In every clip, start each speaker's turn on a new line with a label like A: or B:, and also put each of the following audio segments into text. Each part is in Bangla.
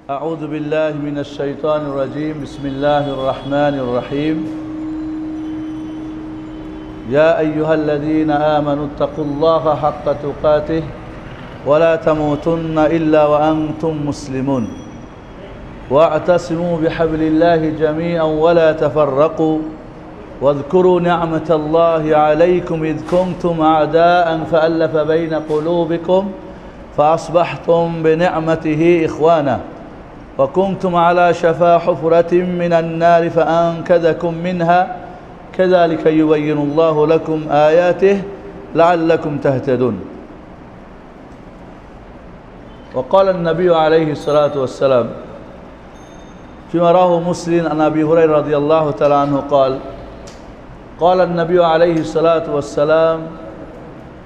A: أعوذ بالله من الشيطان الرجيم بسم الله الرحمن الرحيم يا أيها الذين آمنوا اتقوا الله حق تقاته ولا تموتن إلا وأنتم مسلمون واعتصموا بحبل الله جميعا ولا تفرقوا واذكروا نعمة الله عليكم إذ كنتم أعداء فألف بين قلوبكم فأصبحتم بنعمته إخوانا وكنتم على شفا حفرة من النار فأنقذكم منها كذلك يبين الله لكم آياته لعلكم تهتدون وقال النبي عليه الصلاة والسلام فيما رواه مسلم عن أبي هريرة رضي الله تعالى عنه قال النبي عليه الصلاة والسلام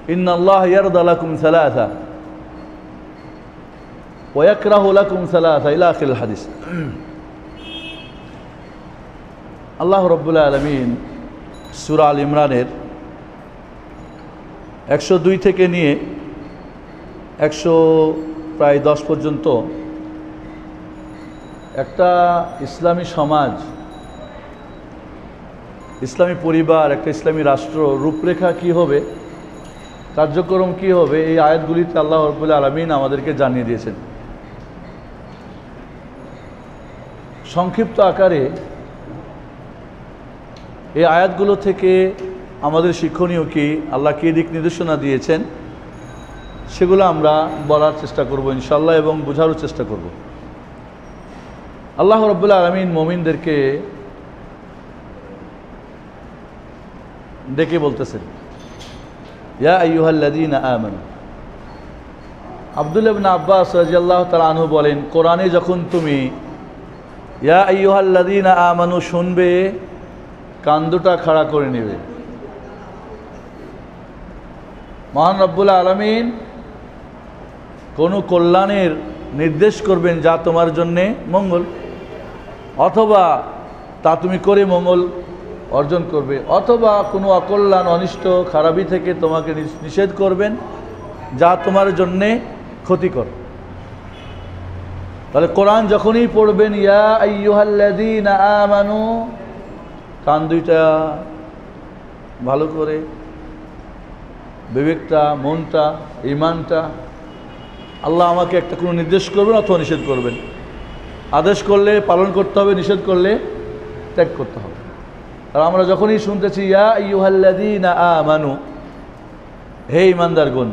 A: إن الله يرضى لكم ثلاثة ويكره لكم ثلاثة إلى آخر الحديث الله رب العالمين সূরা আল ইমরানের 102 থেকে নিয়ে 110 পর্যন্ত একটা ইসলামী সমাজ, ইসলামী পরিবার, একটা ইসলামী রাষ্ট্র রূপরেখা কি হবে, কার্যক্রম কি হবে, এই আয়াতগুলিতে আল্লাহ রাব্বুল আলামিন আমাদেরকে জানিয়ে দিয়েছেন। সংক্ষিপ্ত আকারে এই আয়াতগুলো থেকে আমাদের শিক্ষণীয় কি, আল্লাহ কী দিক নির্দেশনা দিয়েছেন, সেগুলো আমরা বলার চেষ্টা করব ইনশাআল্লাহ এবং বোঝারও চেষ্টা করব। আল্লাহ রাব্বুল আলামিন মুমিনদেরকে ডেকে বলতেছেন ইয়া আইয়ুহাল্লাযীনা আমানু। আব্দুল্লাহ ইবনে আব্বাস রাদিয়াল্লাহু তাআলা আনহু বলেন, কোরআনে যখন তুমি ইয়া আইয়ুহাল্লাযীনা আমানু শুনবে, কান দুটা খাড়া করে নেবে। মহান রব্বুল আলামিন কোনো কল্যাণের নির্দেশ করবেন যা তোমার জন্যে মঙ্গল, অথবা তা তুমি করে মঙ্গল অর্জন করবে, অথবা কোনো অকল্যাণ, অনিষ্ট, খারাপি থেকে তোমাকে নিষেধ করবেন যা তোমার জন্যে ক্ষতিকর। তাহলে কোরআন যখনই পড়বেন ইয়া আইয়ুহাল্লাযীনা আমানু, কান দুইটা ভালো করে, বিবেকটা, মনটা, ঈমানটা, আল্লাহ আমাকে একটা কোনো নির্দেশ করবেন অথবা নিষেধ করবেন, আদেশ করলে পালন করতে হবে, নিষেধ করলে ত্যাগ করতে হবে। আর আমরা যখনই শুনতেছি ইয়া আইয়ুহাল্লাযীনা আমানু, হে ঈমানদারগণ,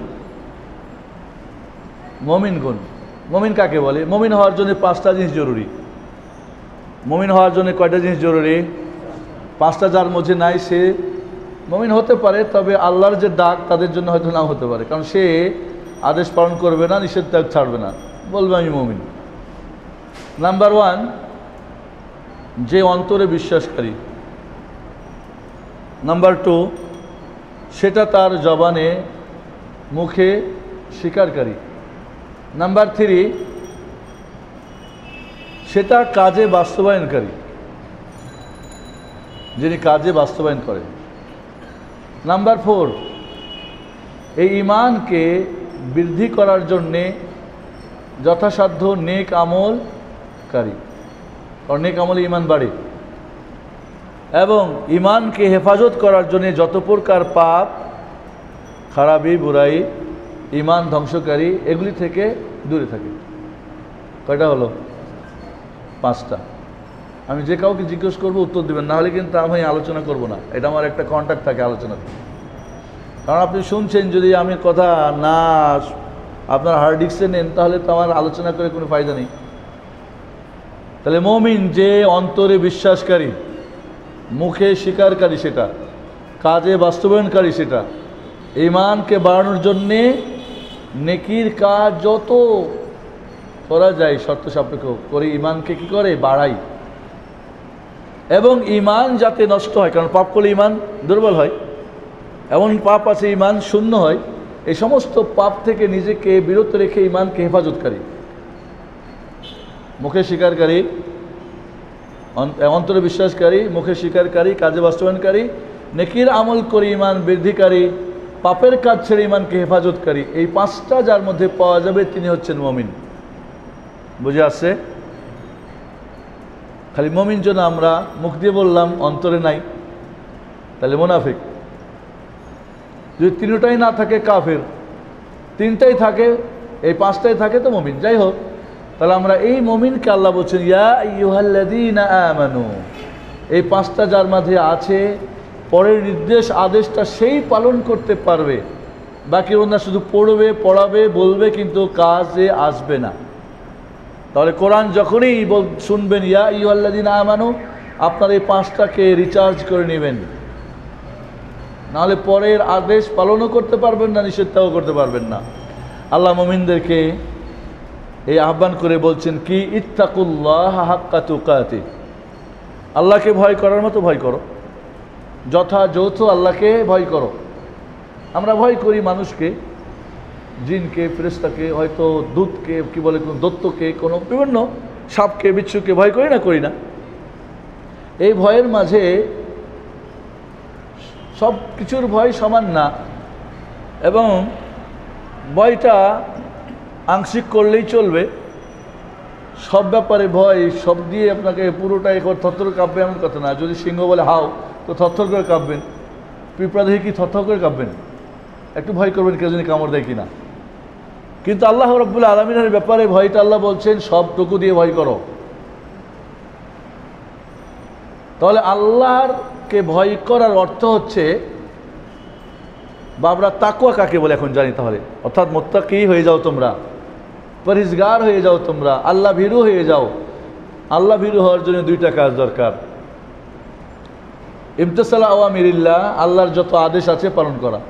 A: মুমিনগণ। মুমিন কাকে বলে? মুমিন হওয়ার জন্য 5টা জিনিস জরুরি। মুমিন হওয়ার জন্য কয়টা জিনিস জরুরি? 5টা। যার মধ্যে নাই সে মুমিন হতে পারে, তবে আল্লাহর যে ডাক তাদের জন্য হয়তো নাও হতে পারে, কারণ সে আদেশ পালন করবে না, নিষেধ ত্যাগ ছাড়বে না, বলবে আমি মুমিন। নাম্বার 1, যে অন্তরে বিশ্বাসকারী। নাম্বার 2, সেটা তার জবানে, মুখে স্বীকারকারী। নাম্বার 3, সেটা কাজে বাস্তবায়নকারী, যিনি কাজে বাস্তবায়ন করেন। নাম্বার 4, এই ঈমানকে বৃদ্ধি করার জন্যে যথাসাধ্য নেক আমলকারী, কারণ নেক আমলে ঈমান বাড়ে, এবং ঈমানকে হেফাজত করার জন্য যত প্রকার পাপ, খারাপি, বুরাই, ঈমান ধ্বংসকারী, এগুলি থেকে দূরে থাকে। কয়টা হলো? 5টা। আমি যে কাউকে জিজ্ঞেস করবো উত্তর দেবেন, না হলে কিন্তু আমি আলোচনা করব না। এটা আমার একটা কন্ট্যাক্ট থাকে আলোচনাতে। কারণ আপনি শুনছেন, যদি আমি কথা না আপনার হার্ড ডিস্কে নেন তাহলে তো আমার আলোচনা করে কোনো ফায়দা নেই। তাহলে মুমিন যে অন্তরে বিশ্বাসকারী, মুখে স্বীকারকারী, সেটা কাজে বাস্তবায়নকারী, সেটা ঈমানকে বাড়ানোর জন্যে নেকির কাজ যত করা যায় শর্ত সাপেক্ষ করে ঈমানকে কী করে? বাড়াই। এবং ঈমান যাতে নষ্ট হয়, কারণ পাপ করলে ঈমান দুর্বল হয়, এমন পাপ আছে ঈমান শূন্য হয়, এই সমস্ত পাপ থেকে নিজেকে বিরত রেখে ঈমানকে হেফাজতকারী, মুখে স্বীকারকারী, অন্তরে বিশ্বাসকারী, মুখে স্বীকারকারী, কাজে বাস্তবায়নকারী, নেকির আমল করে ঈমান বৃদ্ধিকারী, পাপের কাজ ছেড়ে ঈমানকে হেফাজতকারী, এই 5টা যার মধ্যে পাওয়া যাবে তিনি হচ্ছেন মুমিন। বুঝে আসছে? খালি মুমিন যেন আমরা মুখ দিয়ে বললাম অন্তরে নাই, তাহলে মুনাফিক। যদি তিনটাই না থাকে কাফের, তিনটাই থাকে, এই পাঁচটাই থাকে তো মুমিন। যাই হোক, তাহলে আমরা এই মুমিনকে আল্লাহ বলছেন ইয়া আইয়ুহাল্লাযীনা আমানু, এই পাঁচটা যার মাঝে আছে, পরের নির্দেশ আদেশটা সেই পালন করতে পারবে। বাকি ওনা শুধু পড়বে, পড়াবে, বলবে, কিন্তু কাজে আসবে না। তাহলে কোরআন যখনই শুনবেন ইয়া আইয়ুহাল্লাযীনা আমানু, আপনার এই পাঁচটাকে রিচার্জ করে নেবেন, নাহলে পরের আদেশ পালনও করতে পারবেন না, নিষেধটাও করতে পারবেন না। আল্লাহ মুমিনদেরকে এই আহ্বান করে বলছেন কি, ইত্তাকুল্লাহ হাক্কা তুকাতি, আল্লাহকে ভয় করার মতো ভয় করো, যথাযথ আল্লাহকে ভয় করো। আমরা ভয় করি মানুষকে, জিনকে, ফেরেশতাকে, হয়তো দূতকে, কি বলে, কোনো দত্তকে, কোনো বিভিন্ন সাপকে, বিচ্ছুকে ভয় করি না, করি না। এই ভয়ের মাঝে সব কিছুর ভয় সমান না, এবং ভয়টা আংশিক করলেই চলবে। সব ব্যাপারে ভয় সব দিয়ে আপনাকে পুরোটাই থরথর কাঁপবে এমন কথা না। যদি সিংহ বলে হাও, তো থরথর করে কাঁপবেন। পিঁপড়া দেখে কি থরথর করে কাঁপবেন? একটু ভয় করবেন কেউ যদি কামড় দেয় কিনা। কিন্তু আল্লাহ রাব্বুল আলামিনের ব্যাপারে ভয়টা আল্লাহ বলছেন সবটুকু দিয়ে ভয় করো। তাহলে আল্লাহরকে ভয় করার অর্থ হচ্ছে, বা আমরা তাকওয়া কাকে বলে এখন জানি, তাহলে অর্থাৎ মুত্তাকি হয়ে যাও তোমরা, পরহেজগার হয়ে যাও তোমরা, আল্লাহ ভীরু হয়ে যাও। আল্লাহ ভীরু হওয়ার জন্য দুইটা কাজ দরকার। ইমতিসাল আওয়ামিরিল্লাহ, আল্লাহর যত আদেশ আছে পালন করা,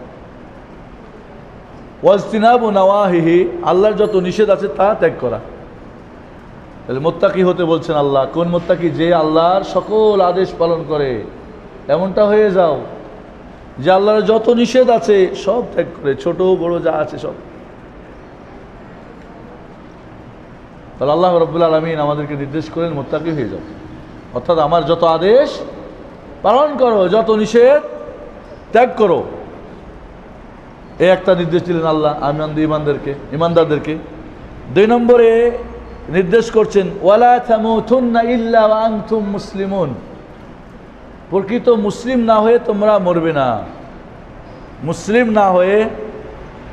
A: ওয়াজতিনাবু নাওয়াহিহি, আল্লাহর যত নিষেধ আছে তা ত্যাগ করা। তাহলে মুত্তাকি হতে বলছেন আল্লাহ। কোন মুত্তাকি? যে আল্লাহর সকল আদেশ পালন করে। এমনটা হয়ে যাও যে আল্লাহর যত নিষেধ আছে সব ত্যাগ করে, ছোট বড় যা আছে সব। তাহলে আল্লাহ রাব্বুল আলামিন আমাদেরকে নির্দেশ করেন মুত্তাকি হয়ে যাও, অর্থাৎ আমার যত আদেশ পালন করো, যত নিষেধ ত্যাগ করো। এই একটা নির্দেশ দিলেন আল্লাহ ইমানদারদেরকে। 2 নম্বরে নির্দেশ করছেন ওয়ালা তামুতুন্না ইল্লা ওয়া আনতুম মুসলিমুন, প্রকৃত মুসলিম না হয়ে তোমরা মরবে না। মুসলিম না হয়ে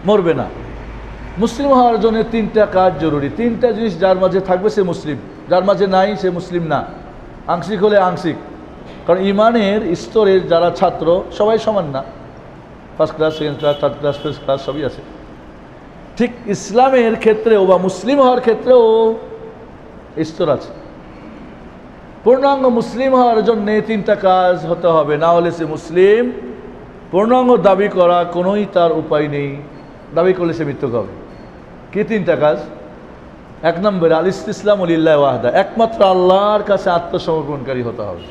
A: মরবে না। মুসলিম হওয়ার জন্য 3টা কাজ জরুরি। 3টা জিনিস যার মাঝে থাকবে সে মুসলিম, যার মাঝে নাই সে মুসলিম না। আংশিক হলে আংশিক, কারণ ইমানের স্তরের যারা ছাত্র সবাই সমান না। First class, second class, third class, first class সবই আছে। ঠিক ইসলামের ক্ষেত্রেও বা মুসলিম হওয়ার ক্ষেত্রেও স্তর আছে। পূর্ণাঙ্গ মুসলিম হওয়ার জন্যে 3টা কাজ হতে হবে, না হলে সে মুসলিম। পূর্ণাঙ্গ দাবি করা কোনোই তার উপায় নেই, দাবি করলে সে মিথ্যুক হবে। কি 3টা কাজ? 1 নম্বরে আল ইসতিসলামু লিল্লাহি ওয়াহদা, একমাত্র আল্লাহর কাছে আত্মসমর্পণকারী হতে হবে।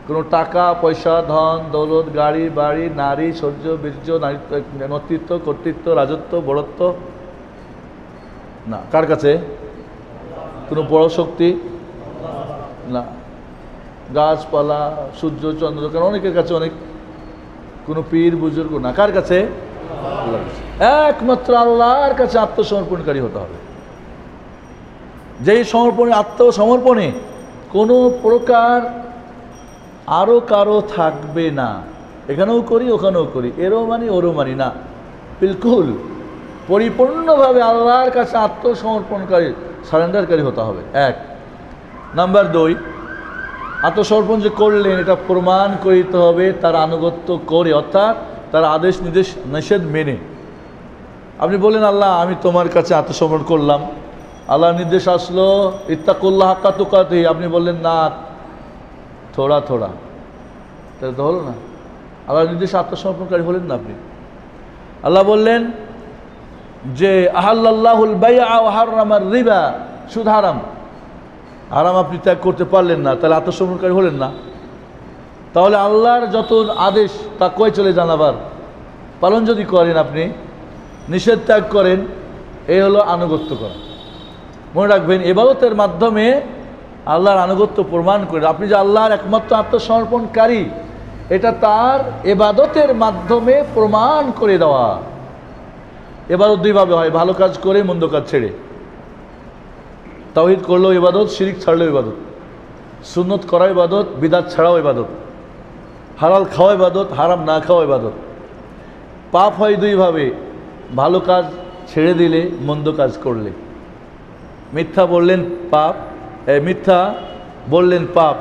A: কোনো টাকা পয়সা, ধন দৌলত, গাড়ি বাড়ি, নারী, শৌর্য, বীর্য, নেতৃত্ব, কর্তৃত্ব, রাজত্ব, বড়ত্ব না। কার কাছে? কোনো বড় শক্তি না, গাছপালা, সূর্য, চন্দ্র, কারণ অনেকের কাছে অনেক, কোনো পীর বুজুর্গ না। কার কাছে? একমাত্র আল্লাহর কাছে আত্মসমর্পণকারী হতে হবে। যেই আত্মসমর্পণে কোনো প্রকার আরও কারো থাকবে না। এখানেও করি ওখানেও করি, এরও মানি ওরও মানি না, বিলকুল পরিপূর্ণভাবে আল্লাহর কাছে আত্মসমর্পণকারী, সারেন্ডারকারী হতে হবে। 1 নাম্বার 2, আত্মসমর্পণ যে করলেন এটা প্রমাণ করিতে হবে তার আনুগত্য করে, অর্থাৎ তার আদেশ নিষেধ মেনে। আপনি বললেন আল্লাহ আমি তোমার কাছে আত্মসমর্পণ করলাম, আল্লাহর নির্দেশ আসলো ইত্তাকুল্লাহ হাক্কা তুকাতিহি, আপনি বললেন না থোড়া থোড়া, তাহলে তো হলো না। আল্লাহর নির্দেশে আত্মসমর্পণকারী হলেন না আপনি। আল্লাহ বললেন যে আহাল্লাল্লাহুল বাইআ ওয়া হাররামার রিবা, সুদ হারাম, হারাম আপনি ত্যাগ করতে পারলেন না, তাহলে আত্মসমর্পণকারী হলেন না। তাহলে আল্লাহর যত আদেশ তা কই চলে যান, আবার পালন যদি করেন, আপনি নিষেধ ত্যাগ করেন, এই হলো আনুগত্য করা। মনে রাখবেন, ইবাদতের মাধ্যমে আল্লাহর আনুগত্য প্রমাণ করে। আপনি যে আল্লাহর একমাত্র আত্মসমর্পণকারী, এটা তার ইবাদতের মাধ্যমে প্রমাণ করে দেওয়া। ইবাদত 2 ভাবে হয়, ভালো কাজ করে মন্দ কাজ ছেড়ে। তাওহীদ করলেও ইবাদত, শিরক ছাড়লেও ইবাদত। সুন্নত করা ইবাদত, বিদাত ছাড়াও ইবাদত। হালাল খাওয়া ইবাদত, হারাম না খাওয়া ইবাদত। পাপ হয় দুইভাবে, ভালো কাজ ছেড়ে দিলে, মন্দ কাজ করলে। মিথ্যা বললেন পাপ, মিথ্যা বললেন পাপ,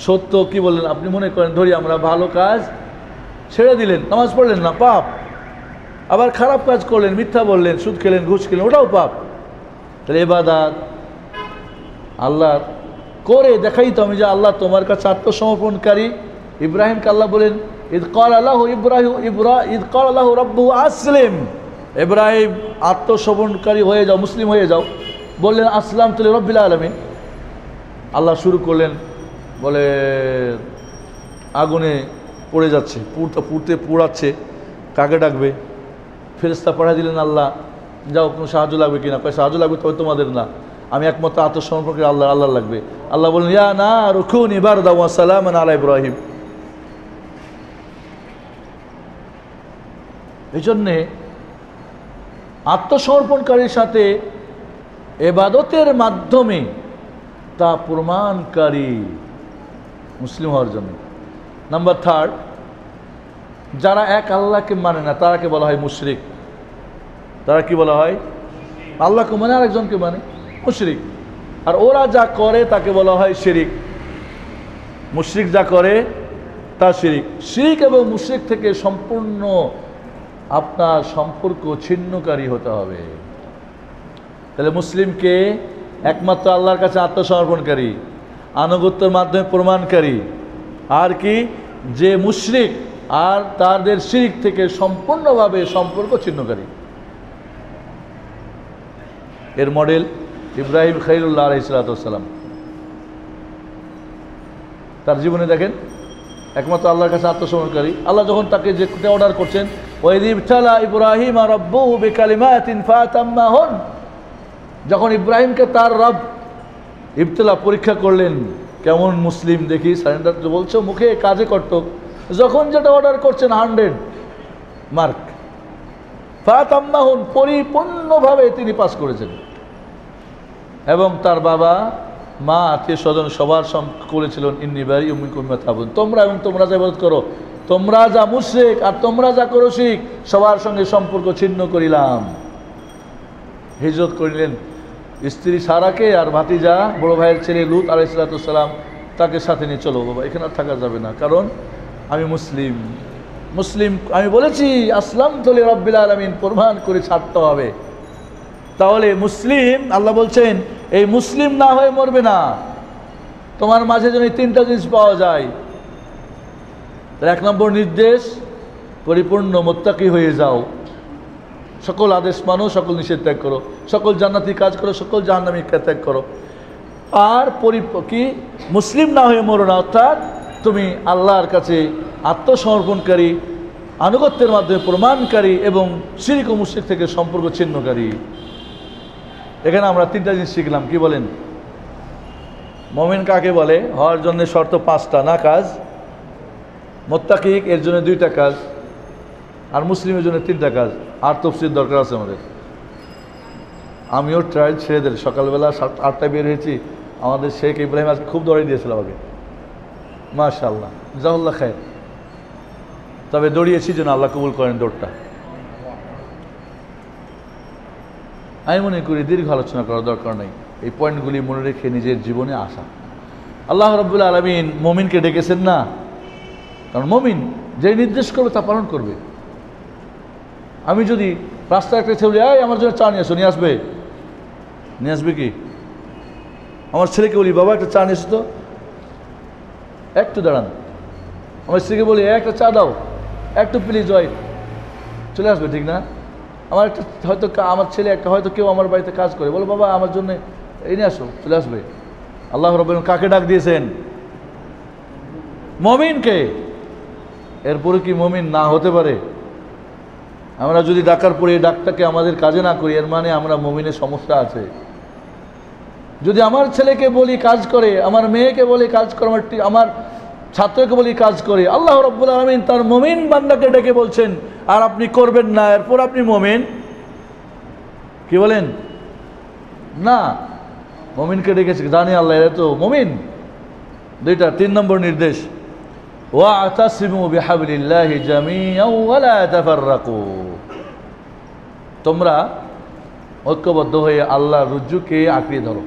A: সত্য কি বললেন? আপনি মনে করেন ধরি আমরা ভালো কাজ ছেড়ে দিলেন, নামাজ পড়লেন না, পাপ। আবার খারাপ কাজ করলেন, মিথ্যা বললেন, সুদ খেলেন, ঘুষ খেলেন, ওটাও পাপ। তাহলে ইবাদত আল্লাহ করে দেখাই তো আমি যে আল্লাহ তোমার কাছে আত্মসমর্পণকারী। ইব্রাহিমকে আল্লাহ বলেন ইদ ক্বালা লাহু ইদ ক্বালা লাহু রাব্বুহু আসলিম, ইব্রাহিম আত্মসমর্পণকারী হয়ে যাও, মুসলিম হয়ে যাও। বললেন আসলামতু লিরাব্বিল আলামিন। আল্লাহ শুরু করলেন, বলে আগুনে পড়ে যাচ্ছে, পুড়াচ্ছে, কাকে ডাকবে? ফেরেশতা পাঠিয়ে দিলেন আল্লাহ, যাও কোনো সাহায্য লাগবে কিনা? সাহায্য লাগবে তবে তোমাদের না, আমি একমাত্র আত্মসমর্পণকারী আল্লাহ লাগবে। আল্লাহ বলেন ইয়া নারু কুনি বারদান ওয়া সালামান আলা ইব্রাহিম। এই জন্যে আত্মসমর্পণকারীর সাথে ইবাদতের মাধ্যমে তা প্রমাণকারী মুসলিম হওয়ার জন্য। নাম্বার 3, যারা এক আল্লাহকে মানে না তারাকে বলা হয় মুশরিক। তারা কি বলা হয়? আল্লাহকে মানে আরেকজনকে মানে, মুশরিক। আর ওরা যা করে তাকে বলা হয় শিরিক। মুশরিক যা করে তা শিরিক। শিরিক এবং মুশরিক থেকে সম্পূর্ণ আপনার সম্পর্ক ছিন্নকারী হতে হবে। তাহলে মুসলিমকে একমাত্র আল্লাহর কাছে আত্মসমর্পণকারী, আনুগত্যের মাধ্যমে প্রমাণকারী, আর কি যে মুশরিক আর তাদের শিরিক থেকে সম্পূর্ণভাবে সম্পর্ক ছিন্নকারী। এর মডেল ইব্রাহিম খলিলুল্লাহ আলাইহিস সালাম। তার জীবনে দেখেন একমাত্র আল্লাহর কাছে আত্মসমর্পণকারী। আল্লাহ যখন তাকে যে অর্ডার করছেন ওয়াইদ ইবতালা ইব্রাহিম রাব্বুহু বিকালিমাতিন ফাতাম্মাহুন, যখন ইব্রাহিমকে তার রব ইবতলা পরীক্ষা করলেন, কেমন মুসলিম দেখি, সারেন্ডার বলছো মুখে, কাজে করত, যখন যেটা অর্ডার করছেন 100 মার্ক। ফাতাম্মাহুন, পরিপূর্ণভাবে তিনি পাস করেছেন। এবং তার বাবা মা আত্মীয় স্বজন সবার করেছিলেন ইন্নী বারিউম মিনকুম মিম্মা তা'বুদুন, তোমরা এবং তোমরা যা ইবাদত করো, তোমরা যা মুশরিক আর তোমরা যা করো শিরক, সবার সঙ্গে সম্পর্ক ছিন্ন করিলাম। হিজরত করিলেন স্ত্রী সারাকে আর ভাতিজা বড় ভাইয়ের ছেলে লূত আলাইহিস সালাম তাকে সাথে নিয়ে, চলো বাবা এখানে আর থাকা যাবে না, কারণ আমি মুসলিম। মুসলিম আমি বলেছি আসলামতু লিরাব্বিল আলামিন, প্রমাণ করে ছাড়তে হবে। তাহলে মুসলিম আল্লাহ বলছেন এই মুসলিম না হয়ে মরবে না, তোমার মাঝে যেন এই 3টা জিনিস পাওয়া যায়। 1 নম্বর নির্দেশ, পরিপূর্ণ মুত্তাকি হয়ে যাও, সকল আদেশ মানো, সকল নিষেধ ত্যাগ করো, সকল জান্নাতি কাজ করো, সকল জাহান্নামী কাজ ত্যাগ করো। আর কি মুসলিম না হয়ে মরো না, অর্থাৎ তুমি আল্লাহর কাছে আত্মসমর্পণকারী, আনুগত্যের মাধ্যমে প্রমাণকারী এবং শিরক ও মুশরিক থেকে সম্পর্ক ছিন্নকারী। এখানে আমরা 3টা জিনিস শিখলাম। কি বলেন? মুমিন কাকে বলে? হওয়ার জন্য শর্ত 5টা না কাজ, মুত্তাকি এর জন্য 2টা কাজ, আর মুসলিমের জন্য 3টা কাজ। আর তফসির দরকার আছে আমাদের। আমিও ট্রায়াল ছেড়ে দিই, সকালবেলা 8টায় বের হয়েছি, আমাদের শেখ ইব্রাহিম আজকে খুব দৌড়াই দিয়েছিল আমাকে, মাশাআল্লাহ জাযাকাল্লাহ খায়ের। তবে দৌড়িয়েছি যেন আল্লাহ কবুল করেন দৌড়টা। আমি মনে করি দীর্ঘ আলোচনা করার দরকার নেই, এই পয়েন্টগুলি মনে রেখে নিজের জীবনে আসা। আল্লাহ রাব্বুল আলামিন মুমিনকে ডেকেছেন না, কারণ মুমিন যে নির্দেশ করবে তা পালন করবে। আমি যদি রাস্তায় একটা ছেলে আমার জন্য চা নিয়ে আসো, নিয়ে আসবে কি? আমার ছেলেকে বলি বাবা একটা চা নিয়ে এসো তো, একটু দাঁড়ান। আমার স্ত্রীকে বলি একটা চা দাও, একটু প্লিজ ওয়াইফ, চলে আসবে, ঠিক না? আমার একটা হয়তো আমার ছেলে একটা হয়তো কেউ আমার বাড়িতে কাজ করে, বলো বাবা আমার জন্য এই নিয়ে আসো, চলে আসবে। আল্লাহ রাব্বুল আলামিন কাকে ডাক দিয়েছেন? মুমিনকে। এরপরে কি মুমিন না হতে পারে? আমরা যদি ডাকার পরে এই ডাকটাকে আমাদের কাজে না করি, এর মানে আমরা মুমিনের সমস্যা আছে। যদি আমার ছেলেকে বলি কাজ করে, আমার মেয়েকে বলি কাজ করে, আমার ছাত্রকে বলি কাজ করে, আল্লাহ রাব্বুল আলামিন তার মুমিন বান্দাকে ডেকে বলছেন আর আপনি করবেন না, এরপর আপনি মুমিন? কি বলেন? না, মুমিনকে ডেকেছে, জানি আল্লাহ এরা তো মুমিন, দুইটা। 3 নম্বর নির্দেশ, ওয়া'তাসিমু বিহাবলিল্লাহি জামিআন ওয়া লা তাফাররাকু, তোমরা ঐক্যবদ্ধ হয়ে আল্লাহর রজ্জুকে আঁকড়ে ধরো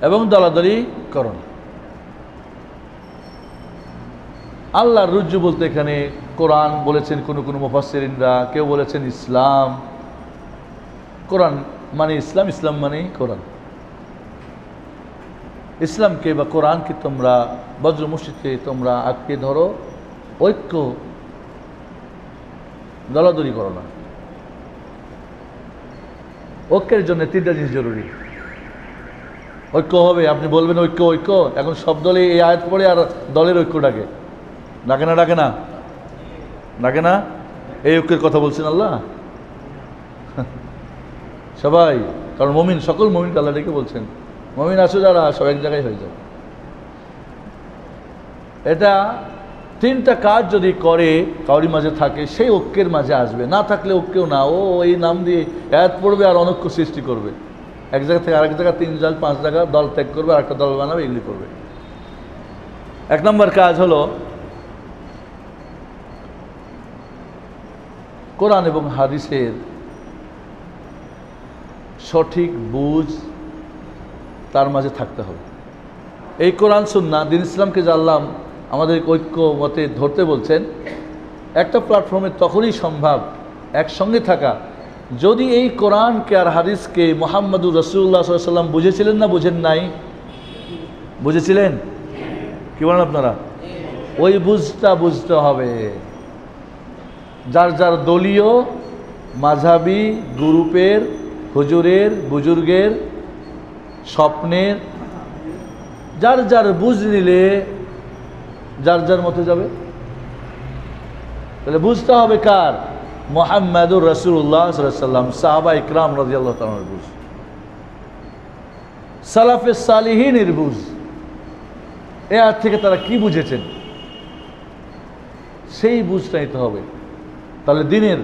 A: এবং দলাদলি করো না। আল্লাহর রজ্জু বলতে এখানে কোরআন বলেছেন কোনো মুফাসসিরিনরা, কেউ বলেছেন ইসলাম। কোরআন মানে ইসলাম, ইসলাম মানে কোরআন। ইসলামকে বা কোরআনকে তোমরা বজ্র মুশরিককে তোমরা আঁকড়ে ধরো, ঐক্য দলাদলি করো না। ঐক্যের জন্য 3টা জিনিস জরুরি। ঐক্য হবে, আপনি বলবেন ঐক্য ঐক্য, এখন সব দলে এই আয়াত পড়ে আর দলের ঐক্য ডাকে না ডাকে না, এই ঐক্যের কথা বলছেন আল্লাহ সবাই, কারণ মুমিন, সকল মুমিনকে আল্লাহ ডেকে বলছেন মুমিন আছো যারা সব এক জায়গায় হয়ে যাবে। এটা 3টা কাজ যদি করে কাউরি মাঝে থাকে, সেই ঐক্যের মাঝে আসবে। না থাকলে ঐক্যও না, ও এই নাম দিয়ে আয়াত পড়বে আর অনৈক্য সৃষ্টি করবে। এক জায়গা থেকে আরেক জায়গা, 3 জাল 5 জায়গা দল ত্যাগ করবে, আরেকটা দল বানাবে, এগুলি করবে। 1 নম্বর কাজ হলো কোরআন এবং হাদিসের সঠিক বুঝ তার মাঝে থাকতে হবে। এই কোরআন সুন্নাহ দ্বীন ইসলামকে জানলাম আমাদের ঐক্য মতে ধরতে বলছেন। একটা প্ল্যাটফর্মে তখনই সম্ভব একসঙ্গে থাকা যদি এই কোরআনকে আর হাদিসকে মুহাম্মদুর রাসূলুল্লাহ সাল্লাল্লাহু আলাইহি ওয়াসাল্লাম বুঝেছিলেন না বুঝেন নাই? বুঝেছিলেন? কি বলেন আপনারা? ওই বুঝটা বুঝতে হবে। যার যার দলীয় মাযহাবী গ্রুপের হুজুরের বুজুর্গের স্বপ্নের যার যার বুঝ নিলে যার যার মতে যাবে। তাহলে বুঝতে হবে কার? মুহাম্মাদুর রাসূলুল্লাহ সাল্লাল্লাহু আলাইহি ওয়াসাল্লাম, সাহাবা ইকরাম রাদিয়াল্লাহু তাআলার বুঝ, সালাফে সালিহিনের বুঝ। এ আয়াত থেকে তারা কি বুঝেছেন সেই বুঝটা নিতে হবে। তাহলে দিনের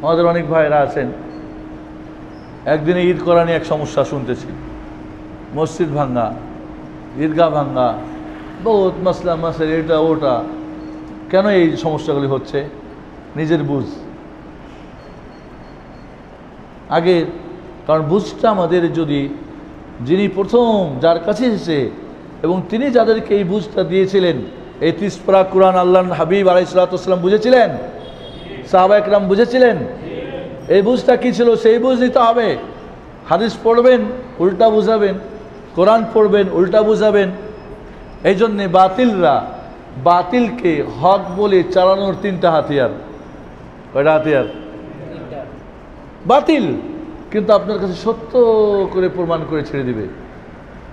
A: আমাদের অনেক ভাইরা আছেন, একদিনে ঈদ করা নিয়ে এক সমস্যা শুনতেছি, মসজিদ ভাঙ্গা, ঈদগাহ ভাঙ্গা, বহুত মাসলা মাসের এটা ওটা। কেন এই সমস্যাগুলি হচ্ছে? নিজের বুঝ আগে, কারণ বুঝটা আমাদের যদি যিনি প্রথম যার কাছে এসেছে এবং তিনি যাদেরকে এই বুঝটা দিয়েছিলেন, এই 30 পারা কোরআন আল্লাহর হাবিব আলাইহিস সালাতু ওয়াস সালাম বুঝেছিলেন, সাহাবা ইকরাম বুঝেছিলেন। এই বুঝটা কি ছিল সেই বুঝ নিতে হবে। হাদিস পড়বেন উল্টা বুঝাবেন, কোরআন পড়বেন উল্টা বুঝাবেন। এই জন্যে বাতিলরা বাতিলকে হক বলে চালানোর 3টা হাতিয়ার। কয়টা হাতিয়ার? বাতিল কিন্তু আপনার কাছে সত্য করে প্রমাণ করে ছেড়ে দিবে।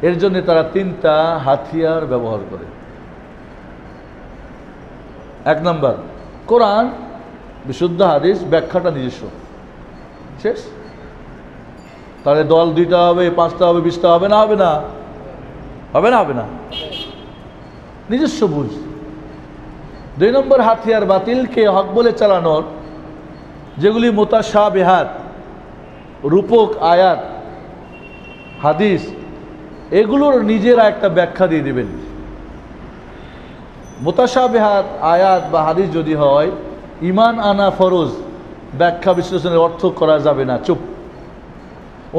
A: এর জন্য তারা 3টা হাতিয়ার ব্যবহার করে। 1 নম্বর কোরআন, বিশুদ্ধ হাদিস, ব্যাখ্যাটা নিজস্ব, শেষ। তাহলে দল 2টা হবে, 5টা হবে, 20টা হবে না? হবে না, হবে না, হবে না। নিজস্ব বুঝ। 2 নম্বর হাতিয়ার বাতিলকে হক বলে চালানোর, যেগুলি মুতাশাবিহাত, রূপক আয়াত হাদিস, এগুলোর নিজেরা একটা ব্যাখ্যা দিয়ে দিবেন। মুতাশাবিহাত আয়াত বা হাদিস যদি হয়, ইমান আনা ফরজ, ব্যাখ্যা বিশ্লেষণের অর্থ করা যাবে না, চুপ।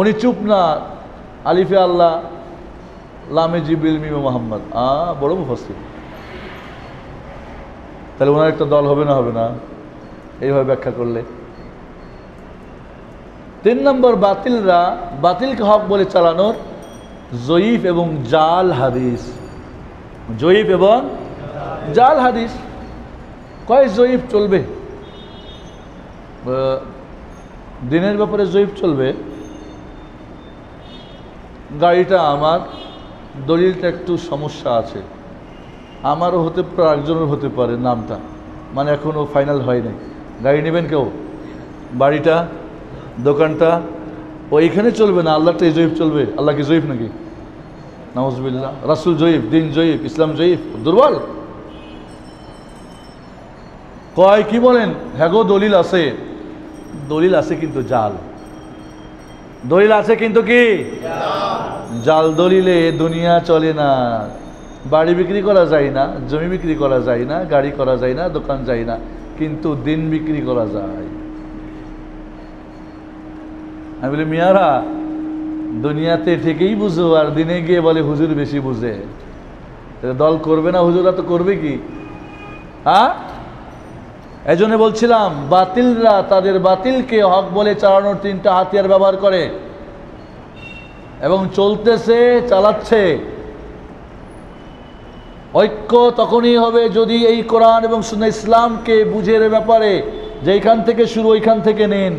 A: উনি চুপ না, আলিফে আল্লাহ লামে জিবরিল মিমে মোহাম্মদ, বড় মুফাসসির। তাহলে ওনার একটা দল হবে না? হবে না এইভাবে ব্যাখ্যা করলে। 3 নম্বর বাতিলরা বাতিলকে হক বলে চালানোর জয়ীফ এবং জাল হাদিস, জয়ীফ এবং জাল হাদিস। কয় জয়ীফ চলবে? দিনের ব্যাপারে জয়ীফ চলবে। গাড়িটা আমার, দলিলটা একটু সমস্যা আছে, আমারও হতে পারে, একজনের হতে পারে, নামটা মানে এখনও ফাইনাল হয় নাই। গাড়ি নেবেন কেউ? বাড়িটা, দোকানটা ওইখানে চলবে না, আল্লাহটাই জয়ীফ চলবে। আল্লাহ কি জয়ীফ নাকি? নাউজুবিল্লাহ। রাসূল জয়ীফ, দিন জয়ীফ, ইসলাম জয়ীফ, দুর্বল। কয় কি বলেন? হ্যাঁ গো দলিল আছে, দলিল আছে কিন্তু জাল, দলিল আছে কিন্তু কি জাল। দলিলে দুনিয়া চলে না। বাড়ি বিক্রি করা যায় না, জমি বিক্রি করা যায় না, গাড়ি করা যায় না, দোকান যায় না, কিন্তু দিন বিক্রি করা যায়। আমি বলি মিয়ারা দুনিয়াতে ঠিকই বুঝো, আর দিনে গিয়ে বলে হুজুর বেশি বুঝে। দল করবে না হুজুরা, তো করবে কি? হ্যাঁ, এই জন্য বলছিলাম বাতিলরা তাদের বাতিলকে হক বলে চালানোর তিনটা হাতিয়ার ব্যবহার করে এবং চলতেছে, চালাচ্ছে। ঐক্য তখনই হবে যদি এই কোরআন এবং সুন্নাহ ইসলামকে বুঝের ব্যাপারে যেখান থেকে শুরু ওইখান থেকে নেন,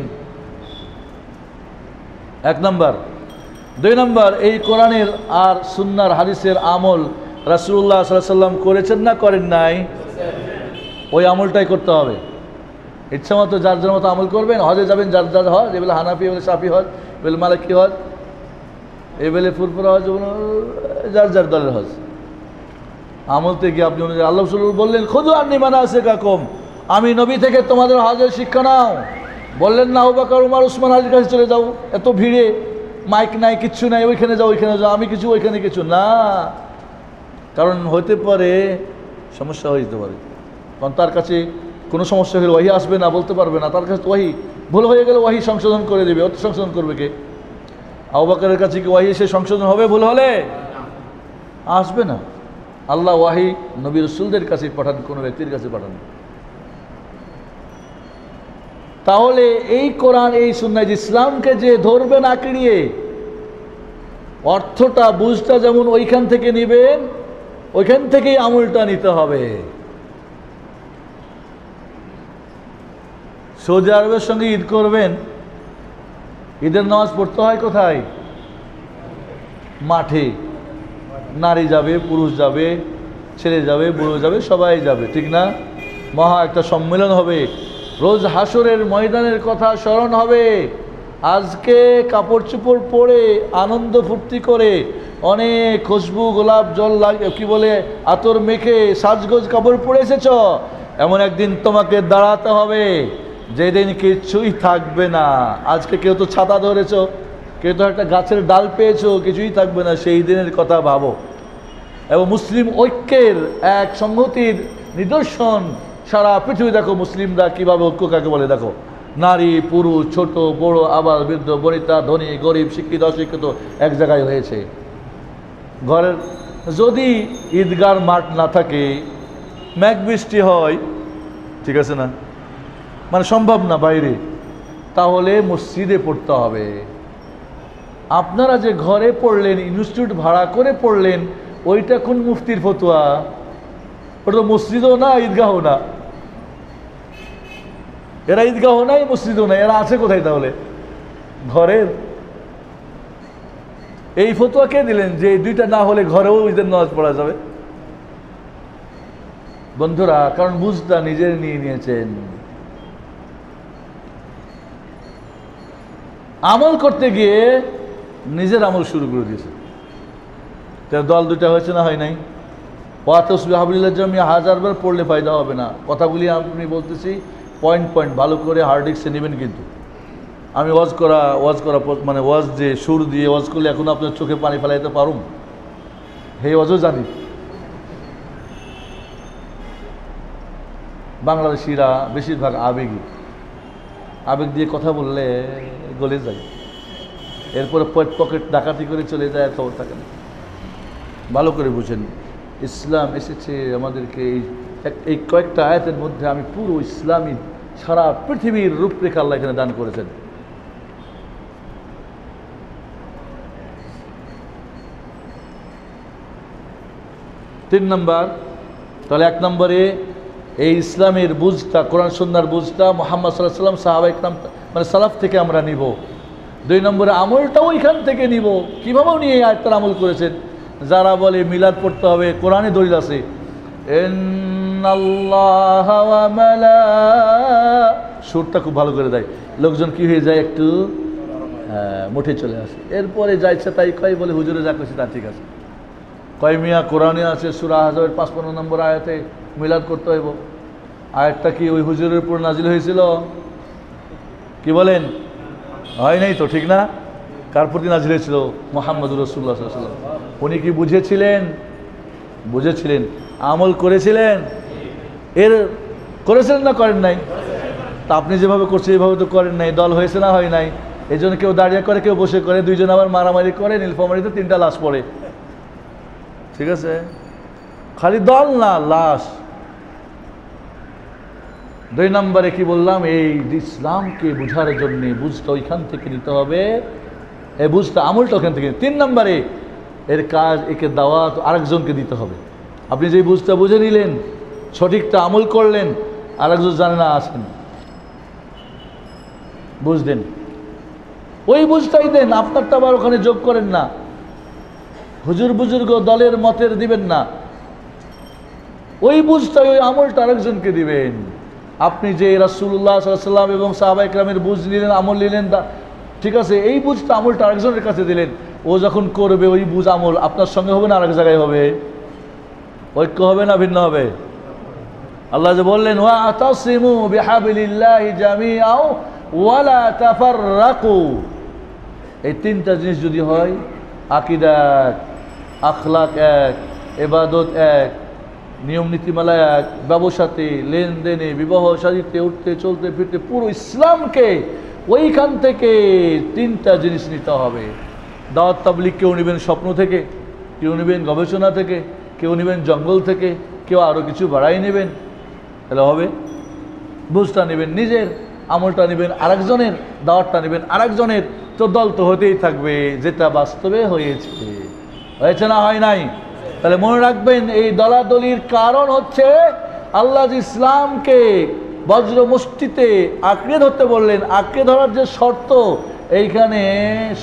A: এক নম্বর। দুই নম্বর, এই কোরআনের আর সুন্নাহর হাদিসের আমল রাসূলুল্লাহ সাল্লাল্লাহু আলাইহি ওয়াসাল্লাম করেছেন না করেন নাই? ওই আমলটাই করতে হবে। ইচ্ছা মতো যার যার মতো আমল করবেন। হজে যাবেন যার যার হজ, এবেলে হানাফি, এবেলে শাফি হজ, এবেলে মালিকি হজ, এবেলে ফুরফুরা হজ, যার যার দলের হজ। আমলতে গিয়ে আপনি অনুযায়ী আল্লাহ রাসূল বললেন খুযু আন্নী মানাসিকাকুম, আমি নবী থেকে তোমাদের হজের শিক্ষা নাও। বললেন না আবু বকর, উমর, উসমান আলীর কাছে চলে যাও, এত ভিড়ে মাইক নাই, কিচ্ছু নাই, ওইখানে যাও, ওইখানে যাও, আমি কিছু ওইখানে কিছু না। কারণ হতে পারে সমস্যা হয়ে যেতে পারে, কারণ তার কাছে কোনো সমস্যা হলে ওয়াহি আসবে না, বলতে পারবে না। তার কাছে ওয়াহি ভুল হয়ে গেলে ওয়াহি সংশোধন করে দেবে। অত সংশোধন করবে কে? আবু বকরের কাছে কি ওয়াহি এসে সংশোধন হবে ভুল হলে? আসবে না। আল্লাহ ওয়াহি নবী রাসূলদের কাছে পাঠান, কোনো ব্যক্তির কাছে পাঠান। তাহলে এই কোরআন, এই সুন্নাহ ইসলামকে যে ধরবেন আঁকড়িয়ে, অর্থটা বুঝটা যেমন ওইখান থেকে নেবেন, ওইখান থেকেই আমলটা নিতে হবে। সৌদি আরবের সঙ্গে ঈদ করবেন, ঈদের নামাজ পড়তে হয় কোথায়? মাঠে। নারী যাবে, পুরুষ যাবে, ছেলে যাবে, বুড়ো যাবে, সবাই যাবে, ঠিক না? মহা একটা সম্মেলন হবে, রোজ হাসরের ময়দানের কথা স্মরণ হবে। আজকে কাপড় চোপড় পরে আনন্দ ফুর্তি করে অনেক খুশবু, গোলাপ জল লাগে, কি বলে, আতর মেখে সাজগোজ কাপড় পরে এসেছ। এমন একদিন তোমাকে দাঁড়াতে হবে যেদিন কিছুই থাকবে না। আজকে কেউ তো ছাতা ধরেছ, কেউ তো একটা গাছের ডাল পেয়েছো, কিছুই থাকবে না। সেই দিনের কথা ভাবো। এবং মুসলিম ঐক্যের এক সংহতির নিদর্শন সারা পৃথিবী দেখো, মুসলিমরা কীভাবে ঐক্য কাকে বলে দেখো। নারী পুরুষ, ছোট বড়, আবার বৃদ্ধ বনিতা, ধনী গরিব, শিক্ষিত অশিক্ষিত এক জায়গায় হয়েছে। ঘরের যদি ঈদগার মাঠ না থাকে, মেঘ বৃষ্টি হয়, ঠিক আছে না, মানে সম্ভব না বাইরে, তাহলে মসজিদে পড়তে হবে। আপনারা যে ঘরে পড়লেন, ইনস্টিটিউট ভাড়া করে পড়লেন, ওইটা কোন মুফতির ফতোয়া? ওটা তো মসজিদও না, ঈদগাহও না। এরা ঈদগাহ নাই, মসজিদও নাই, এরা আছে কোথায় তাহলে? ঘরের। এই ফতোয়া কে দিলেন যে এই দুইটা না হলে ঘরেও ঈদের নামাজ পড়া যাবে? বন্ধুরা, কারণ বুঝটা নিজের নিয়ে নিয়েছেন। আমল করতে গিয়ে নিজের আমল শুরু করে দিয়েছে। তার দল দুটা হয়েছে না হয় নাই? ওয়াতাসবিহু বিহাবলিল্লাহ জামিআ 1000 বার পড়লে ফায়দা হবে না। কথাগুলি আমি বলতেছি পয়েন্ট পয়েন্ট, ভালো করে হার্ড ডিস্কে নেবেন। কিন্তু আমি ওয়াজ করা মানে ওয়াজ যে সুর দিয়ে ওয়াজ করলে এখন আপনার চোখে পানি ফেলাইতে পারুম, হে ওয়াজও জানি। বাংলাদেশিরা বেশিরভাগ আবেগী, আবেগ দিয়ে কথা বললে গলে যায়, এরপরে পকেট ডাকাতি করে চলে যায়, খবর থাকে না। ভালো করে বুঝেন, ইসলাম এসেছে আমাদেরকে এই কয়েকটা আয়াতের মধ্যে। আমি পুরো ইসলামী সারা পৃথিবীর রূপরেখা আল্লাহ এখানে দান করেছেন। তিন নম্বর, তাহলে এক নম্বরে এই ইসলামের বুঝটা, কোরআন সুন্নাহর বুঝটা মুহাম্মদ সাল্লাল্লাহু আলাইহি ওয়াসাল্লাম, সাহাবায়ে কেরাম মানে সালাফ থেকে আমরা নিব। দুই নম্বরে আমলটাও এখান থেকে নিব। কীভাবেও নিয়ে আয়াতটার আমল করেছেন। যারা বলে মিলাদ পড়তে হবে, কোরআনে দলিল আছে, ইন্নাল্লাহা ওয়া সুরটা খুব ভালো করে দেয়, লোকজন কি হয়ে যায়, একটু মুঠে চলে আসে। এরপরে যা ইচ্ছা তাই কয়, বলে হুজুরে যা করছে তা ঠিক আছে। কয় মিয়া, কোরআনে আছে সূরা আহজাবের 55 নম্বর আয়াতে মিলাদ করতে হইব। আয়াতটা কি ওই হুজুরের উপর নাজিল হয়েছিল? কি বলেন? হয় নাই তো, ঠিক না? কার প্রতি নাজিল হয়েছিল? মুহাম্মদুর রাসূলুল্লাহ সাল্লাল্লাহু আলাইহি ওয়াসাল্লাম। উনি কি বুঝেছিলেন বুঝেছিলেন, আমল করেছিলেন, এর করেছিলেন না করেন নাই? তা আপনি যেভাবে করছেন এভাবে তো করেন নাই, দল হয়েছে না হয় নাই। এই জন্য কেউ দাঁড়িয়ে করে, কেউ বসে করে, দুইজন আবার মারামারি করে, নীলফামারীতে 3টা লাশ পড়ে। ঠিক আছে, খালি দল না, লাশ। 2 নম্বরে কি বললাম, এই ইসলামকে বুঝার জন্যে বুঝটা ওইখান থেকে নিতে হবে, এই বুঝটা আমলটা ওখান থেকে। 3 নম্বরে এর কাজ, একে দাওয়াত আরেকজনকে দিতে হবে। আপনি যে বুঝটা বুঝে নিলেন, সঠিকটা আমল করলেন, আরেকজন জানে না, আসেন বুঝ দেন, ওই বুঝটাই দেন, আপনারটা আবার ওখানে যোগ করেন না। হুজুর বুজুর্গ দলের মতের দিবেন না, ওই বুঝটাই, ওই আমলটা আরেকজনকে দিবেন। আপনি যে রাসূলুল্লাহ সাল্লাল্লাহু আলাইহি ওয়াসাল্লাম এবং সাহাবা ইকরামের বুঝ নিলেন, আমল নিলেন, ঠিক আছে, এই বুঝটা আমলটা আরেকজনের কাছে দিলেন। ও যখন করবে ওই বুঝ আমল আপনার সঙ্গে হবে না আরেক জায়গায় হবে? ঐক্য হবে না ভিন্ন হবে? আল্লাহ যে বললেন ওয়াতাসিমু বিহাবলিল্লাহি জামিআও ওয়ালা তাফাররাকু, এই 3টা জিনিস যদি হয়, আকীদা এক, আখলাক এক, ইবাদত এক, নিয়ম নীতিমালা এক, ব্যবসাতে, লেনদেনে, বিবাহ শাদীতে, উঠতে চলতে ফিরতে, পুরো ইসলামকে ওইখান থেকে 3টা জিনিস নিতে হবে। দাওয়াত তাবলীগ কেউ নেবেন স্বপ্ন থেকে, কেউ নেবেন গবেষণা থেকে, কেউ নেবেন জঙ্গল থেকে, কেউ আরও কিছু বাড়াই নেবেন। তাহলে হবে, বুঝটা নেবেন নিজের, আমলটা নেবেন আরেকজনের, দাওয়াতটা নেবেন আরেকজনের, তো দল তো হতেই থাকবে, যেটা বাস্তবে হয়েছে। হয়েছে না হয় নাই? তাহলে মনে রাখবেন, এই দলাদলির কারণ হচ্ছে আল্লাহ ইসলামকে বজ্র মুষ্টিতে আঁকড়ে ধরতে বললেন। আঁকড়ে ধরার যে শর্ত, এইখানে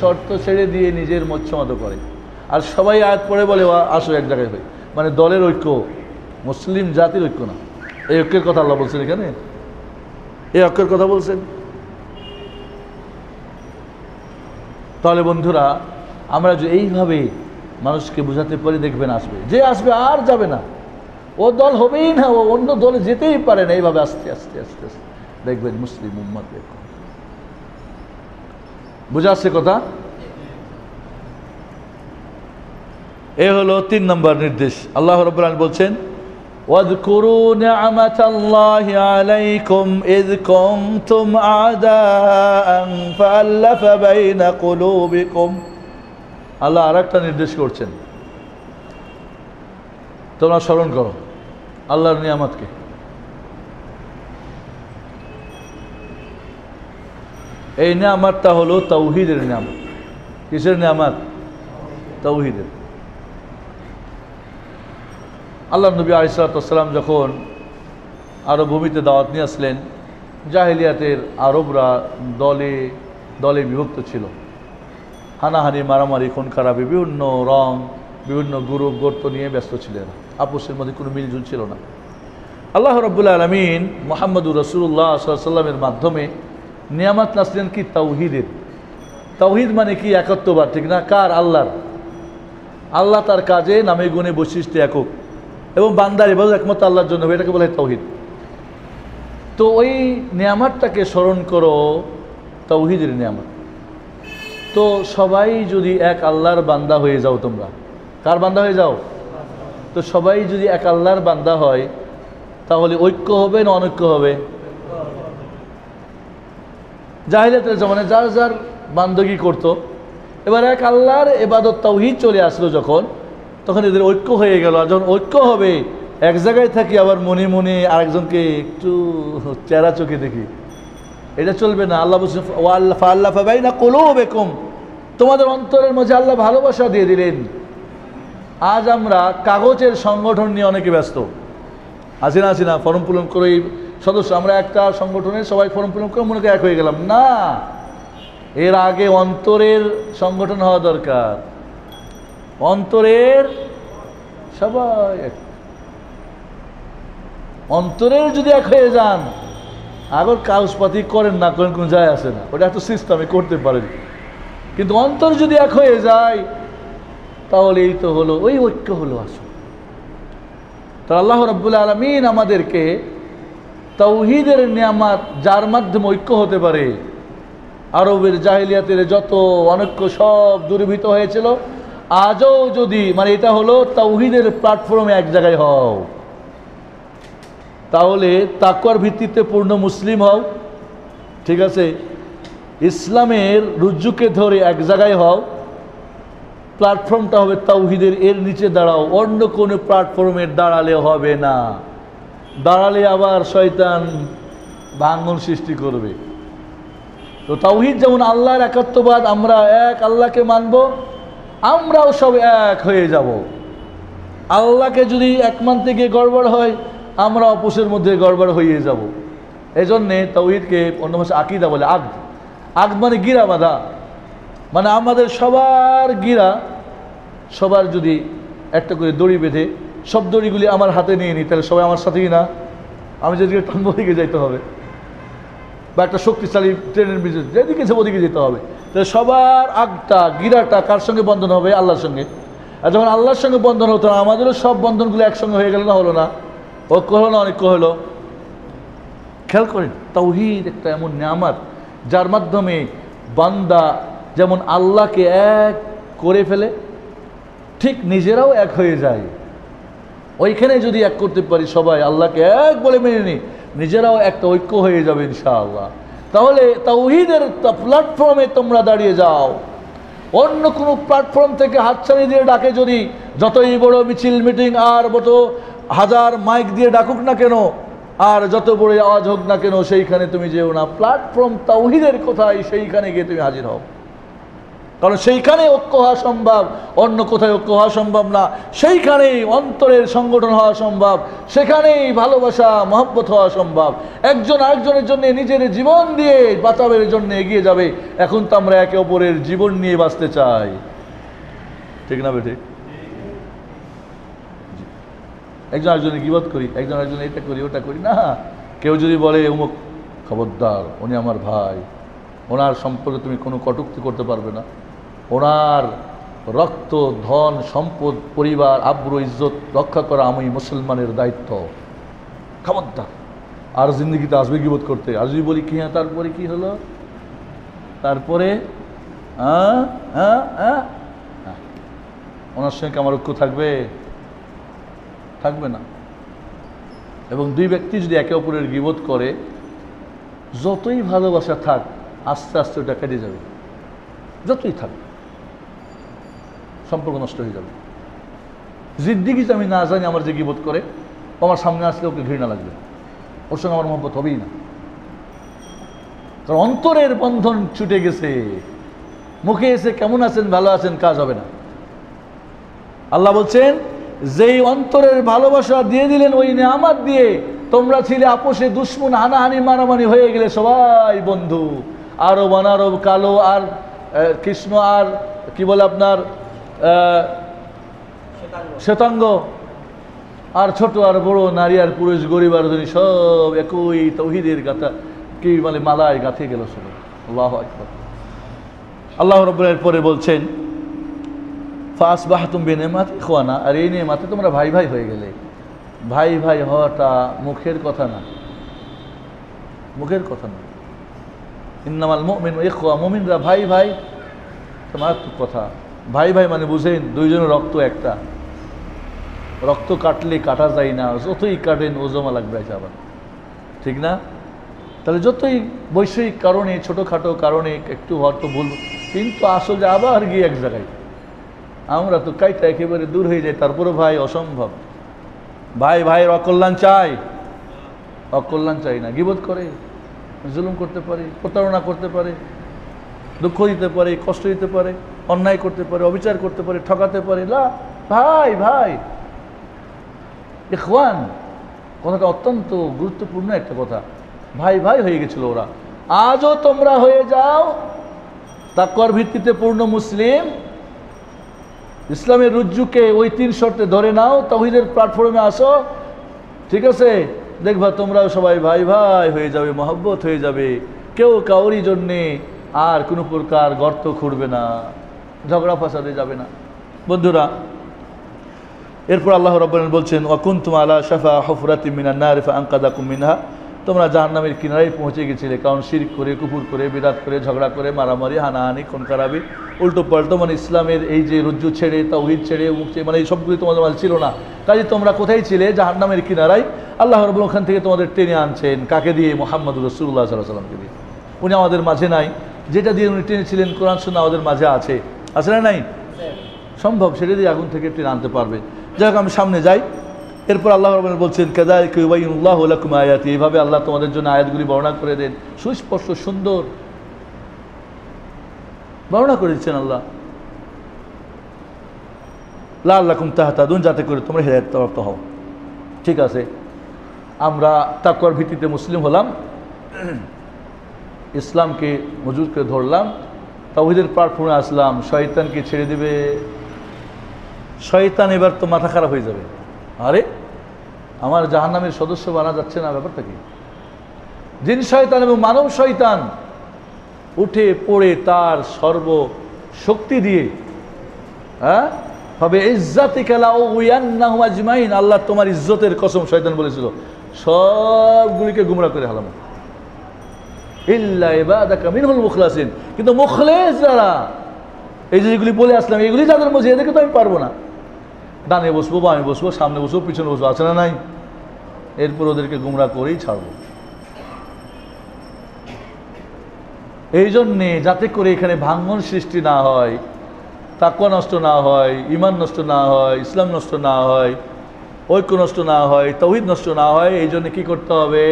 A: শর্ত ছেড়ে দিয়ে নিজের মতো করে, আর সবাই আয়াত পড়ে বলে আসো এক জায়গায় হই, মানে দলের ঐক্য, মুসলিম জাতির ঐক্য না। এই ঐক্যের কথা আল্লাহ বলছেন এখানে, এই ঐক্যের কথা বলছেন। তাহলে বন্ধুরা, আমরা যে এইভাবে মানুষকে বোঝাতে পারি, দেখবেন আসবে, যে আসবে আর যাবে না, ও দল হবেই না, ও অন্য দলে যেতেই পারে না। এইভাবে আস্তে আস্তে আস্তে আস্তে দেখবেন মুসলিম উম্মত বুঝা আসছে কথা। এ হলো 3 নম্বর নির্দেশ। আল্লাহ রাব্বুল আলামিন বলছেন ওয়াযকুরু নি'মাতাল্লাহি আলাইকুম ইয কুনতুম আ'দাআন ফাআল্লাফা বাইনা কুলুবিকুম। আল্লাহ আরেকটা নির্দেশ করছেন, তোমরা স্মরণ করো আল্লাহর নিয়ামতকে। এই নিয়ামতটা হলো তাওহীদের নিয়ামত। কিসের নিয়ামত? তাওহীদের। আল্লাহ নবী আলাইহিস সালাম যখন আরব ভূমিতে দাওয়াত নিয়ে আসলেন, জাহেলিয়াতের আরবরা দলে দলে বিভক্ত ছিল, হানাহানি, মারামারি, খুন খারাপি, বিভিন্ন রং, বিভিন্ন গ্রুপ গর্ত নিয়ে ব্যস্ত ছিলেন, আপসের মধ্যে কোনো মিলজুল ছিল না। আল্লাহ রাব্বুল আলামিন মুহাম্মদুর রাসূলুল্লাহ সাল্লাল্লাহু আলাইহি ওয়াসাল্লামের মাধ্যমে নিয়ামত নাসলেন কি? তাওহীদের। তাওহীদ মানে কি? একত্ববাদ, ঠিক না? কার? আল্লাহর। আল্লাহ তার কাজে, নামে গুণে, বৈশিষ্ট্য একক, এবং বান্দার ইবাদত একমাত্র আল্লাহর জন্য, এটাকে বলা হয় তাওহীদ। তো ওই নিয়ামতটাকে স্মরণ করো, তাওহীদের নিয়ামত। তো সবাই যদি এক আল্লাহর বান্দা হয়ে যাও, তোমরা কার বান্দা হয়ে যাও? তো সবাই যদি এক আল্লাহর বান্দা হয়, তাহলে ঐক্য হবে না অনৈক্য হবে? জাহিলিয়াতের জামানায় যার যার বান্দগি করত, এবার এক আল্লাহর ইবাদত তাওহীদ চলে আসলো যখন, তখন এদের ঐক্য হয়ে গেল। আর যখন ঐক্য হবে, এক জায়গায় থাকি আবার মনে মনে আরেকজনকে একটু চেহারা চোখে দেখি, এটা চলবে না। আল্লাহ বলছেন ফাআল্লাফা বাইনা কুলুবিকুম, তোমাদের অন্তরের মধ্যে আল্লাহ ভালোবাসা দিয়ে দিলেন। আজ আমরা কাগজের সংগঠন নিয়ে অনেকে ব্যস্ত আছি না, ফর্ম পূরণ করে সদস্য, আমরা একটা সংগঠনের সবাই ফর্ম পূরণ করে মনে করে এক হয়ে গেলাম না। এর আগে অন্তরের সংগঠন হওয়া দরকার, অন্তরের সবাই এক। অন্তরের যদি এক হয়ে যান, আগর কাগজপাতি করেন না করেন কোনো যায় আসে না, ওটা একটা সিস্টেমে করতে পারেন, কিন্তু অন্তর যদি এক হয়ে যায়, তাহলে এই তো হলো, ওই ঐক্য হলো আসল। তো আল্লাহ রাব্বুল আলামিন আমাদেরকে তাওহীদের নিয়ামত, যার মাধ্যমে ঐক্য হতে পারে, আরবের জাহিলিয়াতের যত অনৈক্য সব দূরীভূত হয়েছিল, আজও যদি মানে এটা হলো তাওহীদের প্ল্যাটফর্মে এক জায়গায় হও, তাহলে তাকওয়ার ভিত্তিতে পূর্ণ মুসলিম হও, ঠিক আছে, ইসলামের রুজ্জুকে ধরে এক জায়গায় হও, প্ল্যাটফর্মটা হবে তাওহীদের, এর নিচে দাঁড়াও, অন্য কোনো প্ল্যাটফর্মে দাঁড়ালে হবে না। দাঁড়ালে আবার শয়তান ভাঙন সৃষ্টি করবে। তো তাওহীদ যেমন আল্লাহর একাত্মবাদ, আমরা এক আল্লাহকে মানব, আমরাও সব এক হয়ে যাব। আল্লাহকে যদি এক মানতে গিয়ে গড়বড় হয়, আমরা অপসের মধ্যে গড়বড় হয়ে যাব। এই জন্যে তাওহীদকে অন্য ভাষা আকীদা বলে। আগদ মানে গিরা বাঁধা, মানে আমাদের সবার গিরা, সবার যদি একটা করে দড়ি বেঁধে সব দড়িগুলি আমার হাতে নিয়ে নিই, তাহলে সবাই আমার সাথেই না, আমি যেদিকে টানবো ওদিকে যাইতে হবে, বা একটা শক্তিশালী ট্রেনের বিদ্যুৎ যেদিকে যাবো ওদিকে যেতে হবে। তাহলে সবার আগটা গিরাটা কার সঙ্গে বন্ধন হবে? আল্লাহর সঙ্গে। আর যখন আল্লাহর সঙ্গে বন্ধন হতো না, আমাদেরও সব বন্ধনগুলো একসঙ্গে হয়ে গেল না, হলো না? ঐক্য হলো না, অনৈক্য হলো। খেয়াল করেন, তাওহীদ একটা এমন নিয়ামত যার মাধ্যমে বান্দা যেমন আল্লাহকে এক করে ফেলে, ঠিক নিজেরাও এক হয়ে যায়। ওইখানে যদি এক করতে পারি সবাই, আল্লাহকে এক বলে মেনে নিই, নিজেরাও একটা ঐক্য হয়ে যাবে ইনশাআল্লাহ। তাহলে তাওহীদের প্ল্যাটফর্মে তোমরা দাঁড়িয়ে যাও। অন্য কোনো প্ল্যাটফর্ম থেকে হাতছানি দিয়ে ডাকে, যদি যতই বড় মিছিল মিটিং আর বড় হাজার মাইক দিয়ে ডাকুক না কেন, আর যত বড় আওয়াজ হোক না কেন, সেইখানে তুমি যেও না। প্ল্যাটফর্ম তাওহীদের কোথায়, সেইখানে গিয়ে তুমি হাজির হও, কারণ সেইখানে ঐক্য হওয়া সম্ভব, অন্য কোথায় ঐক্য হওয়া সম্ভব না। সেইখানেই অন্তরের সংগঠন হওয়া সম্ভব, সেখানেই ভালোবাসা মহব্বত হওয়া সম্ভব। একজন আরেকজনের জন্য নিজের জীবন দিয়ে বাঁচাবের জন্য এগিয়ে যাবে। এখন তো আমরা একে অপরের জীবন নিয়ে বাঁচতে চাই, ঠিক না বেঠিক? একজন আরেকজনের গীবত করি, একজন আরেকজন এটা করি ওটা করি না। কেউ যদি বলে অমুক, খবরদার, উনি আমার ভাই, ওনার সম্পর্কে তুমি কোনো কটূক্তি করতে পারবে না। ওনার রক্ত, ধন, সম্পদ, পরিবার, আব্রু, ইজ্জত রক্ষা করা আমি মুসলমানের দায়িত্ব, খবরদার। আর জিন্দগিতে আসবে গীবত করতে। আর যদি বলি কি হ্যাঁ, তারপরে কি হলো, তারপরে ওনার সঙ্গে আমার ঐক্য থাকবে? থাকবে না। এবং দুই ব্যক্তি যদি একে অপরের গীবত করে, যতই ভালোবাসা থাক, আস্তে আস্তে ওটা কেটে যাবে। যতই থাক, সম্পর্ক নষ্ট হয়ে যাবে। জিদ্দিগিতে আমি না জানি আমার যে গীবত করে, আমার সামনে আসলে ওকে ঘৃণা লাগবে, ওর সঙ্গে আমার মহব্বত হবেই না। কারণ অন্তরের বন্ধন ছুটে গেছে। মুখে এসে কেমন আছেন, ভালো আছেন, কাজ হবে না। আল্লাহ বলছেন, যেই অন্তরের ভালোবাসা দিয়ে দিলেন ওই নেয়ামত দিয়ে, তোমরা ছিলে আপোষে দুশ্মন, হানাহানি মারামারি হয়ে গেলে সবাই বন্ধু। আরব অনারব, কালো আর কৃষ্ণ আর কি বলে আপনার শ্বেতাঙ্গ, আর ছোট আর বড়, নারী আর পুরুষ, গরিব আর ধনী, সব একই তাওহীদের গাথা কি বলে মালায় গাঁথে গেল সব। আল্লাহু আকবার। আল্লাহ রাব্বুল আলামিন পরে বলছেন, ফাসবাহতুম বিনিমাতি ইখওয়ানা, আর এই নেমাতে তোমরা ভাই ভাই হয়ে গেলে। ভাই ভাই হওয়াটা মুখের কথা না, মুখের কথা না। ইন্নামাল মুমিনু ইখওয়া, মুমিনরা ভাই ভাই, তোমার কথা। ভাই ভাই মানে বুঝেন, দুইজনের রক্ত একটা, রক্ত কাটলে কাটা যায় না, যতই কাটেন ও জমা লাগবে আবার, ঠিক না? তাহলে যতই বৈষয়িক কারণে, ছোটোখাটো কারণে একটু হয়তো ভুল, কিন্তু আসলে আবার গিয়ে এক জায়গায় আমরা তো কাইটা একেবারে দূর হয়ে যায়। তারপরে ভাই অসম্ভব। ভাই ভাইয়ের অকল্যাণ চাই, অকল্যাণ চাই না। গীবত করে, জুলুম করতে পারে, প্রতারণা করতে পারে, দুঃখ দিতে পারে, কষ্ট দিতে পারে, অন্যায় করতে পারে, অবিচার করতে পারে, ঠকাতে পারে। না, ভাই ভাই ইখওয়ান কথাটা অত্যন্ত গুরুত্বপূর্ণ একটা কথা। ভাই ভাই হয়ে গেছিল ওরা। আজও তোমরা হয়ে যাও তাকওয়ার ভিত্তিতে পূর্ণ মুসলিম। ইসলামের রুজ্জুকে ওই 3 শর্তে ধরে নাও, তাওহীদের প্ল্যাটফর্মে আসো, ঠিক আছে? দেখবা তোমরাও সবাই ভাই ভাই হয়ে যাবে, মহব্বত হয়ে যাবে। কেউ কাউরি জন্যে আর কোনো প্রকার গর্ত খুঁড়বে না, ঝগড়া ফাসাদে যাবে না। বন্ধুরা, এরপর আল্লাহ রাব্বুল আলামিন বলছেন, ওয়া কুনতুম আলা শাফা হুফরাতিন মিনান নার ফাআনকাযাকুম মিনহা, তোমরা জাহান্নামের কিনারায় পৌঁছে গেছিলে, কারণ শিরক করে, কুফর করে, বিদআত করে, ঝগড়া করে, মারামারি, হানাহানি, খুন খারাপি, উল্টো পাল্টো, মানে ইসলামের এই যে রজ্জু ছেড়ে, তাওহীদ ছেড়ে, মানে এই সবগুলি তোমাদের মাঝে ছিল না। কাজে তোমরা কোথায় ছিলে? জাহান্নামের কিনারায়। আল্লাহ রাব্বুল ওখান থেকে তোমাদের টেনে আনছেন। কাকে দিয়ে? মুহাম্মদুর রাসূলুল্লাহ সাল্লাল্লাহু আলাইহি ওয়াসাল্লামকে দিয়ে। উনি আমাদের মাঝে নাই, যেটা দিয়ে উনি টেনেছিলেন কোরআন সুন্নাহ আমাদের মাঝে আছে। আছে না নাই? সম্ভব, সেটা দিয়ে আগুন থেকে টেনে আনতে পারবে। যাই হোক, আমি সামনে যাই। এরপর আল্লাহ রাব্বুল বলছেন, কাযালিকা ইউবাইয়িনুল্লাহু লাকুম আয়াতি, এইভাবে আল্লাহ তোমাদের জন্য আয়াতগুলি বর্ণনা করে দেন, সুস্পষ্ট সুন্দর বর্ণনা করে দিচ্ছেন আল্লাহ। লাআল্লাকুম তাহতাদুন, যাতে করে তোমরা হেদায়েতপ্রাপ্ত হও। ঠিক আছে, আমরা তাকওয়ার ভিত্তিতে মুসলিম হলাম, ইসলামকে মজবুত করে ধরলাম, তাওহীদের প্ল্যাটফর্মে আসলাম। শয়তানকে ছেড়ে দেবে। শয়তান এবার তো মাথা খারাপ হয়ে যাবে, আরে আমার জাহান্নামের সদস্য বানা যাচ্ছে না, ব্যাপারটা কি? জিন শয়তান এবং মানব শয়তান উঠে পড়ে তার সর্বশক্তি দিয়ে, হ্যাঁ, হবে ইজ্জাতিকা লাউয়ান্নাহুম আজমাইন, আল্লাহ তোমার ইজ্জতের কসম, শয়তান বলেছিল, সবগুলিকে গুমরা করে হালাম, ইল্লা ইবাদাকা মিনহুল মুখলাসিন, কিন্তু মুখলেস যারা, এই যেগুলি বলে আসলাম, এগুলি যাদের মধ্যে, এদেরকে তো আমি পারবো না। ডানে বসবো, বামে বসবো, সামনে বসবো, পিছনে বসবো, আছে না নাই? এরপর ওদেরকে গুমরা করেই ছাড়বো। এই জন্যে যাতে করে এখানে ভাঙন সৃষ্টি না হয়, তাকওয়া নষ্ট না হয়, ঈমান নষ্ট না হয়, ইসলাম নষ্ট না হয়, ঐক্য নষ্ট না হয়, তাওহীদ নষ্ট না হয়, এই জন্য কী করতে হবে?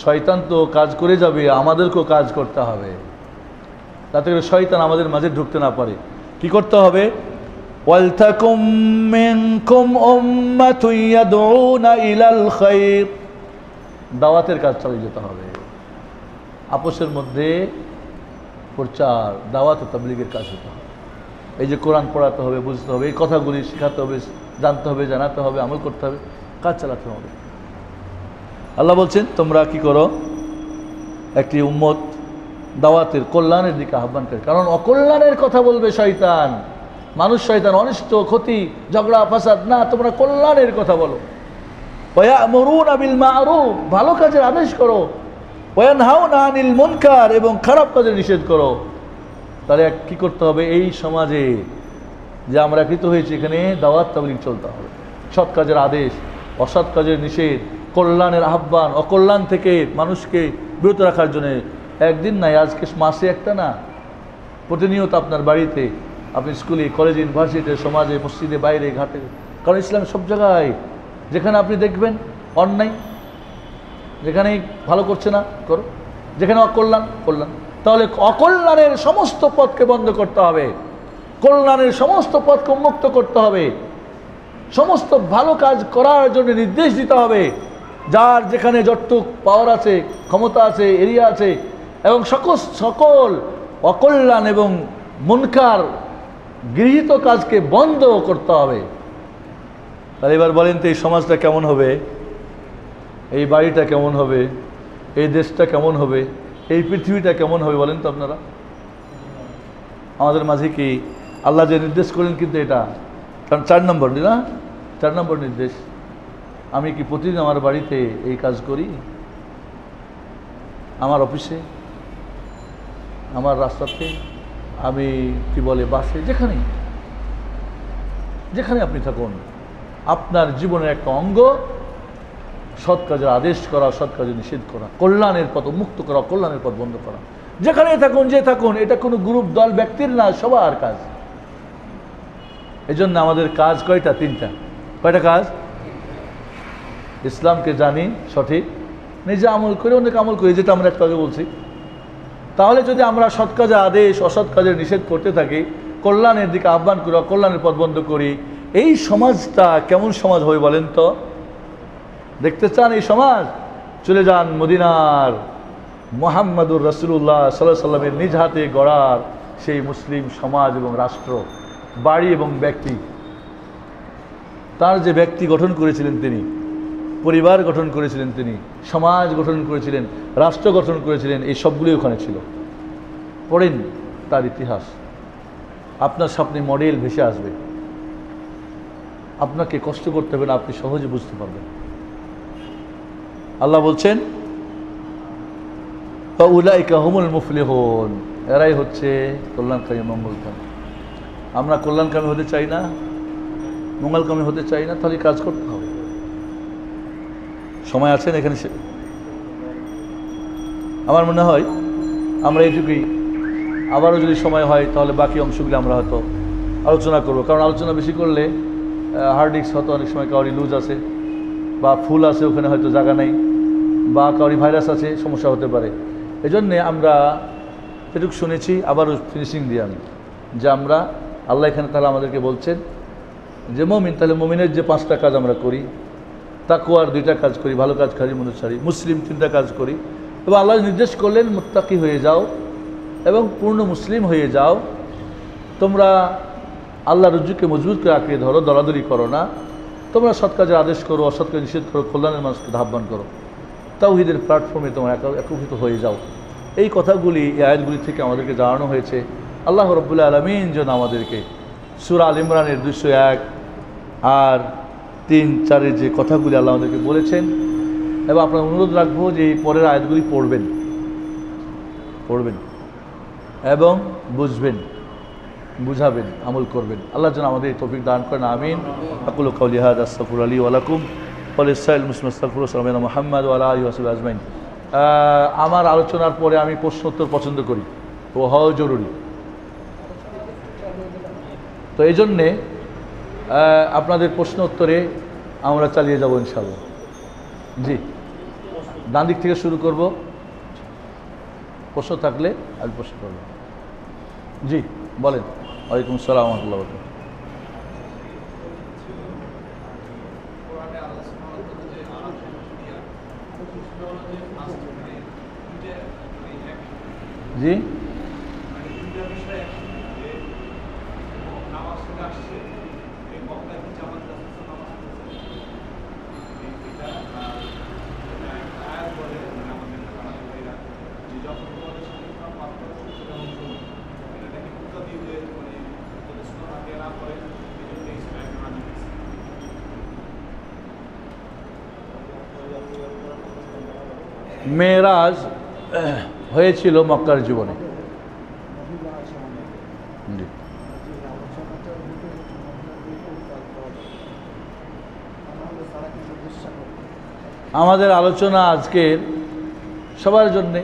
A: শয়তান তো কাজ করে যাবে, আমাদেরকেও কাজ করতে হবে, যাতে করে শয়তান আমাদের মাঝে ঢুকতে না পারে। কি করতে হবে? ওয়ালতাকুম মিনকুম উম্মাতুন ইয়াদউনা ইলাল খায়র, দাওয়াতের কাজ চালিয়ে যেতে হবে। আপোষের মধ্যে প্রচার, দাওয়াত ও তাবলীগের কাজ হতে হবে। এই যে কোরআন পড়াতে হবে, বুঝতে হবে, এই কথাগুলি শেখাতে হবে, জানতে হবে, জানাতে হবে, আমল করতে হবে, কাজ চালাতে হবে। আল্লাহ বলছেন, তোমরা কি করো? একটি উম্মত দাওয়াতের, কল্যাণের দিকে আহ্বান করে। কারণ অকল্যাণের কথা বলবে শয়তান, মানুষ শয়তান, অনিষ্ট, ক্ষতি, ঝগড়া, ফাসাদ না, তোমরা কল্যাণের কথা বলো। ওয়ায়ামুরুনা বিল মা'রুফ, ভালো কাজের আদেশ করো। ওয়ানহাউনা আনিল মুনকার, এবং খারাপ কাজের নিষেধ করো। তাহলে কি করতে হবে? এই সমাজে যে আমরা কৃত হয়েছি, এখানে দাওয়াত তাবলীগ চলতে হবে। সৎ কাজের আদেশ, অসৎ কাজের নিষেধ, কল্যাণের আহ্বান, অকল্যাণ থেকে মানুষকে বিরত রাখার জন্য। একদিন নাই, আজকে মাসে একটা না, প্রতিনিয়ত আপনার বাড়িতে, আপনি স্কুলে, কলেজে, ইউনিভার্সিটিতে, সমাজে, মসজিদে, বাইরে, ঘাটে, কারণ ইসলাম সব জায়গায়। যেখানে আপনি দেখবেন অন্যায়, যেখানেই ভালো করছে না করো, যেখানে অকল্যাণ, কল্যাণ। তাহলে অকল্যাণের সমস্ত পথকে বন্ধ করতে হবে, কল্যাণের সমস্ত পথকে উন্মুক্ত করতে হবে, সমস্ত ভালো কাজ করার জন্য নির্দেশ দিতে হবে। যার যেখানে যতটুক পাওয়ার আছে, ক্ষমতা আছে, এরিয়া আছে, এবং সকল অকল্যাণ এবং মুনকার গৃহীত কাজকে বন্ধ করতে হবে। তাহলে এবার বলেন তো, এই সমাজটা কেমন হবে? এই বাড়িটা কেমন হবে? এই দেশটা কেমন হবে? এই পৃথিবীটা কেমন হবে? বলেন তো আপনারা। আমাদের মাঝে কি আল্লাহ যে নির্দেশ করলেন, কিন্তু এটা কারণ 4 নম্বর না, 4 নম্বর নির্দেশ। আমি কি প্রতিদিন আমার বাড়িতে এই কাজ করি? আমার অফিসে, আমার রাস্তাতে, আমি কি বলে বাসে, যেখানে আপনি থাকুন, আপনার জীবনের একটা অঙ্গ সৎ কাজের আদেশ করা, সৎ কাজের নিষেধ করা, কল্যাণের পথ মুক্ত করা, কল্যাণের পথ বন্ধ করা। যেখানেই থাকুন, যে থাকুন, এটা কোনো গ্রুপ, দল, ব্যক্তির না, সবার কাজ। এই জন্য আমাদের কাজ কয়টা? 3টা। কয়টা কাজ? ইসলামকে জানি সঠিক, নিজে আমল করে, অনেক আমল করি, যেটা আমরা একটু আগে বলছি। তাহলে যদি আমরা সৎ কাজের আদেশ, অসৎ কাজের নিষেধ করতে থাকি, কল্যাণের দিকে আহ্বান করি, কল্যাণের পথ বন্ধ করি, এই সমাজটা কেমন সমাজ হবে বলেন তো? দেখতে চান এই সমাজ? চলে যান মদিনার মুহাম্মাদুর রাসূলুল্লাহ সাল্লাল্লাহু আলাইহি সাল্লামের নিজ হাতে গড়ার সেই মুসলিম সমাজ এবং রাষ্ট্র, বাড়ি এবং ব্যক্তি। তার যে ব্যক্তি গঠন করেছিলেন তিনি, পরিবার গঠন করেছিলেন তিনি, সমাজ গঠন করেছিলেন, রাষ্ট্র গঠন করেছিলেন, এই সবগুলোই ওখানে ছিল। পড়েন তার ইতিহাস, আপনার সামনে মডেল ভেসে আসবে। আপনাকে কষ্ট করতে হবে না, আপনি সহজে বুঝতে পারবেন। আল্লাহ বলছেন, ফাউলাইকা হুমুল মুফলিহুন, এরাই হচ্ছে কল্যাণকামী মঙ্গলকামী। আমরা কল্যাণকামী হতে চাই না, মঙ্গলকামী হতে চাই না, তাহলে কাজ করতে হবে। সময় আছেন এখানে? আমার মনে হয় আমরা এইটুকুই, আবারও যদি সময় হয় তাহলে বাকি অংশগুলি আমরা হয়তো আলোচনা করব, কারণ আলোচনা বেশি করলে হার্ড ডিস্ক হয়তো অনেক সময় কাউরি লুজ আছে, বা ফুল আছে ওখানে হয়তো জায়গা নেই, বা কাউরি ভাইরাস আছে, সমস্যা হতে পারে। এই জন্যে আমরা যেটুকু শুনেছি আবারও ফিনিশিং দিই আমি, যে আমরা আল্লাহ এখানে তাহলে আমাদেরকে বলছেন যে মুমিন, তাহলে মুমিনের যে 5টা কাজ আমরা করি, তাকওয়ার 2টা কাজ করি, ভালো কাজ খালি মনে ছাড়ি, মুসলিম 3টা কাজ করি, এবং আল্লাহ নির্দেশ করলেন মুত্তাকি হয়ে যাও এবং পূর্ণ মুসলিম হয়ে যাও। তোমরা আল্লাহ রজ্জুকে মজবুত করে আঁকড়ে ধরো, দলাদলি করো না, তোমরা সৎ কাজের আদেশ করো, অসৎ কাজ নিষেধ করো, কল্যাণের মানুষকে আহ্বান করো, তাওহীদের প্ল্যাটফর্মে তোমরা একীভূত হয়ে যাও। এই কথাগুলি, এই আয়াতগুলি থেকে আমাদেরকে জানানো হয়েছে। আল্লাহ রাব্বুল আলামিন যেন আমাদেরকে সূরা আল ইমরানের 201 আর 3-4 যে কথাগুলি আল্লাহ আমাদেরকে বলেছেন, এবং আপনার অনুরোধ রাখবো যে এই পরের আয়াতগুলি পড়বেন এবং বুঝবেন, বুঝাবেন, আমল করবেন। আল্লাহ যেন আমাদের এই তৌফিক দান করেন, আমিন। আকুলু কাউলি হাযা আস্তাগফিরুল্লাহ লি ওয়া লাকুম ওয়া লিসাইরিল মুসলিমিন আস্তাগফিরুল্লাহ সাল্লাল্লাহু আলা মুহাম্মাদ ওয়া আলা আলিহি ওয়া সাহবিহি আজমাইন। আমার আলোচনার পরে আমি প্রশ্ন উত্তর পছন্দ করি, ও হওয়া জরুরি। তো এই জন্যে আপনাদের প্রশ্ন উত্তরে আমরা চালিয়ে যাব ইনশাআল্লাহ। জি, ডান দিক থেকে শুরু করব, প্রশ্ন থাকলে আমি প্রশ্ন করব। জি বলেন। ওয়ালাইকুম আসসালাম ওয়া রাহমাতুল্লাহি ওয়া বারাকাতুহু। জি, মেরাজ হয়েছিল মক্কার জীবনে। আমাদের আলোচনা আজকের সবার জন্যে,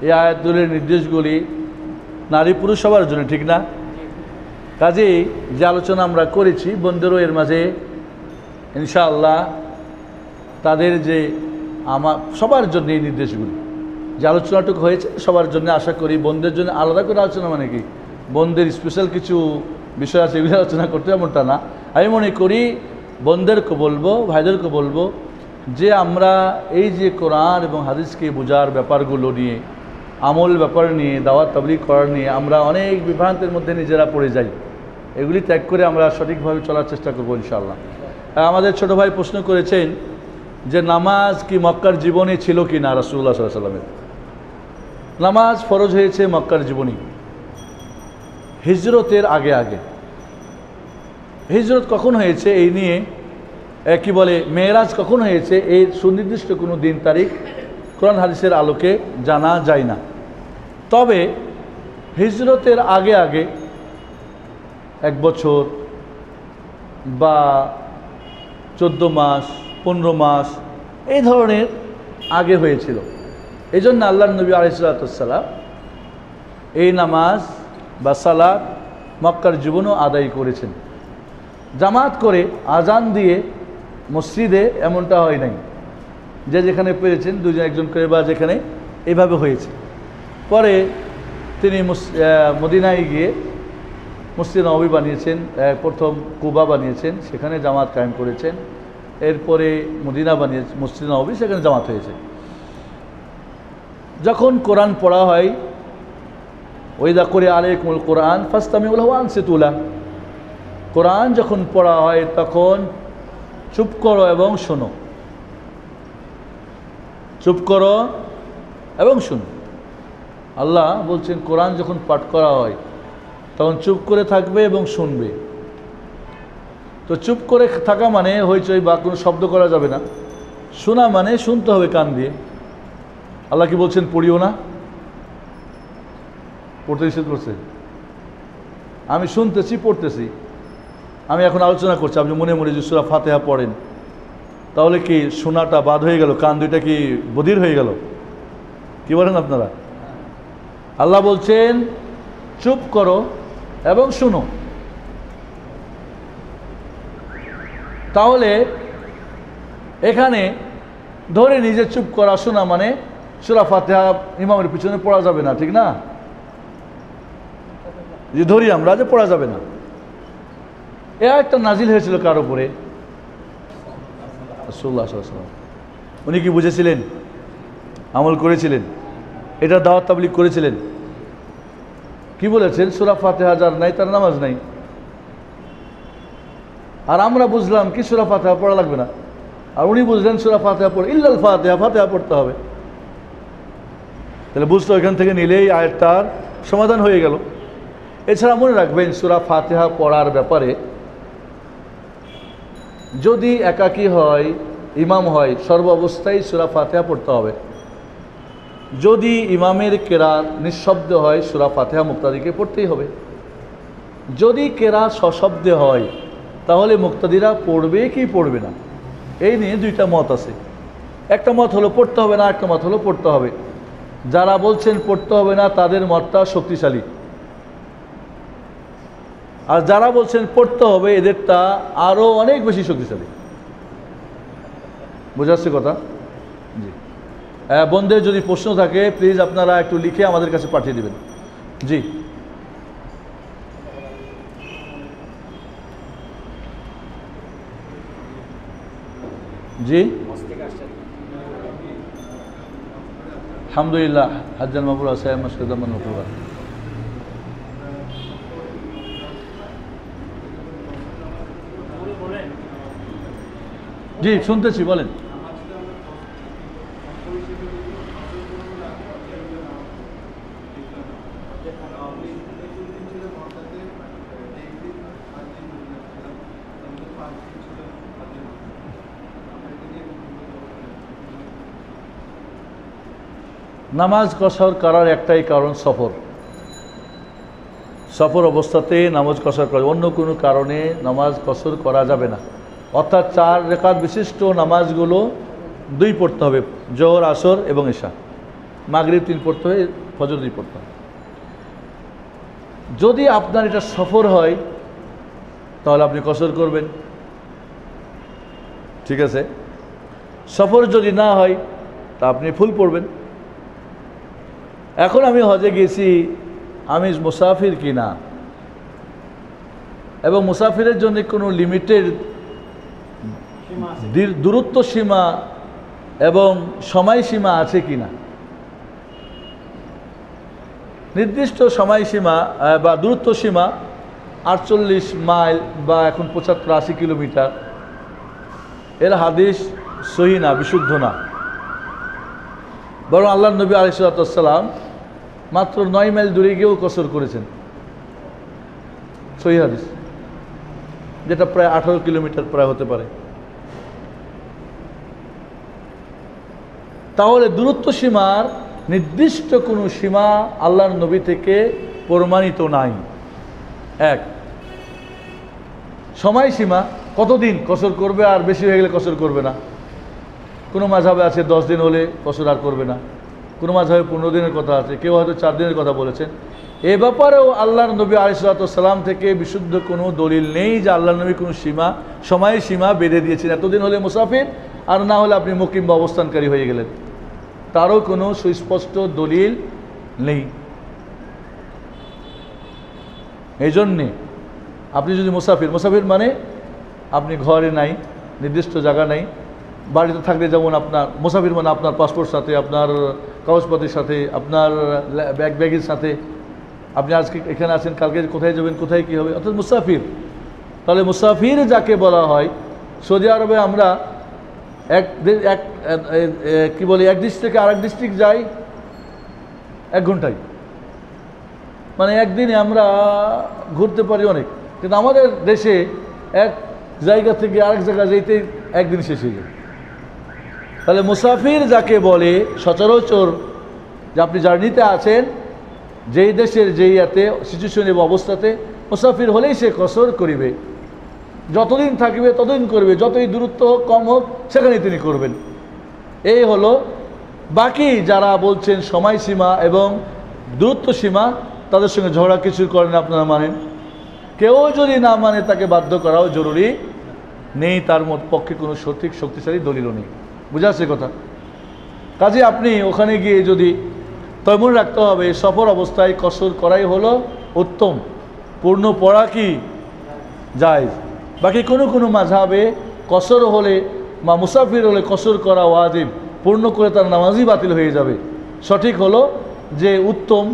A: এই আয়াতগুলির নির্দেশগুলি নারী পুরুষ সবার জন্য, ঠিক না? কাজেই যে আলোচনা আমরা করেছি বন্ধুরও এর মাঝে ইনশাআল্লাহ তাদের যে আমার সবার জন্য এই নির্দেশগুলি, যে আলোচনাটুকু হয়েছে সবার জন্য, আশা করি বোনদের জন্য আলাদা করে আলোচনা মানে কি বোনদের স্পেশাল কিছু বিষয় আছে এগুলো আলোচনা করতে, এমনটা না। আমি মনে করি বোনদেরকে বলবো, ভাইদেরকে বলবো যে আমরা এই যে কোরআন এবং হাদিসকে বোঝার ব্যাপারগুলো নিয়ে, আমল ব্যাপার নিয়ে, দাওয়াত তাবলীগ করার নিয়ে আমরা অনেক বিভ্রান্তের মধ্যে নিজেরা পড়ে যাই। এগুলি ত্যাগ করে আমরা সঠিকভাবে চলার চেষ্টা করবো ইনশাআল্লাহ। আমাদের ছোট ভাই প্রশ্ন করেছেন যে নামাজ কি মক্কার জীবনে ছিল কি না। রাসূলুল্লাহ সাল্লাল্লাহু আলাইহি ওয়াসাল্লামের নামাজ ফরজ হয়েছে মক্কার জীবনী, হিজরতের আগে আগে। হিজরত কখন হয়েছে এই নিয়ে কি বলে মেরাজ কখন হয়েছে এই সুনির্দিষ্ট কোনো দিন তারিখ কোরআন হাদিসের আলোকে জানা যায় না। তবে হিজরতের আগে আগে 1 বছর বা 14 মাস 15 মাস এই ধরনের আগে হয়েছিল। এই জন্য আল্লাহর নবী আলাইহিস সালাম এই নামাজ বা সালাত মক্কার জীবনও আদায় করেছেন। জামাত করে আজান দিয়ে মসজিদে এমনটা হয় নাই, যে যেখানে পেরেছেন দুজন একজন করে বা যেখানে এইভাবে হয়েছে। পরে তিনি মদিনায় গিয়ে মসজিদ নববী বানিয়েছেন, প্রথম কুবা বানিয়েছেন, সেখানে জামাত কায়েম করেছেন। এরপরে মদিনা বানিয়েছে মসজিদ নববী, সেখানে জামাত হয়েছে। যখন কোরআন পড়া হয় ওয়াইদা কুরিয়া আলাইকুমুল কোরআন ফাসতামিউ লাহু ওয়া আনসিতু লাহু, কোরআন যখন পড়া হয় তখন চুপ করো এবং শোনো, চুপ করো এবং শোনো। আল্লাহ বলছেন কোরআন যখন পাঠ করা হয় তখন চুপ করে থাকবে এবং শুনবে। তো চুপ করে থাকা মানে হইচই বা কোনো শব্দ করা যাবে না, শোনা মানে শুনতে হবে কান দিয়ে। আল্লাহ কি বলছেন পড়িও না, পড়তে নিষেধ করছে? আমি শুনতেছি, পড়তেছি, আমি এখন আলোচনা করছি, আপনি মনে মনে যে সূরা ফাতিহা পড়েন, তাহলে কি শোনাটা বাদ হয়ে গেল? কান দুইটা কি বধির হয়ে গেল? কি বলেন আপনারা? আল্লাহ বলছেন চুপ করো এবং শুনো। তাহলে এখানে ধরে নিজে চুপ করা শোনা মানে সূরা ফাতিহা ইমামের পিছনে পড়া যাবে না, ঠিক না? যে ধরি আমরা যে পড়া যাবে না, এ একটা নাজিল হয়েছিল কার উপরে? রাসূলুল্লাহ সাল্লাল্লাহু আলাইহি ওয়াসাল্লাম। উনি কি বুঝেছিলেন? আমল করেছিলেন? এটা দাওয়াত তাবলীগ করেছিলেন? কি বলেছেন? সূরা ফাতিহা যার নাই তার নামাজ নাই। আর আমরা বুঝলাম কি সূরা ফাতিহা পড়া লাগবে না, আর উনি বুঝলেন সূরা ফাতিহা পড়ে ইল্লাল ফাতিহা, ফাতিহা পড়তে হবে। তাহলে বুঝতো এখান থেকে নিলেই আয়াতটার সমাধান হয়ে গেল। এছাড়া মনে রাখবেন সূরা ফাতিহা পড়ার ব্যাপারে, যদি একাকী হয়, ইমাম হয়, সর্ব অবস্থায় সূরা ফাতিহা পড়তে হবে। যদি ইমামের কেরাত নিঃশব্দ হয়, সূরা ফাতিহা মুক্তাদিকে পড়তেই হবে। যদি কেরাত সশব্দে হয়, তাহলে মুক্তাদিরা পড়বে কি পড়বে না, এই নিয়ে দুইটা মত আছে। একটা মত হলো পড়তে হবে না, একটা মত হলো পড়তে হবে। যারা বলছেন পড়তে হবে না তাদের মতটা শক্তিশালী, আর যারা বলছেন পড়তে হবে এদেরটা আরও অনেক বেশি শক্তিশালী। বোঝাচ্ছে কথা? জি। বন্ধুদের যদি প্রশ্ন থাকে প্লিজ আপনারা একটু লিখে আমাদের কাছে পাঠিয়ে দেবেন। জি জি আলহামদুলিল্লাহ, হাজ্জাল মাবরুর আছে, মাশকুরান মাকবুরা। জি শুনতেছি, বলেন। নামাজ কসর করার একটাই কারণ, সফর। সফর অবস্থাতে নামাজ কসর করা, অন্য কোনো কারণে নামাজ কসর করা যাবে না। অর্থাৎ 4 রাকাত বিশিষ্ট নামাজগুলো 2 পড়তে হবে, জোহর, আসর এবং ইশা। মাগরিব 3 পড়তে হবে, ফজর 2 পড়তে হবে। যদি আপনার এটা সফর হয় তাহলে আপনি কসর করবেন, ঠিক আছে। সফর যদি না হয় তা আপনি ফুল পড়বেন। এখন আমি হজে গেছি, আমি মুসাফির কি না, এবং মুসাফিরের জন্য কোনো লিমিটেড দূরত্ব সীমা এবং সময়সীমা আছে কি না। নির্দিষ্ট সময়সীমা বা দূরত্ব সীমা 48 মাইল বা এখন 75-80 কিলোমিটার, এর হাদিস সহিহ না, বিশুদ্ধ না। বরং আল্লাহর নবী আলাইহিস সালাম মাত্র 9 মাইল দূরে গিয়েও কসর করেছেন, সহিহ হাদিস, যেটা প্রায় 18 কিলোমিটার প্রায় হতে পারে। তাহলে দূরত্ব সীমার নির্দিষ্ট কোনো সীমা আল্লাহর নবী থেকে প্রমাণিত নাই। এক, সময়সীমা কতদিন কসর করবে আর বেশি হয়ে গেলে কসর করবে না। কোনো মাযহাবে আছে 10 দিন হলে কসর আর করবে না, কোনো মাযহাবে 15 দিনের কথা আছে, কেউ হয়তো 4 দিনের কথা বলেছেন। এ ব্যাপারেও আল্লাহর নবী আলাইহিস সালাম থেকে বিশুদ্ধ কোনো দলিল নেই যে আল্লাহর নবী কোনো সীমা, সময় সীমা বেঁধে দিয়েছেন, এতদিন হলে মুসাফির আর না হলে আপনি মুকিম বা অবস্থানকারী হয়ে গেলেন। তারও কোনো সুস্পষ্ট দলিল নেই। এই জন্যে আপনি যদি মুসাফির মানে আপনি ঘরে নাই, নির্দিষ্ট জায়গা নাই, বাড়িতে থাকলে যেমন আপনার মুসাফির মানে আপনার পাসপোর্ট সাথে, আপনার কাগজপত্রের সাথে, আপনার ব্যাগের সাথে, আপনি আজকে এখানে আছেন, কালকে কোথায় যাবেন, কোথায় কী হবে, অর্থাৎ মুসাফির। তাহলে মুসাফির যাকে বলা হয়, সৌদি আরবে আমরা এক ডিস্ট্রিক্ট থেকে আরেক ডিস্ট্রিক্ট যাই 1 ঘন্টায়, মানে একদিনে আমরা ঘুরতে পারি অনেক। কিন্তু আমাদের দেশে এক জায়গা থেকে আরেক জায়গা যেতে একদিন শেষ হয়ে যায়। তাহলে মুসাফির যাকে বলে সচরাচর, যে আপনি জার্নিতে আছেন, যেই দেশের যেই সিচুয়েশন এবং অবস্থাতে মুসাফির হলেই সে কসর করিবে, যতদিন থাকবে ততদিন করবে, যতই দূরত্ব হোক কম হোক সেখানেই তিনি করবেন। এই হলো। বাকি যারা বলছেন সময়সীমা এবং দূরত্ব সীমা, তাদের সঙ্গে ঝগড়া কিছু করেন আপনারা মানেন। কেউ যদি না মানে তাকে বাধ্য করাও জরুরি নেই, তার পক্ষে কোনো সঠিক শক্তিশালী দলিলও নেই। বুঝাচ্ছে কথা? কাজে আপনি ওখানে গিয়ে যদি তৈমুর রাখতে হবে, সফর অবস্থায় কসর করাই হলো উত্তম। পূর্ণ পড়া কি জায়েজ। বাকি কোনো কোনো মাযহাবে কসর হলে বা মুসাফির হলে কসর করা ওয়াজিব, পূর্ণ করে তার নামাজই বাতিল হয়ে যাবে। সঠিক হলো যে উত্তম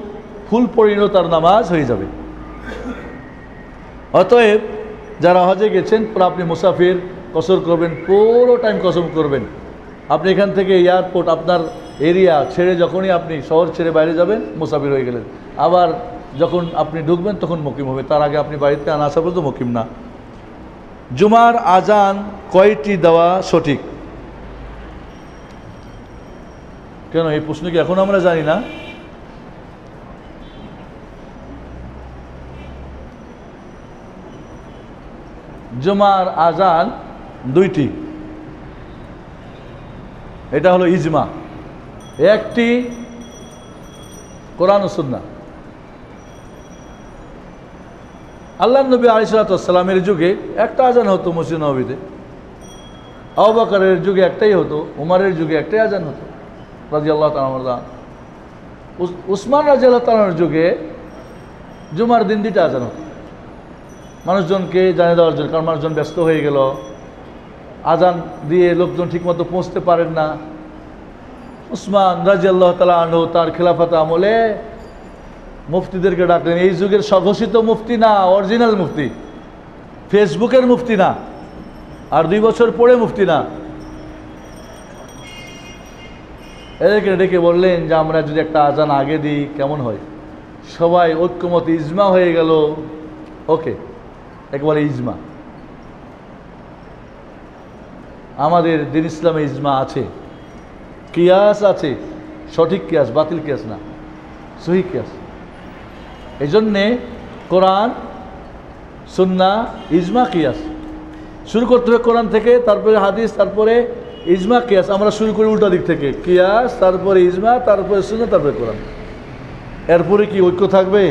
A: ফুল পড়িলেও তার নামাজ হয়ে যাবে। অতএব যারা হজে গেছেন আপনি মুসাফির কসর করবেন, পুরো টাইম কসর করবেন। আপনি এখান থেকে এয়ারপোর্ট আপনার এরিয়া ছেড়ে যখনই আপনি শহর ছেড়ে বাইরে যাবেন মুসাফির হয়ে গেলেন, আবার যখন আপনি ঢুকবেন তখন মুকিম হবে, তার আগে আপনি বাড়িতে আনা আসা পর্যন্ত মুকিম না। জুমার আজান কয়টি দেওয়া সঠিক? কেন এই প্রশ্ন কি এখন আমরা জানি না? জুমার আজান দুইটি, এটা হলো ইজমা। একটি কোরআন ও সুন্নাহ। আল্লাহর নবী আলাইহিস সালামের যুগে একটা আজান হতো মসজিদ নববীতে, আবু বকরের যুগে একটাই হতো, উমরের যুগে একটাই আজান হতো রাদিয়াল্লাহু তাআলা। উসমান রাদিয়াল্লাহু তাআলার যুগে জুমার দিন দুইটা আজান হতো মানুষজনকে জানিয়ে দেওয়ার জন্য, কারণ মানুষজন ব্যস্ত হয়ে গেল, আজান দিয়ে লোকজন ঠিকমতো পৌঁছতে পারেন না। উসমান রাদিয়াল্লাহু তাআলা আনহু তার খেলাফত আমলে মুফতিদেরকে ডাকলেন। এই যুগের স্বঘোষিত মুফতি না, অরিজিনাল মুফতি, ফেসবুকের মুফতি না, আর 2 বছর পরে মুফতি না। এদেরকে ডেকে বললেন যে আমরা যদি একটা আজান আগে দিই কেমন হয়? সবাই ঐক্যমত ইজমা হয়ে গেল। ওকে, একবারে ইজমা। আমাদের দিন ইসলামে ইজমা আছে, কিয়াস আছে, সঠিক কিয়াস, বাতিল কিয়াস না, সহিহ কিয়াস। এই জন্যে কোরআন, সুন্নাহ, ইজমা, কিয়াস শুরু করতে হবে কোরআন থেকে, তারপরে হাদিস, তারপরে ইজমা, কিয়াস। আমরা শুরু করি উল্টা দিক থেকে, কিয়াস, তারপরে ইজমা, তারপরে সুন্নাহ, তারপরে কোরআন। এরপরে কি ঐক্য থাকবে?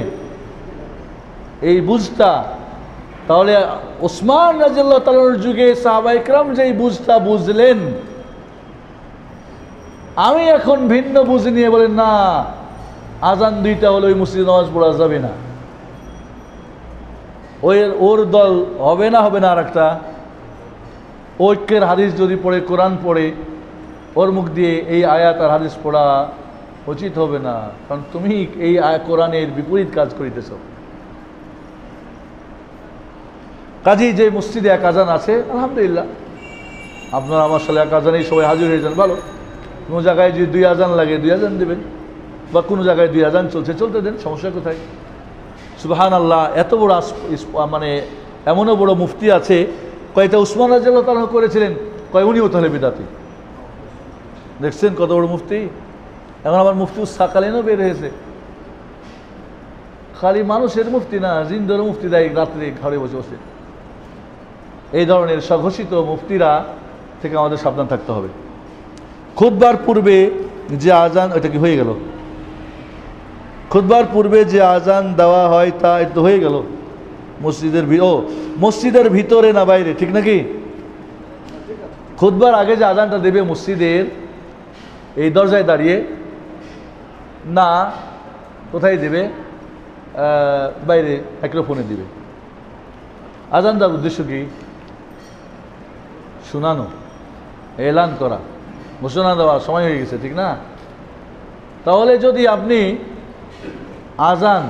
A: এই বুঝটা তাহলে ওসমান রাদিয়াল্লাহু তাআলার যুগে সাহাবায়ে কেরাম যেই বুঝটা বুঝলেন, আমি এখন ভিন্ন বুঝ নিয়ে বলেন না আজান দুইটা হলে ওই মসজিদে নামাজ পড়া যাবে না, ওর দল হবে না, হবে না আর একটা ঐক্যের হাদিস যদি পড়ে, কোরআন পড়ে, ওর মুখ দিয়ে এই আয়াত আর হাদিস পড়া উচিত হবে না, কারণ তুমি এই কোরআনের বিপরীত কাজ করিতেছ। কাজেই যে মসজিদে এক আজান আছে আলহামদুলিল্লাহ, আপনারা আমার সাথে এক আজানেই সবাই হাজির হয়ে যান, ভালো। কোনো জায়গায় যদি 2 আজান লাগে 2 আজান দেবেন, বা কোনো জায়গায় 2 আজান চলছে চলতে দেন, সমস্যা কোথায়? সুবহানাল্লাহ। এত বড় মানে এমনও বড় মুফতি আছে, কয়টা উসমান রাদিয়াল্লাহু তাআলা করেছিলেন, কয় উনিও তাহলে বিদাতি। দেখছেন কত বড় মুফতি? এখন আমার মুফতি সাকালিনও বের হয়েছে, খালি মানুষের মুফতি না, জিন্দর মুফতি দেয় রাত্রে ঘরে বসে বসে। এই ধরনের স্বঘোষিত মুফতিরা থেকে আমাদের সাবধান থাকতে হবে। খুতবার পূর্বে যে আজান, ওইটা কি হয়ে গেল? খুতবার পূর্বে যে আজান দেওয়া হয় তা একটু হয়ে গেল মসজিদের ভিতরে না বাইরে, ঠিক নাকি? খুতবার আগে যে আজানটা দেবে মসজিদের এই দরজায় দাঁড়িয়ে না, কোথায় দেবে? বাইরে মাইক্রোফোনে দিবে। আজান দেওয়ার উদ্দেশ্য কি? শোনানো, এলান করা, ঘোষণা দেওয়ার সময় হয়ে গেছে, ঠিক না? তাহলে যদি আপনি আজান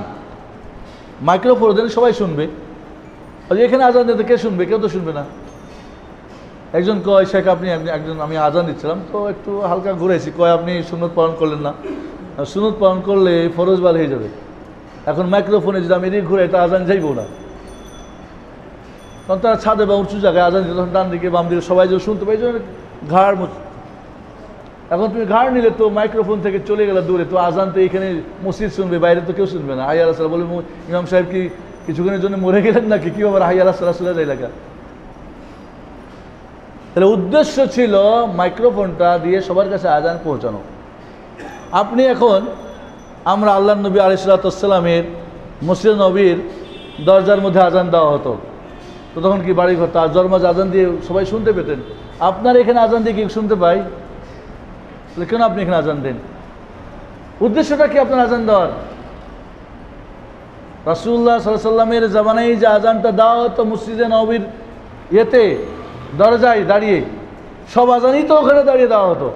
A: মাইক্রোফোন দেন সবাই শুনবে, এখানে আজান দিতে কে শুনবে? কেউ তো শুনবে না। একজন কয় শেখ আপনি একজন, আমি আজান দিচ্ছিলাম তো একটু হালকা ঘুরেছি, কয় আপনি সুন্নত পালন করলেন না। সুন্নত পালন করলে ফরজ বাদ হয়ে যাবে। এখন মাইক্রোফোনে যদি আমি এদিকে ঘুরে, এটা আজান যাইব না, কারণ তারা ছাদে বা উঁচু জায়গায় আজান দিতে, তখন ডান দিকে বাম দিকে সবাই যদি শুনতে পাই, ঘাড় এখন তুমি ঘাড় নিলে তো মাইক্রোফোন থেকে চলে গেলে দূরে, তো আজান তো এখানে মসজিদ শুনবে, বাইরে তো কেউ শুনবে না। হাইয়া আলাহ সালাহ বলে ইমাম সাহেব কি কিছুক্ষণের জন্য মরে গেলেন নাকি, কি ব্যাপার হাইয়া আলাহ সালাহ চলে যায় এলাকা? তাহলে উদ্দেশ্য ছিল মাইক্রোফোনটা দিয়ে সবার কাছে আজান পৌঁছানো। আপনি এখন আমরা আল্লাহ নবী আলাইহিসসালামের মসজিদ নবীর দরজার মধ্যে আজান দেওয়া হতো, তো তখন কি বাড়ি ঘর তার মাঝে আজান দিয়ে সবাই শুনতে পেতেন। আপনার এখানে আজান দিয়ে কি শুনতে পাই? তাহলে কেন আপনি এখানে আজান দেন? উদ্দেশ্যটা কি আপনার আজান দেওয়ার? রাসূলুল্লাহ সাল্লাল্লাহু আলাইহি ওয়াসাল্লামের জামানায় যে আজানটা দেওয়া হতো মসজিদে নববীর ইয়েতে দরজায় দাঁড়িয়ে, সব আজানই তো ওখানে দাঁড়িয়ে দেওয়া হতো।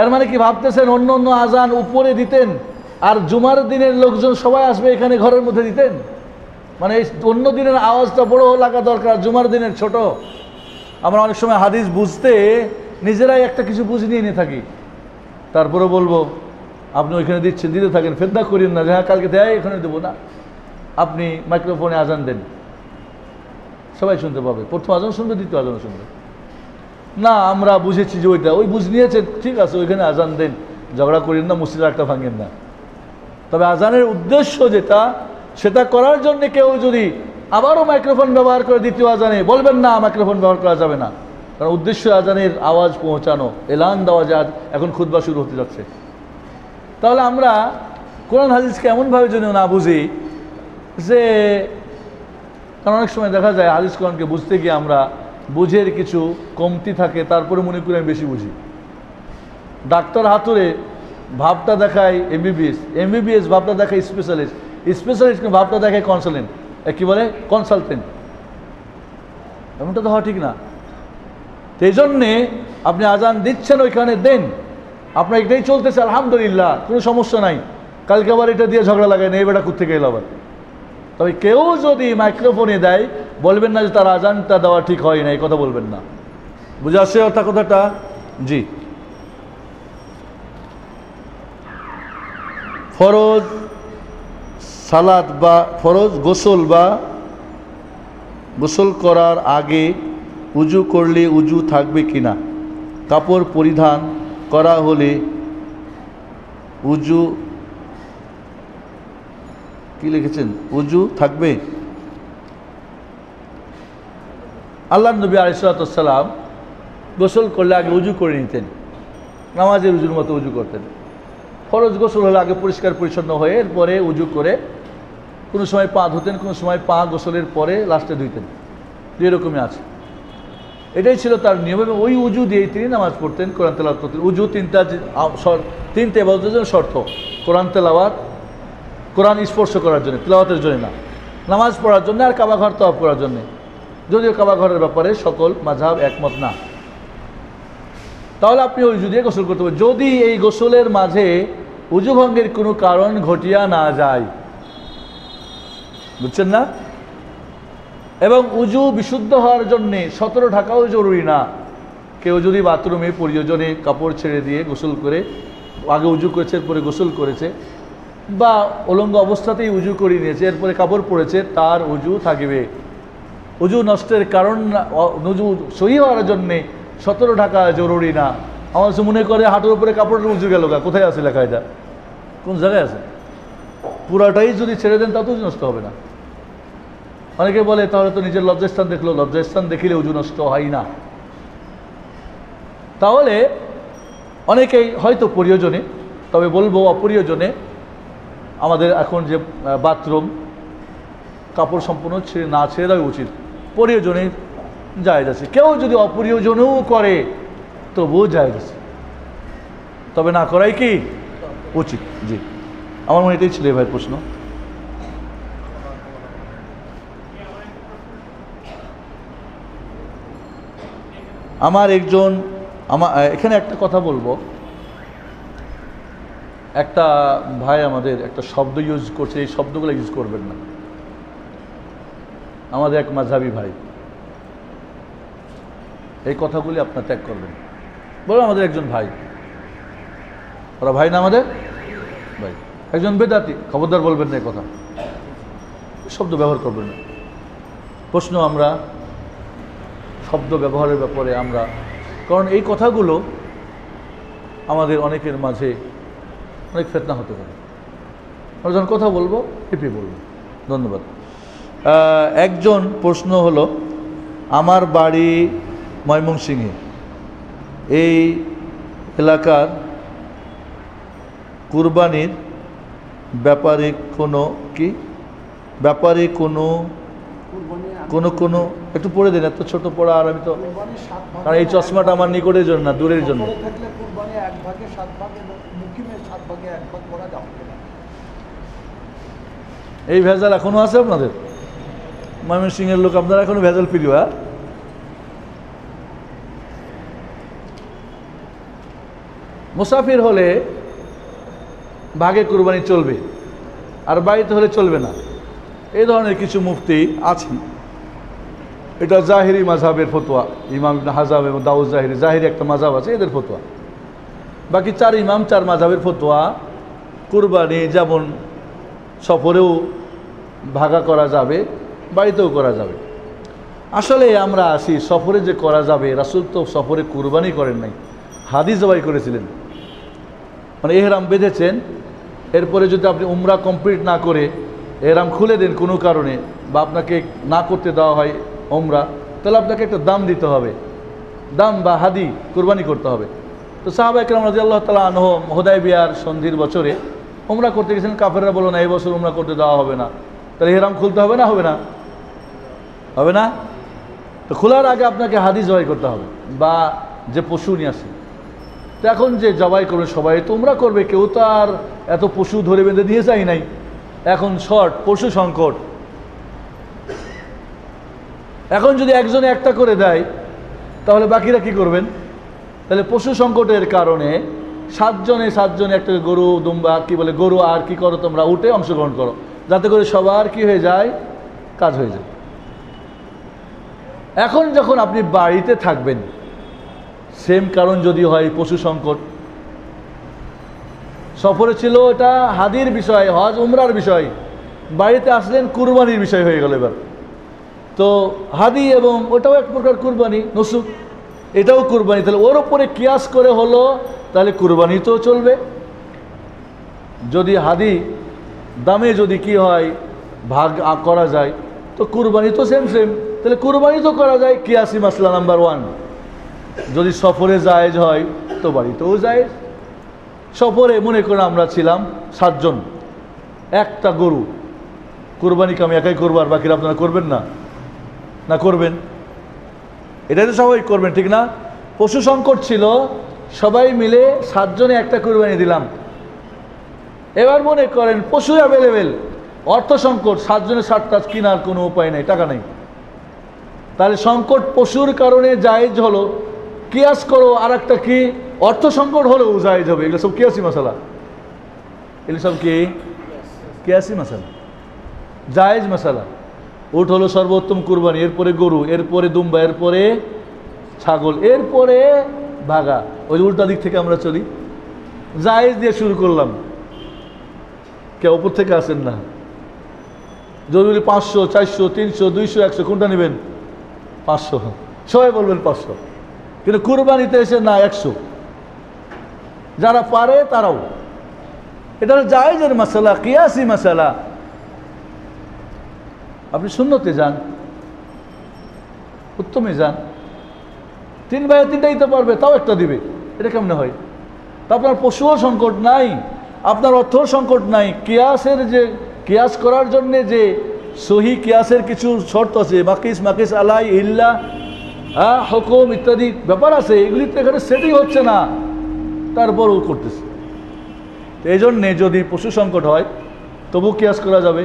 A: এর মানে কি ভাবতেছেন অন্য অন্য আজান উপরে দিতেন আর জুমার দিনের লোকজন সবাই আসবে এখানে ঘরের মধ্যে দিতেন? মানে এই অন্য দিনের আওয়াজটা বড় লাগা দরকার, জুমার দিনের ছোট। আমরা অনেক সময় হাদিস বুঝতে নিজেরাই একটা কিছু বুঝে নিয়ে থাকি, তারপরে বলবো আপনি ওইখানে দিচ্ছেন, দিতে থাকেন, ফেদনা করেন না যে হ্যাঁ কালকে দেয় এখানে দেবো না। আপনি মাইক্রোফোনে আজান দেন, সবাই শুনতে পাবে, প্রথম আজান শুনবে, দ্বিতীয় আজান শুনবে না। আমরা বুঝেছি যে ওইটা ওই বুঝ নিয়েছেন, ঠিক আছে ওইখানে আজান দেন, ঝগড়া করেন না, মসজিদে একটা ভাঙেন না। তবে আজানের উদ্দেশ্য যেটা, সেটা করার জন্য কেউ যদি আবারও মাইক্রোফোন ব্যবহার করে দ্বিতীয় আজানে, বলবেন না মাইক্রোফোন ব্যবহার করা যাবে না, কারণ উদ্দেশ্য আজানের আওয়াজ পৌঁছানো, এলান দেওয়া যায়। এখন খুতবা শুরু হতে যাচ্ছে, তাহলে আমরা কোরআন হাদিসকে এমনভাবে যেন না বুঝি যে, কারণ অনেক সময় দেখা যায় হাদিস কোরআনকে বুঝতে গিয়ে আমরা বুঝের কিছু কমতি থাকে, তারপরে মনে করি আমি বেশি বুঝি। ডাক্তার হাতুড়ে ভাবটা দেখায় এমবিবিএস, এমবিবিএস ভাবটা দেখায় স্পেশালিস্ট, স্পেশালিস্ট ভাবটা দেখায় কনসালটেন্ট, কি বলে কনসালটেন্ট। এমনটা তো হওয়া ঠিক না। এই জন্যে আপনি আজান দিচ্ছেন ওইখানে দেন, আপনার এটাই চলতেছে আলহামদুলিল্লাহ, কোনো সমস্যা নাই। কালকে আবার এটা দিয়ে ঝগড়া লাগায় নেই, বেটা কোত্থেকে এলো আবার। তবে কেউ যদি মাইক্রোফোনে দেয় বলবেন না যে তার আজানটা দেওয়া ঠিক হয় না, এই কথা বলবেন না। বুঝে আসছে অর্থাৎ কথাটা? জি। ফরজ সালাত বা ফরজ গোসল বা গোসল করার আগে উজু করলে উজু থাকবে কিনা? কাপড় পরিধান করা হলে উজু কি লিখেছেন, উজু থাকবে? আল্লাহ নবী আলাইহিসসালাম গোসল করলে আগে উজু করে নিতেন, নামাজের উজুর মতো উজু করতেন। ফরজ গোসল হলে আগে পরিষ্কার পরিচ্ছন্ন হয়ে এরপরে উজু করে, কোনো সময় পা ধুতেন, কোনো সময় পা গোসলের পরে লাস্টে ধুইতেন, এরকমই আছে। এটাই ছিল তার নিয়ম, এবং ওই উজু দিয়েই তিনি নামাজ পড়তেন, কোরআন তেলাওয়াত করতেন। উজু তিনটে ইবাদতের জন্য শর্ত: কোরআন তেলাওয়াত, কোরআন স্পর্শ করার জন্য, তেলাওয়াতের জন্য না, নামাজ পড়ার জন্য, আর কাবা ঘর তওয়াফ করার জন্য। যদিও কাবা ঘরের ব্যাপারে সকল মাযহাব একমত না। তাহলে আপনি উজু দিয়ে গোসল করতে পারেন, যদি এই গোসলের মাঝে উজু ভঙ্গের কোনো কারণ ঘটিয়া না যায়। বুঝছেন না? এবং উজু বিশুদ্ধ হওয়ার জন্যে 17 ঢাকাও জরুরি না। কেউ যদি বাথরুমে প্রয়োজনে কাপড় ছেড়ে দিয়ে গোসল করে, আগে উজু করেছে এরপরে গোসল করেছে, বা উলঙ্গ অবস্থাতেই উজু করে নিয়েছে এরপরে কাপড় পরেছে, তার উজু থাকবে। উজু নষ্টের কারণ, উজু সহি হওয়ার জন্যে 17 ঢাকা জরুরি না। আমার মনে করে হাঁটুর উপরে কাপড়ের উজু গেল গা, কোথায় আছে লেখা এটা? কোন জায়গায় আছে? পুরাটাই যদি ছেড়ে দেন তাতেও উজু নষ্ট হবে না। অনেকে বলে তাহলে তো নিজের লজ্জাস্থান দেখলো, লজ্জাস্থান দেখিলে উজু নষ্ট হয় না। তাহলে অনেকেই হয়তো প্রয়োজনে, তবে বলবো অপ্রয়োজনে আমাদের এখন যে বাথরুম, কাপড় সম্পূর্ণ না ছেড়ে দেওয়া উচিত। প্রয়োজনে জায়েজ আছে, কেউ যদি অপ্রয়োজনেও করে তবুও জায়েজ আছে, তবে না করাই কি উচিত। জি, আমার মনে এটাই ছিল ভাই প্রশ্ন। এখানে একটা কথা বলবো, একটা ভাই আমাদের একটা শব্দ ইউজ করছে, এই শব্দগুলো ইউজ করবেন না। আমাদের এক মাযহাবী ভাই, এই কথাগুলি আপনার ত্যাগ করবেন। বলো আমাদের একজন ভাই, ওরা ভাই না আমাদের ভাই, একজন বেদাতি, খবরদার বলবেন না এই কথা, শব্দ ব্যবহার করবেন না। প্রশ্ন আমরা শব্দ ব্যবহারের ব্যাপারে আমরা, কারণ এই কথাগুলো আমাদের অনেকের মাঝে অনেক ফিতনা হতে পারে। আমরা যখন কথা বলবো এপি বলবো। ধন্যবাদ। একজন প্রশ্ন হলো, আমার বাড়ি ময়মনসিংহে, এই এলাকার কুরবানির ব্যাপারে কোনো একটু পড়ে দিন, এত ছোট পড়া, আর আমি তো, কারণ এই চশমাটা আমার নিকটের জন্য না, দূরের জন্য। এই ভেজাল এখনো আছে আপনাদের? ময়মনসিংহের লোক আপনারা এখনো ভেজাল প্রিয়? হ্যাঁ, মুসাফির হলে ভাগে কুরবানি চলবে, আর বাড়িতে হলে চলবে না, এই ধরনের কিছু মুফতি আছে। এটা জাহিরি মাযহাবের ফতোয়া, ইমাম ইবনে হাজাম এবং দাউদ জাহিরি একটা মাযহাব আছে, এদের ফতোয়া। বাকি 4 ইমাম 4 মাযহাবের ফতোয়া। কুরবানি যেমন সফরেও ভাগা করা যাবে, বাড়িতেও করা যাবে। আসলে আমরা আসি সফরে যে করা যাবে, রাসূল তো সফরে কুরবানি করেন নাই, হাদি জবাই করেছিলেন। মানে এহরাম বেঁধেছেন, এরপরে যদি আপনি উমরা কমপ্লিট না করে এহরাম খুলে দেন কোনো কারণে, বা আপনাকে না করতে দেওয়া হয় উমরা, তাহলে আপনাকে একটা দাম দিতে হবে, দাম বা হাদি কুরবানি করতে হবে। তো সাহাবা ইকরাম রাদিয়াল্লাহু তাআলা আনহুম হুদায়বিয়ার সন্ধির বছরে উমরা করতে গেছেন, কাফেররা বলো না এই বছর উমরা করতে দেওয়া হবে না, তাহলে এহরাম খুলতে হবে না? হবে না? হবে না? তো খোলার আগে আপনাকে হাদি জবাই করতে হবে, বা যে পশু নিয়ে আসে। তো এখন যে জবাই করবে সবাই তো উমরা করবে, কেউ তো আর এত পশু ধরে বেঁধে দিয়ে যায় নাই। এখন শর্ট, পশু সংকট। এখন যদি একজনে একটা করে দেয়, তাহলে বাকিরা কি করবেন? তাহলে পশু সংকটের কারণে 7 জনে একটা গরু, দুম্বা, কি বলে, গরু আর কি করো তোমরা, উঠে অংশগ্রহণ করো, যাতে করে সবার কি হয়ে যায়, কাজ হয়ে যায়। এখন যখন আপনি বাড়িতে থাকবেন, সেম কারণ যদি হয় পশু সংকট, সফরে ছিল এটা হাদির বিষয়, হজ উমরার বিষয়, বাড়িতে আসলেন কুরবানির বিষয় হয়ে গেল। এবার তো হাদি এবং ওটাও এক প্রকার কুরবানি, নুসুক, এটাও কুরবানি, তাহলে ওর ওপরে কিয়াস করে হলো, তাহলে কুরবানি তো চলবে। যদি হাদি দামে যদি কি হয় ভাগ করা যায়, তো কুরবানি তো সেম, তাহলে কুরবানি তো করা যায়। কিয়াসি মাসলা নাম্বার 1, যদি সফরে জায়েজ হয় তো বাড়িতেও জায়েজ। সফরে মনে করে আমরা ছিলাম 7 জন, একটা গরু, কুরবানিকে আমি একাই করবো, আর বাকিরা আপনারা করবেন না? না করবেন, এটাই তো সবাই করবেন, ঠিক না? পশু সংকট ছিল, সবাই মিলে 7 জনে একটা কুরবানি দিলাম। এবার মনে করেন পশু অ্যাভেলেবেল, অর্থ সংকট, 7 জনে 7টা কেনার কোনো উপায় নেই, টাকা নেই, তাহলে সংকট পশুর কারণে জায়েজ হলো। কিয়াস করো আর একটা কি, অর্থ সংকট হলেও জায়েজ হবে। এগুলো সব কিয়াসি মশালা, এগুলো সব কি কিয়াসি মশালা, জায়েজ মশালা। উট হলো সর্বোত্তম কুরবানি, এরপরে গরু, এরপরে দুম্বা, এরপরে ছাগল, এরপরে ভাগা। ওই উল্টা দিক থেকে আমরা চলি, জায়েজ দিয়ে শুরু করলাম। কেউ উপর থেকে আসেন না, জরুরি 500, 400, 300, 200, 100 কোনটা নেবেন? 500, সবাই বলবেন 500, কিন্তু কুরবানিতে এসে না 100, যারা পারে তারাও। এটা জায়েজের মাসালা, কিয়াসি মাসালা। আপনি সুন্নতে যান, উত্তমে যান, 3 ভাইয়ে 3টা দিতে পারবে, তাও একটা দিবে, এটা কেমনে হয়? তা আপনার পশুও সংকট নাই, আপনার অর্থও সংকট নাই। কিয়াসের যে কিয়াস করার জন্যে যে সহি কিয়াসের কিছু শর্ত আছে, মাকিস আলাই ইল্লা হুকুম ইত্যাদি ব্যাপার আছে, এগুলি তো এখানে সেটিং হচ্ছে না, তারপরও করতেছে। এই জন্যে যদি পশু সংকট হয় তবু কিয়াস করা যাবে,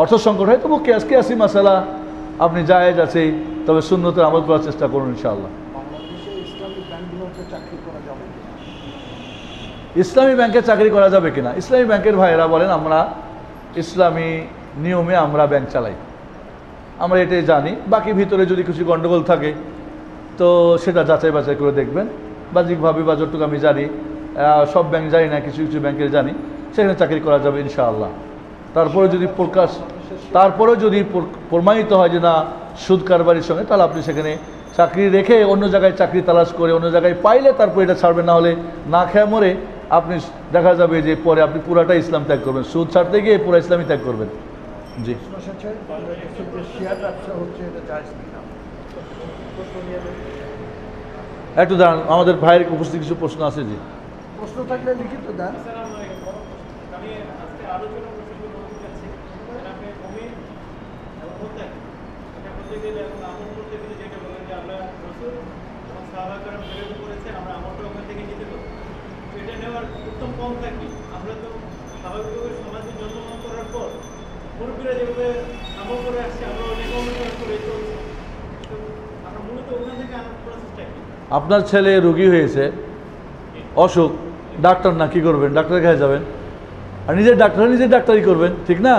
A: অর্থ সংকট হয় তবু কিয়াসি মাসালা আপনি জায়েজ আছে, তবে সুন্নতে আমল করার চেষ্টা করুন ইনশাআল্লাহ। ইসলামী ব্যাংকে চাকরি করা যাবে কিনা? ইসলামী ব্যাংকের ভাইয়েরা বলেন আমরা ইসলামী নিয়মে আমরা ব্যাংক চালাই, আমরা এটাই জানি। বাকি ভিতরে যদি কিছু গণ্ডগোল থাকে তো সেটা যাচাই বাছাই করে দেখবেন। বাহ্যিকভাবে বা যতটুকু আমি জানি, সব ব্যাংক জানি না, কিছু কিছু ব্যাংকের জানি, সেখানে চাকরি করা যাবে ইনশাআল্লাহ। তারপরে যদি প্রকাশ তারপরেও যদি প্রমাণিত হয় যে না সুদ কারবারির সঙ্গে, তাহলে আপনি সেখানে চাকরি রেখে অন্য জায়গায় চাকরি তালাশ করে অন্য জায়গায় পাইলে তারপর এটা ছাড়বেন, না হলে না খেয়ে মরে আপনি দেখা যাবে যে পরে আপনি পুরাটা ইসলাম ত্যাগ করবেন, সুদ ছাড়তে গিয়ে পুরো ইসলামই ত্যাগ করবেন। জি, একটু দাঁড়ান, আমাদের ভাইয়ের উপস্থিত কিছু প্রশ্ন আছে। জি,
B: প্রশ্ন থাকলে লিখিত দেন।
C: আমি আজকে আলোচনা প্রসঙ্গে বলতে চাচ্ছি, আপনি অমির এবং মোত্তাকি এটা বলতে গেলে এবং আমল করতে গেলে যেটা বলেন যে আল্লাহ রাসূল এবং সাহাবা کرام প্রেরণ করেছেন, আমরা আমলটা ওখান থেকে নিতে পারবো। তো এটা নেওয়ার উত্তম পথ কি? আমরা তো স্বাভাবিকভাবে সমাজে জন্মগ্রহণ করার পর মুরব্বীরা যেভাবে আমল করে আসছে, আমরা অনেক আমল করে চলছি, তো আমরা মূলত ওখান থেকে আনার প্রসেসটা কি?
A: আপনার ছেলে রোগী হয়েছে, অসুখ, ডাক্তার না, কি করবেন? ডাক্তারের কাছে যাবেন, আর নিজের ডাক্তারই করবেন, ঠিক না?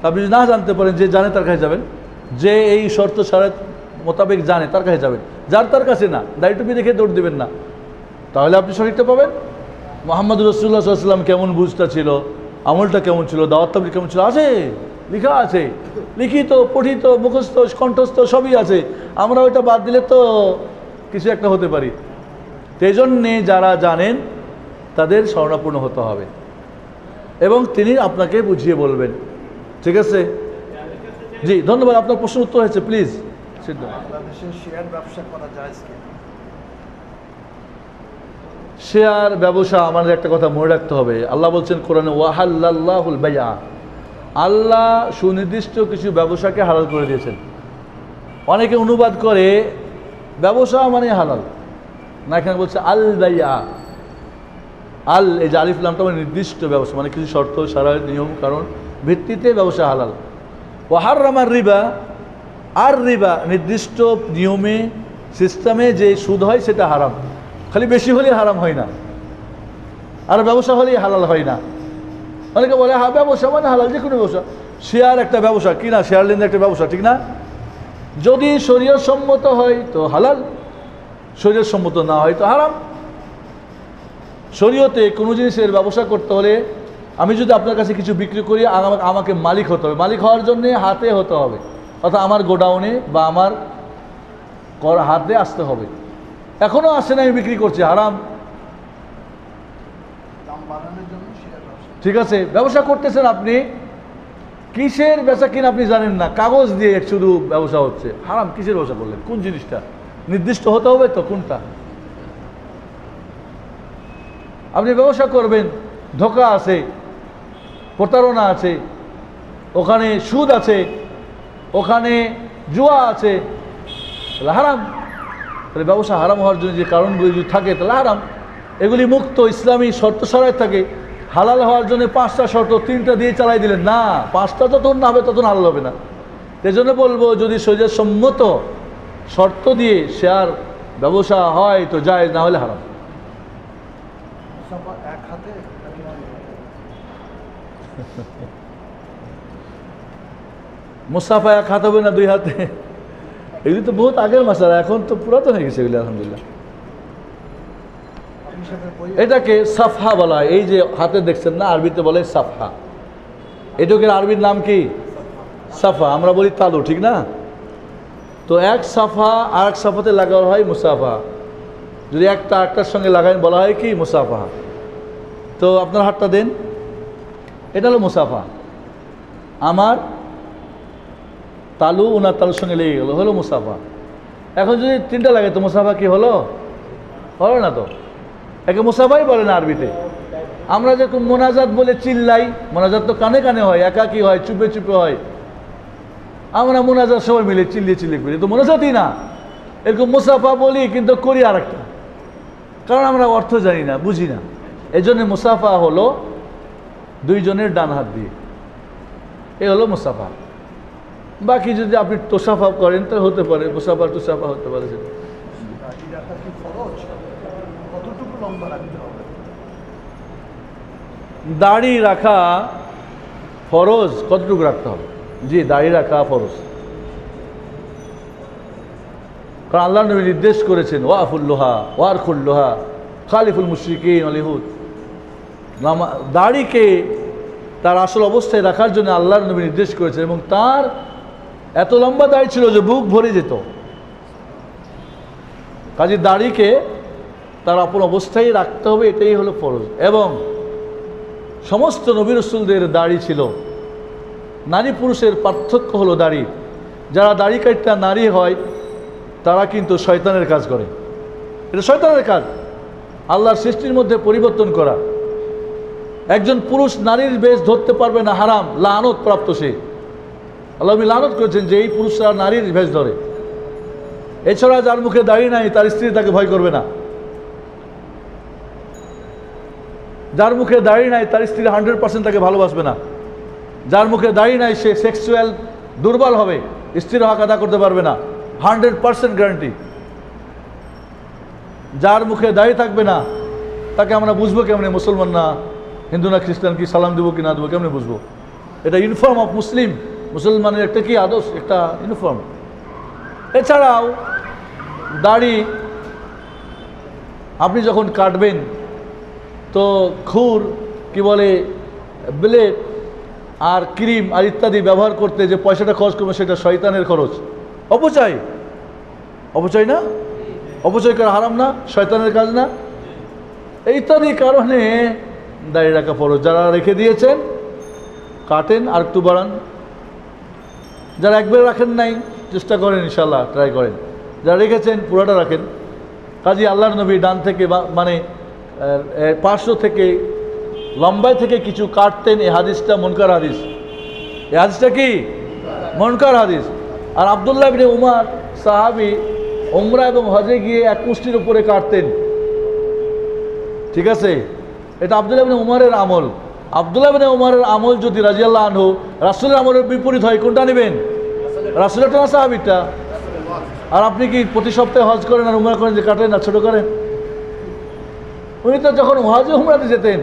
A: আপনি যদি না জানতে পারেন, যে জানে তার কাছে যাবেন, যে এই শর্ত সারাত মোতাবেক জানে তার কাছে যাবেন, যার তার কাছে না। দাড়ি টুপি দেখে দৌড় দেবেন না, তাহলে আপনি সঠিকটা পাবেন। মুহাম্মদ রাসূলুল্লাহ সাল্লাল্লাহু আলাইহি ওয়াসাল্লাম কেমন বুঝটা ছিল, আমলটা কেমন ছিল, দাওয়াত তাবলীগ কেমন ছিল, আছে, লেখা আছে, লিখিত, পঠিত, মুখস্থ, কণ্ঠস্থ সবই আছে। আমরা ওইটা বাদ দিলে তো কিছু একটা হতে পারি। সেই জন্যে যারা জানেন তাদের শরণাপন্ন হতে হবে এবং তিনি আপনাকে বুঝিয়ে বলবেন, ঠিক আছে? জি, ধন্যবাদ। আপনার প্রশ্ন উত্তর হয়েছে, প্লিজ।
B: বাংলাদেশে শেয়ার ব্যবসা করা যায় কি?
A: শেয়ার ব্যবসা, আমাদের একটা কথা মনে রাখতে হবে, আল্লাহ বলছেন কোরআনে, ওয়াহাল্লাল্লাহুল বাইআ, আল্লাহ সুনির্দিষ্ট কিছু ব্যবসাকে হালাল করে দিয়েছেন। অনেকে অনুবাদ করে ব্যবসা মানে হালাল, না, এখানে বলছে আল বাইআ। আল, এই যে আলিফ লামটা মানে নির্দিষ্ট ব্যবসা, মানে কিছু শর্ত সারা নিয়ম কারণ ভিত্তিতে ব্যবসা হালাল। ওয়াহাররামার রিবা, আর রিবা নির্দিষ্ট নিয়মে সিস্টেমে যে সুদ হয় সেটা হারাম, খালি বেশি হলেই হারাম হয় না, আর ব্যবসা হলেই হালাল হয় না। অনেকে বলে হ্যাঁ ব্যবসা মানে হালাল, যে কোনো ব্যবসা। শেয়ার একটা ব্যবসা, কি না? শেয়ার লেনদেন একটা ব্যবসা, ঠিক না? যদি শরীয়ত সম্মত হয় তো হালাল, শরীয়ত সম্মত না হয় তো হারাম। শরীয়তে কোনো জিনিসের ব্যবসা করতে হলে, আমি যদি আপনার কাছে কিছু বিক্রি করি, আমাকে মালিক হতে হবে, মালিক হওয়ার জন্যে হাতে হতে হবে, অর্থাৎ আমার গোডাউনে বা আমার হাতে আসতে হবে। এখনও আসে না, আমি বিক্রি করছি, হারাম।
B: দাম বাড়ানোর জন্য শেয়ার ব্যবসা।
A: ঠিক আছে, ব্যবসা করতেছেন আপনি, কিসের বেচা কিনা আপনি জানেন না, কাগজ দিয়ে শুধু ব্যবসা হচ্ছে, হারাম। কিসের ব্যবসা করলেন? কোন জিনিসটা নির্দিষ্ট হতে হবে তো, কোনটা? আপনি ব্যবসা করবেন, ধোঁকা আছে, প্রতারণা আছে, ওখানে সুদ আছে, ওখানে জুয়া আছে, তাহলে হারাম। তাহলে ব্যবসা হারাম হওয়ার জন্য যে কারণগুলি যদি থাকে তাহলে হারাম। এগুলি মুক্ত ইসলামী শর্ত সরাই থাকে। হালাল হওয়ার জন্য 5টা শর্ত 3টা দিয়ে চালাই দিলেন না, 5টা যতক্ষণ না হবে ততক্ষণ হালাল হবে না। এই জন্য বলবো, যদি শরীয়ত সম্মত শর্ত দিয়ে শেয়ার ব্যবসা হয় তো জায়েজ, না হলে হারাম।
B: এক হাতে
A: মুসাফা এক হাত হবে না 2 হাতে? এগুলি তো বহুত আগের মাসালা, এখন তো পুরাতন হয়ে গেছে এগুলি, আলহামদুলিল্লাহ। এটাকে সাফহা বলা হয়। এই যে হাতে দেখছেন না, আরবিতে বলে সাফহা। এটাকে আরবির নাম কি? সাফা। আমরা বলি তালু, ঠিক না? তো এক সাফা আর এক সাফাতে লাগানো হয় মুসাফা। যদি একটা আরেকটার সঙ্গে লাগাই বলা হয় কি? মুসাফা। তো আপনার হাতটা দেন, এটা হলো মুসাফা। আমার তালু ওনার তালুর সঙ্গে লেগে গেল, হলো মুসাফা। এখন যদি 3টা লাগে তো মুসাফা কি হলো? হলো না তো। একে মুসাফাই বলে না আরবিতে। আমরা যখন মোনাজাত বলে চিল্লাই, মোনাজাত তো কানে কানে হয়, একাকি হয়, চুপে চুপে হয়। আমরা মোনাজাত সবাই মিলে চিল্লিয়ে চিল্লিয়ে করি, তো মোনাজাতই না। এরকম মুসাফা বলি কিন্তু করি আর একটা, কারণ আমরা অর্থ জানি না, বুঝি না। এই জন্য মুসাফা হলো 2 জনের ডান হাত দিয়ে, এ হলো মুসাফা। বাকি যদি আপনি তোসাফা করেন তো হতে পারে, মুসাফা তোসাফা হতে পারে। সেটা
B: কতটুকু লম্বা রাখতে হবে?
A: দাড়ি রাখা ফরজ। কতটুকু রাখতে হবে? জি, দাড়ি রাখা ফরজ, কারণ আল্লাহ নবী নির্দেশ করেছেন, ওয়াফুল্লোহা ওয়ারখুল্লোহা খালিফুল মুশরিকিন ওয়াল ইহুদ। দাড়িকে তার আসল অবস্থায় রাখার জন্য আল্লাহর নবী নির্দেশ করেছেন, এবং তার এত লম্বা দাড়ি ছিল যে বুক ভরে যেত। কাজে দাড়িকে তার আপন অবস্থায় রাখতে হবে, এটাই হলো ফরজ। এবং সমস্ত নবী রাসূলদের দাড়ি ছিল। নারী পুরুষের পার্থক্য হলো দাড়ি। যারা দাড়ি কাটটা নারী হয় তারা কিন্তু শয়তানের কাজ করে। এটা শয়তানের কাজ, আল্লাহর সৃষ্টির মধ্যে পরিবর্তন করা। একজন পুরুষ নারীর বেশ ধরতে পারবে না, হারাম, লানত প্রাপ্ত সে। আল্লাহ লানত করেছেন যে এই পুরুষরা নারীর বেশ ধরে। এছাড়া যার মুখে দাড়ি নাই তার স্ত্রী তাকে ভয় করবে না। যার মুখে দাড়ি নাই তার স্ত্রী 100% তাকে ভালোবাসবে না। যার মুখে দাড়ি নাই সে সেক্সুয়াল দুর্বল হবে, স্ত্রীর হক আদা করতে পারবে না, 100% গ্যারান্টি। যার মুখে দাড়ি থাকবে না তাকে আমরা বুঝবো কেমনে মুসলমান না হিন্দু না খ্রিস্টান, কি সালাম দেবো কি না দেবো কেমনে বুঝবো? এটা ইউনিফর্ম অফ মুসলিম, মুসলমানের একটা কি আদর্শ, একটা ইউনিফর্ম। এছাড়াও দাড়ি আপনি যখন কাটবেন তো খুর কি বলে ব্লেড আর ক্রিম আর ইত্যাদি ব্যবহার করতে যে পয়সাটা খরচ করবে সেটা শয়তানের খরচ। অপচয়, অপচয় না? অপচয় করা হারাম না? শয়তানের কাজ না? ইত্যাদি কারণে দাড়ি রাখা ফরজ। যারা রেখে দিয়েছেন কাটেন, আর একটু বাড়ান। যারা একবারে রাখেন নাই চেষ্টা করেন, ইনশাল্লাহ ট্রাই করেন। যারা রেখেছেন পুরোটা রাখেন। কাজী আল্লাহর নবী ডান থেকে মানে পার্শ্ব থেকে লম্বাই থেকে কিছু কাটতেন। এই হাদিসটা মুনকার হাদিস। এই হাদিসটা কি মুনকার হাদিস। আর আব্দুল্লাহ ইবনে উমর সাহাবী উমরা এবং হজে গিয়ে এক মুষ্টির উপরে কাটতেন। ঠিক আছে, এটা আব্দুল্লাহ ইবনে উমরের আমল। আব্দুল্লাহ ইবনে উমরের আমল যদি রাদিয়াল্লাহু আনহু রাসূলের আমলের বিপরীত হয়, কোনটা নেবেন? রাসূলেরটা না সাহাবীরটা? আর আপনি কি প্রতি সপ্তাহে হজ করেন আর উমরা করেন যে কাটেন না ছোট করেন? উনি তো যখন হজে উমরাতে যেতেন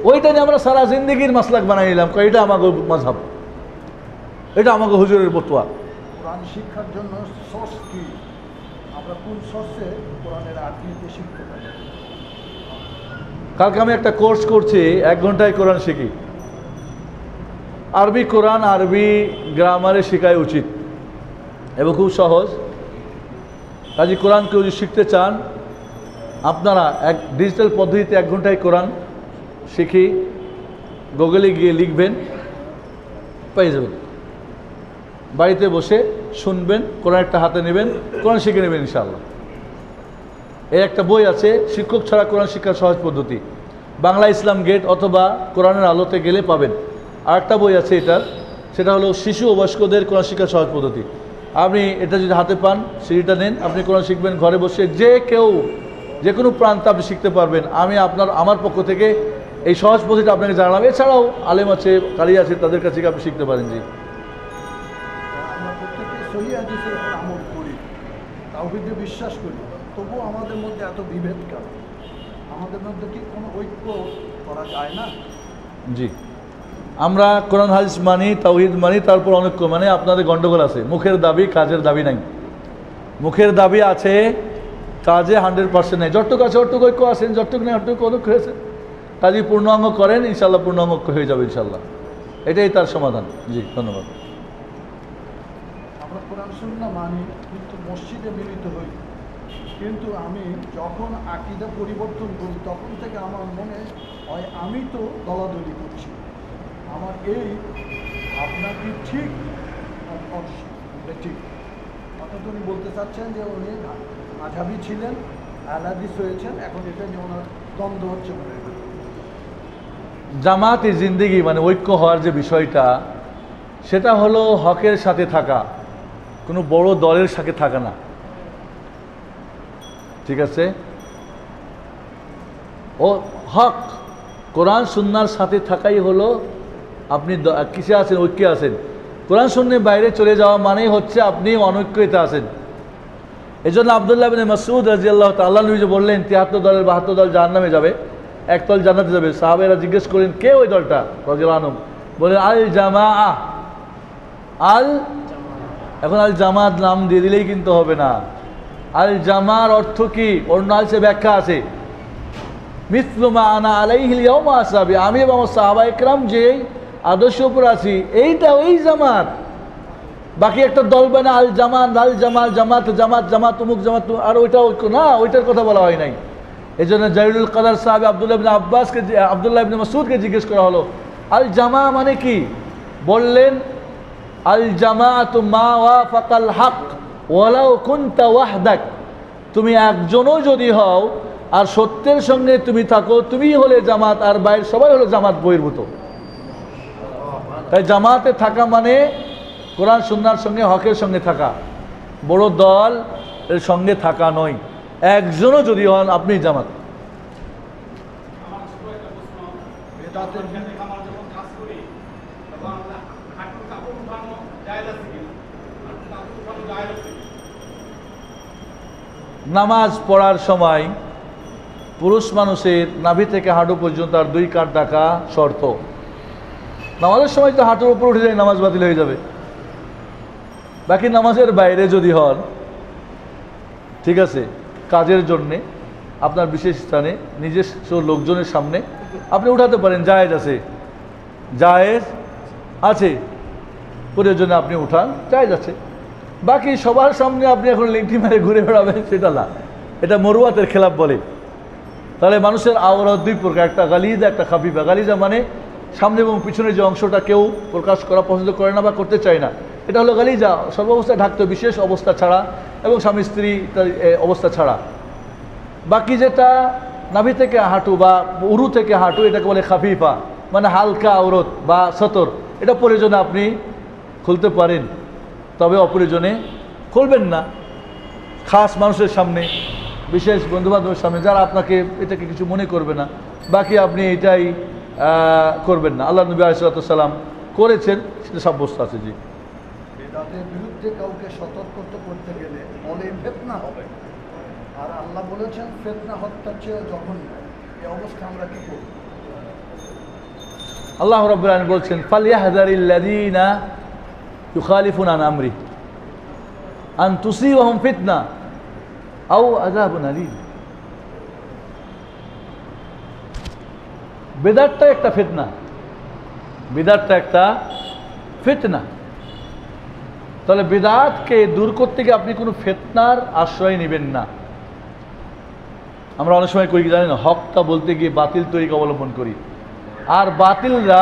A: ওইটা নিয়ে আমরা সারা জিন্দেগির মাসলাক বানাই নিলাম, এটা আমাকে মাযহাব, এটা আমাকে হুজুরের ফতোয়া।
B: কোরআন শিক্ষার জন্য সোর্স কি? আমরা কোন সোর্সে কোরআনের আরবিতে শিখতে পারি?
A: কালকে আমি একটা কোর্স করছি, 1 ঘন্টায় কোরআন শিখি। আরবি কোরআন, আরবি গ্রামারে শেখাই উচিত এবং খুব সহজ। কাজে কোরআন কেউ যদি শিখতে চান আপনারা এক ডিজিটাল পদ্ধতিতে 1 ঘন্টায় কোরআন শিখি গুগলে গিয়ে লিখবেন, পেয়ে যাবেন। বাড়িতে বসে শুনবেন, কোরআন একটা হাতে নেবেন, কোরআন শিখে নেবেন ইনশাআল্লাহ। এই একটা বই আছে শিক্ষক ছাড়া কোরআন শিক্ষার সহজ পদ্ধতি, বাংলা ইসলাম গেট অথবা কোরআনের আলোতে গেলে পাবেন। আর একটা বই আছে এটার, সেটা হলো শিশু ও বয়স্কদের কোরআন শিক্ষার সহজ পদ্ধতি। আপনি এটা যদি হাতে পান, সিডিটা নেন, আপনি কোরআন শিখবেন ঘরে বসে, যে কেউ যে কোনো প্রান্তে আপনি শিখতে পারবেন। আমি আমার পক্ষ থেকে এই সহজ পদ্ধতিটা আপনাকে জানালাম। এছাড়াও আলেম আছে, কারি আছে, তাদের কাছে আপনি শিখতে পারেন। জি,
B: আমরা প্রত্যেকে সহিহ হাদিসের উপর আমল করি, তাওহীদে বিশ্বাস করি, তবুও আমাদের মধ্যে এত বিভেদ কেন? আমাদের মধ্যে কি কোনো ঐক্য করা যায় না?
A: জি, আমরা কোরআন হাদিস মানি, তাওহীদ মানি, তারপর অনৈক্য মানে আপনাদের গণ্ডগোল আছে। মুখের দাবি, কাজের দাবি নাই। মুখের দাবি আছে, কাজে 100% নেই। যতটুকু আছে অতটুকু ঐক্য আছেন, যতটুকু নেই অতটুকু অনৈক্য হয়েছে। কাজে পূর্ণাঙ্গ করেন, ইনশাল্লাহ পূর্ণাঙ্গ হয়ে যাবে ইনশাল্লাহ। এটাই তার সমাধান। জি, ধন্যবাদ।
B: আমরা কোরআন সুন্নাহ মানি, কিন্তু মসজিদে মিলিত হই। কিন্তু আমি যখন আকীদা পরিবর্তন করি তখন থেকে আমার মনে হয় আমি তো দলাদলি করছি। আমার এই আপনার কি ঠিক? ঠিক অর্থাৎ উনি বলতে চাচ্ছেন যে উনি মাঝহাবি ছিলেন, আহলাদিস হয়েছেন, এখন এটা নিয়ে ওনার দ্বন্দ্ব হচ্ছে মনে হয়।
A: জামাত-ই জিন্দেগি মানে ঐক্য হওয়ার যে বিষয়টা, সেটা হলো হকের সাথে থাকা, কোনো বড় দলের সাথে থাকা না। ঠিক আছে, ও হক কোরআন সুন্নাহর সাথে থাকাই হলো আপনি কিসে আছেন, ঐক্যে আছেন। কোরআন সুন্নাহর বাইরে চলে যাওয়া মানেই হচ্ছে আপনি অনৈক্যতে আছেন। এই জন্য আব্দুল্লাহ ইবনে মাসউদ রাদিয়াল্লাহু তাআলা নবী যে বললেন 73 দলের 72 দল জাহান্নামে যাবে, এক দল জান্নাতে যাবে। সাহাবায়েরা জিজ্ঞেস করেন কে ওই দলটা? রাদিয়াল্লাহু আনহু বলেন আল জামাআহ। আল এখন আল জামাত নাম দিয়ে দিলেই কিন্তু হবে না। আল জামার অর্থ কি? অন্য আলসে ব্যাখ্যা আছে। মিসলু মা আনা আলাইহিল ইয়াউমা আসহাবি, আমি এবং আমার সাহাবায়ে কেরাম যে আদর্শের উপর আছি, এইটা ওই জামাত। বাকি একটা দল বানা আল জামাত, আল জামাত, জামাত জামাত জামাত অমুক জামাত, আর ওইটা না, ওইটার কথা বলা হয় নাই। এই জন্য জাইলুল কাদার সাহেব আব্দুল্লাহ ইবনে আব্বাসকে, আব্দুল্লাহ ইবনে মাসউদকে জিজ্ঞেস করা হলো আল জামা মানে কি? বললেন আল জামাআতু মা ওয়াফাকাল হক ওয়ালাউ কুনতা ওয়াহদাক। তুমি একজনও যদি হও আর সত্যের সঙ্গে তুমি থাকো, তুমি হলে জামাত, আর বাইরের সবাই হলো জামাত বহির্ভূত। তাই জামাতে থাকা মানে কোরআন সুন্নাহর সঙ্গে, হকের সঙ্গে থাকা, বড় দল এর সঙ্গে থাকা নয়। একজনও যদি হন আপনি জামাত।
B: বেদাতের
A: নামাজ পড়ার সময় পুরুষ মানুষের নাভি থেকে হাঁটু পর্যন্ত আর 2 কাঁধ ঢাকা শর্ত। নামাজের সময় তো হাঁটুর উপর উঠে যায়, নামাজ বাতিল হয়ে যাবে। বাকি নামাজের বাইরে যদি হন, ঠিক আছে, কাজের জন্যে আপনার বিশেষ স্থানে নিজস্ব লোকজনের সামনে আপনি উঠাতে পারেন, জায়েজ আছে, জায়েজ আছে, প্রয়োজনে আপনি উঠান, জায়েজ আছে। বাকি সবার সামনে আপনি এখন লিংটি মেরে ঘুরে বেড়াবেন, সেটা না, এটা মরুয়াতের খেলাফ বলে। তাহলে মানুষের আওরাত 2 প্রকার, একটা গালিজা, একটা খাফিফা। গালিজা মানে সামনে এবং পিছনে যে অংশটা কেউ প্রকাশ করা পছন্দ করে না বা করতে চায় না, এটা হলো গালিজা। সর্বাবস্থায় ঢাকতে, বিশেষ অবস্থা ছাড়া এবং স্বামী স্ত্রী অবস্থা ছাড়া। বাকি যেটা নাভি থেকে হাঁটু বা উরু থেকে হাঁটু, এটাকে বলে খাফিফা, মানে হালকা আওরত বা সতর। এটা প্রয়োজনে আপনি খুলতে পারেন, তবে অপ্রয়োজনে খুলবেন না। খাস মানুষের সামনে, বিশেষ বন্ধুবান্ধবের সামনে, যারা আপনাকে এটাকে কিছু মনে করবে না, বাকি আপনি এটাই করবেন না। আল্লাহ নবী আলাইহিস সালাম করেছেন, সেটা সাব্যস্ত আছে। জি,
B: বেদাতের বিরুদ্ধে কাউকে সতর্ক করতে গেলে বলে ফিতনা হবে, আর আল্লাহ বলেছেন ফিতনা হত্যার চেয়ে জঘন্য। এই অবস্থা আমরা কি করব?
A: আল্লাহ রাব্বুল আলামিন বলছেন ফালইয়াহযারিল্লাযীনা ইউখালিফুনা আন আমরি আন তুসিবাহুম ফিতনা আও আযাবুন আলীম। বিদআতটা একটা ফিতনা, বিদআতটা একটা ফিতনা। তাহলে বিদআতকে দূর করতে গিয়ে আপনি কোনো ফিতনার আশ্রয় নেবেন না। আমরা অনেক সময় করি কি জানেন, হকটা বলতে গিয়ে বাতিল তরিকা অবলম্বন করি, আর বাতিলরা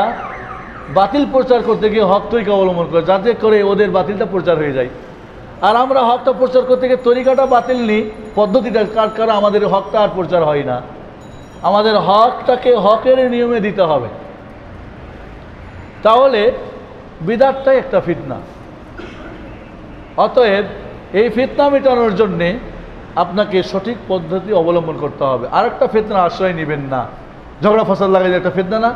A: বাতিল প্রচার করতে গিয়ে হক তরিকা অবলম্বন করে, যাতে করে ওদের বাতিলটা প্রচার হয়ে যায়। আর আমরা হকটা প্রচার করতে গিয়ে তরিকাটা বাতিল নিই, পদ্ধতিটা কারণ আমাদের হকটা আর প্রচার হয় না। আমাদের হকটাকে হকের নিয়মে দিতে হবে। তাহলে বিদআতটাই একটা ফিতনা। অতএব এই ফিতনা মেটানোর জন্যে আপনাকে সঠিক পদ্ধতি অবলম্বন করতে হবে। আর একটা ফিতনা আশ্রয় নেবেন না। ঝগড়া ফসল লাগাই একটা ফিতনা না,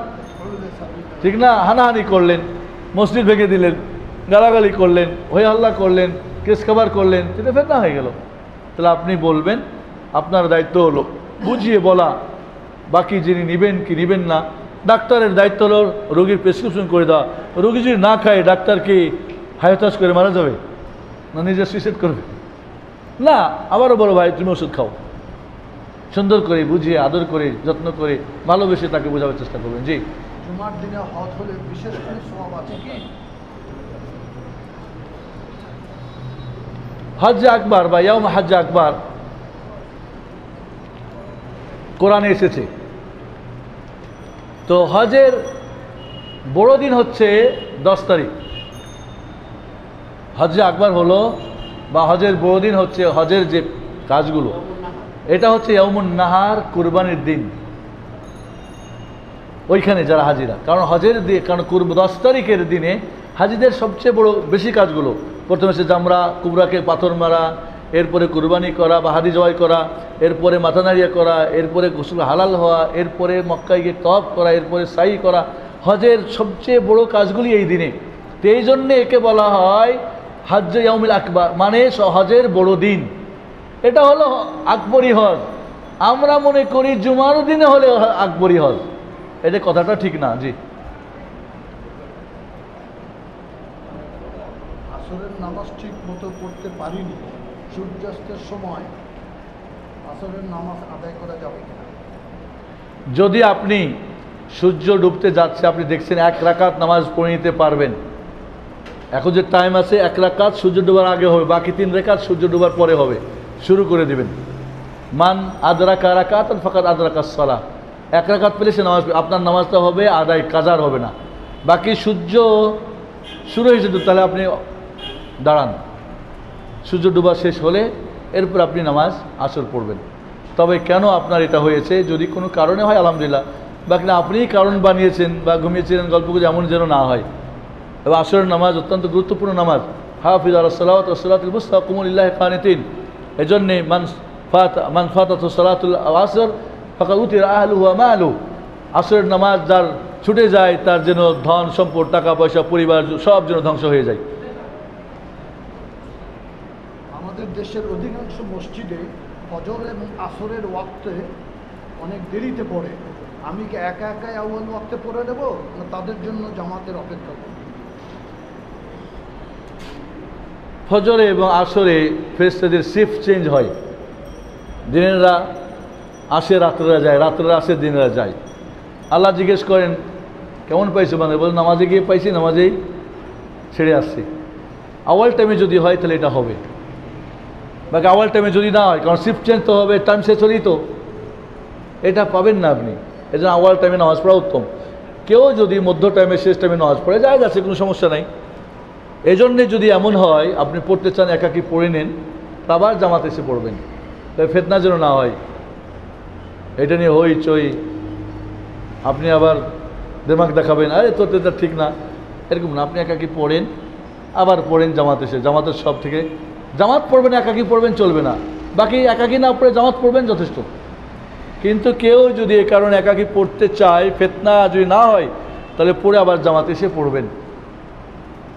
A: ঠিক না? হানাহানি করলেন, মসজিদ ভেঙে দিলেন, গালাগালি করলেন, হই হাল্লা করলেন, কেস খাবার করলেন, সেটা ফিতনা হয়ে গেল। তাহলে আপনি বলবেন, আপনার দায়িত্ব হলো বুঝিয়ে বলা। বাকি যিনি নেবেন কি নেবেন না, ডাক্তারের দায়িত্ব হলো রোগীর প্রেসক্রিপশন করে দেওয়া। রোগী যদি না খায়, ডাক্তার কি হায়াতাস করে মারা যাবে না নিজে সুইসাইড করবে? না, আবারও বলো ভাই তুমি ওষুধ খাও। সুন্দর করে বুঝিয়ে, আদর করে, যত্ন করে, ভালোবেসে তাকে বোঝাবার চেষ্টা করবেন। জি,
B: জুমার দিনে হজ হলে বিশেষ কোনো সওয়াব আছে কি?
A: হজ্জে আকবার বা ইয়াউম হজ্জে আকবার কোরআনে এসেছে। তো হজের বড় দিন হচ্ছে 10 তারিখ। হজ্জে আকবার হলো বা হজের বড় দিন হচ্ছে, হজের যে কাজগুলো, এটা হচ্ছে ইয়াউমুন নাহার, কুরবানির দিন। ওইখানে যারা হাজিরা, কারণ হজের দিয়ে, কারণ 10 তারিখের দিনে হাজিদের সবচেয়ে বড় বেশি কাজগুলো, প্রথমে সে জামরা কুবরাকে পাথর মারা, এরপরে কুরবানি করা বা হাদি জবাই করা, এরপরে মাথা নাড়িয়া করা, এরপরে গোসল হালাল হওয়া, এরপরে মক্কায় গিয়ে তওয়াফ করা, এরপরে সাই করা। হজের সবচেয়ে বড় কাজগুলি এই দিনে। তো এই জন্যে একে বলা হয় হজ্জে ইয়াউমুল আকবার, মানে হজের বড় দিন। এটা হলো আকবরী হজ। আমরা মনে করি জুমার দিনে হলে আকবরী হজ, এটা কথাটা ঠিক না। জি,
B: আসরের নামাজ ঠিক মতো পড়তে পারিনি, সূর্যাস্তের সময় আসরের নামাজ আদায় করা যাবে কিনা?
A: যদি আপনি সূর্য ডুবতে যাচ্ছে, আপনি দেখছেন 1 রাকাত নামাজ পড়ে নিতে পারবেন। এখন যে টাইম আছে 1 রাকাত সূর্য ডুবার আগে হবে, বাকি 3 রাকাত সূর্য ডুবার পরে হবে, শুরু করে দিবেন। মান আদরাকা রাকাতান ফাকাদ আদরাকাস সালাহ, 1 রাকাত পেলে সে নামাজ, আপনার নামাজটা হবে আদায়, কাজার হবে না। বাকি সূর্য শুরু হয়েছে তো, তাহলে আপনি দাঁড়ান, সূর্য ডুবা শেষ হলে এরপর আপনি নামাজ আসর পড়বেন। তবে কেন আপনার এটা হয়েছে, যদি কোনো কারণে হয় আলহামদুলিল্লাহ, বাকি না আপনিই কারণ বানিয়েছেন বা ঘুমিয়েছিলেন গল্প করে, এমন যেন না হয়। এবং আসরের নামাজ অত্যন্ত গুরুত্বপূর্ণ নামাজ, হাফিজ আলাস সালাওয়াত ওয়াস সালাতুল মুস্তা কুমু লিল্লাহি কানিতিন। এজন্যে মান ফাতাতু সালাতুল আসর ফাকাদ উতিরা আহলুহু ওয়া মালুহু, আসরের নামাজ যার ছুটে যায় তার যেন ধন সম্পদ, টাকা পয়সা, পরিবার সব যেন ধ্বংস হয়ে যায়।
B: আমাদের দেশের অধিকাংশ মসজিদে ফজর এবং আসরের ওয়াক্তে অনেক দেরিতে পড়ে। আমি কি একা একাই আউয়াল ওয়াক্তে পড়ে দেবো, না তাদের জন্য জামাতের অপেক্ষা করব?
A: ফজরে এবং আসরে ফেরেশতাদের শিফট চেঞ্জ হয়, দিনেরা আসে রাত্রেরা যায়, রাত্রেরা আসে দিনেরা যায়। আল্লাহ জিজ্ঞেস করেন কেমন পাইছো, মানে বলে নামাজে গিয়ে পাইছি, নামাজেই ছেড়ে আসছি। আওয়াল টাইমে যদি হয় তাহলে এটা হবে, বাকি আওয়াল টাইমে যদি না হয়, কারণ শিফট চেঞ্জ তো হবে, টাইম শেষ হলেই তো, এটা পাবেন না আপনি। এই জন্য আওয়াল টাইমে নামাজ পড়া উত্তম। কেউ যদি মধ্য টাইমে শেষ টাইমে নামাজ পড়ে যায় যাচ্ছে, কোনো সমস্যা নাই। এই জন্যে যদি এমন হয় আপনি পড়তে চান, একাকি পড়ে নেন, আবার জামাতে এসে পড়বেন, তাই ফেতনা যেন না হয়। এটা নিয়ে হই চই, আপনি আবার দেমাগ দেখাবেন, আরে তোর তো ঠিক না, এরকম না। আপনি একাকি পড়েন, আবার পড়েন জামাত এসে, জামাতের সব থেকে জামাত পড়বেন, একাকি পড়বেন চলবে না, বাকি একাকি না পড়ে জামাত পড়বেন যথেষ্ট। কিন্তু কেউ যদি এ কারণে একাকি পড়তে চায়, ফেতনা যদি না হয়, তাহলে পড়ে আবার জামাত এসে পড়বেন।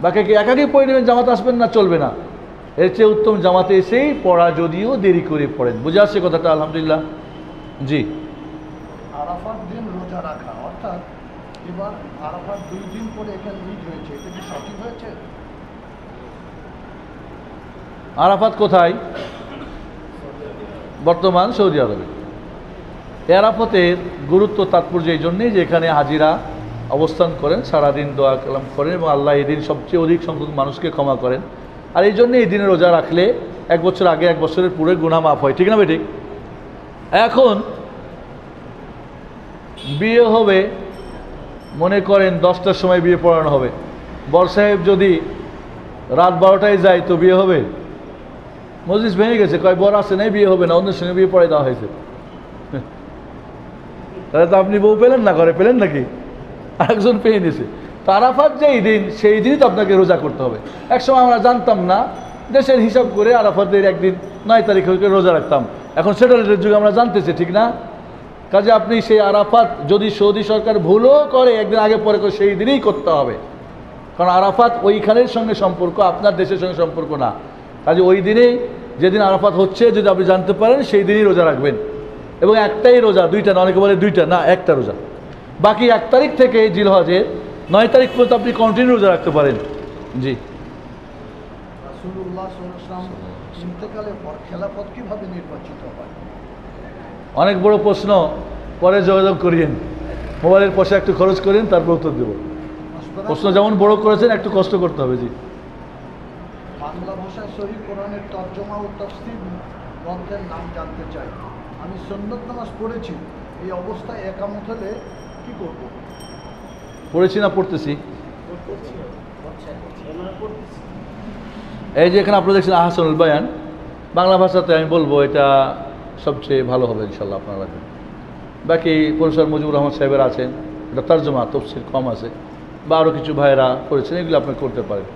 A: বাকি একাকি পড়ে নেবেন, জামাত আসবেন না, চলবে না। এর চেয়ে উত্তম জামাতে এসেই পড়া, যদিও দেরি করে পড়েন। বুঝে আসছে কথাটা? আলহামদুলিল্লাহ। জি,
B: আরাফার দিন রোজা রাখা, অর্থাৎ এবার আরাফার 2 দিন পরে এখানে ঈদ হয়েছে, এটা কি সঠিক হয়েছে?
A: আরাফাত কোথায়? বর্তমান সৌদি আরবে। আরাফাতের গুরুত্ব তাৎপর্য এই জন্যেই যে এখানে হাজিরা অবস্থান করেন, সারাদিন দোয়া কালাম করেন এবং আল্লাহ এই দিন সবচেয়ে অধিক সংখ্যক মানুষকে ক্ষমা করেন। আর এই জন্যে এই দিনে রোজা রাখলে 1 বছর আগে 1 বছরের পুরো গুনাহ মাফ হয়, ঠিক না ভাই? ঠিক। এখন বিয়ে হবে, মনে করেন 10টার সময় বিয়ে পড়ানো হবে, বর সাহেব যদি রাত 12টায় যায় তো বিয়ে হবে? মজলিস ভেঙে গেছে, কয় বর আসে নাই, বিয়ে হবে না, অন্যের সঙ্গে বিয়ে পড়াই দেওয়া হয়েছে। তাহলে তো আপনি বউ পেলেন না, ঘরে পেলেন নাকি? আরেকজন পেয়ে নিয়েছে। তো আরাফাত যেই দিন, সেই দিনই তো আপনাকে রোজা করতে হবে। একসময় আমরা জানতাম না, দেশের হিসাব করে আরাফাতের একদিন 9 তারিখ রোজা রাখতাম। এখন স্যাটেলাইটের যুগে আমরা জানতেছি, ঠিক না? কাজে আপনি সেই আরাফাত যদি সৌদি সরকার ভুলও করে একদিন আগে পরে করে, সেই দিনই করতে হবে। কারণ আরাফাত ওইখানের সঙ্গে সম্পর্ক, আপনার দেশের সঙ্গে সম্পর্ক না। কাজে ওই দিনেই, যেদিন আরাফাত হচ্ছে যদি আপনি জানতে পারেন, সেই দিনই রোজা রাখবেন। এবং একটাই রোজা, 2টা না, অনেকে বলে 2টা না, একটা রোজা। বাকি 1 তারিখ থেকে জিলহজের 9 তারিখ পর্যন্ত আপনি কন্টিনিউ রোজা রাখতে পারেন। জি।
B: রাসূলুল্লাহ সাল্লাল্লাহু আলাইহি ওয়াসাল্লাম ইন্তেকালের পর খেলাফত কিভাবে নির্বাচিত হয়?
A: অনেক বড় প্রশ্ন, পরে যোগাযোগ করিয়েন, মোবাইলের পয়সা একটু খরচ করেন, তারপর উত্তর দেব। প্রশ্ন যেমন বড় করেছেন, একটু কষ্ট করতে হবে। জি।
B: বাংলা ভাষায় সহিহ কোরআনের তরজমা ও তাফসীর গ্রন্থের নাম জানতে চাই। আমি সুন্নত নামাজ পড়েছি, এই অবস্থায় একামত হলে কি করব?
A: পড়েছি না পড়তেছি? এই যে এখানে আপনারা দেখছেন আহসানুল বায়ান, বাংলা ভাষাতে আমি বলবো এটা সবচেয়ে ভালো হবে ইনশাল্লাহ, আপনারা রাখবেন। বাকি প্রফেসর মুজিবুর রহমান সাহেবের আছেন, এটা তর্জমা তফসির কম আছে, বা আরও কিছু ভাইয়েরা করেছেন, এগুলো আপনি করতে পারেন।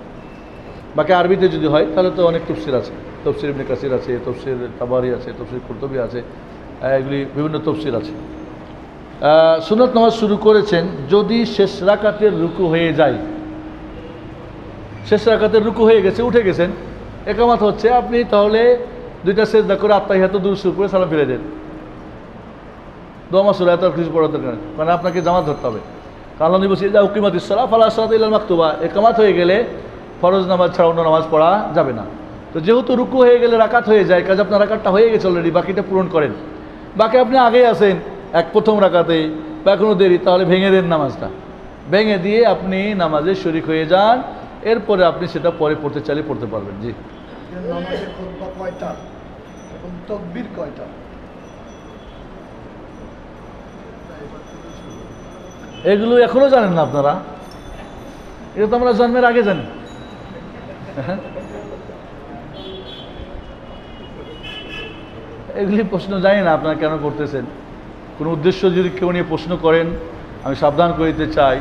A: বাকি আরবিতে যদি হয় তাহলে তো অনেক তফসির আছে, তফসির ইবনে কাসির আছে, তফসির তাবারি আছে, তফসির কুরতুবী আছে, এগুলি বিভিন্ন তফসির আছে। সুন্নত নামাজ শুরু করেছেন, যদি শেষ রাকাতের রুকু হয়ে যায়, শেষ রাকাতের রুকু হয়ে গেছে, উঠে গেছেন, একামাত হচ্ছে, আপনি তাহলে 2টা সেজদা করে আত্তাহিয়াত দুরূদ শুরু করে সালাম ফিরে দেন। দোয়া মাসুরা এত কিছু পড়ার দরকার নেই, মানে আপনাকে জামাত ধরতে হবে। কারণ নবী বলছেন ইযা উকিমাতিস সালাহ ফালা সালাতা ইল্লাল মাকতুবা, একামাত হয়ে গেলে ফরজ নামাজ ছাড়া অন্য নামাজ পড়া যাবে না। তো যেহেতু রুকু হয়ে গেলে রাকাত হয়ে যায়, কাজে আপনার রাকাতটা হয়ে গেছে অলরেডি, বাকিটা পূরণ করেন। বাকি আপনি আগেই আছেন, প্রথম রাকাতে বা এখনও দেরি, তাহলে ভেঙে দেন নামাজটা, ভেঙে দিয়ে আপনি নামাজে শরিক হয়ে যান, এরপরে আপনি সেটা পরে পড়তে চাইলে পড়তে পারবেন। জি,
B: নামাজের খুতবা কয়টা এবং তাকবীর কয়টা?
A: এগুলো এখনো জানেন না আপনারা? এটা তো আমরা জন্মের আগে জানি। এগুলি প্রশ্ন জানি না আপনারা কেন করতেছেন। কোনো উদ্দেশ্য যদি কেউ নিয়ে প্রশ্ন করেন, আমি সাবধান করে দিতে চাই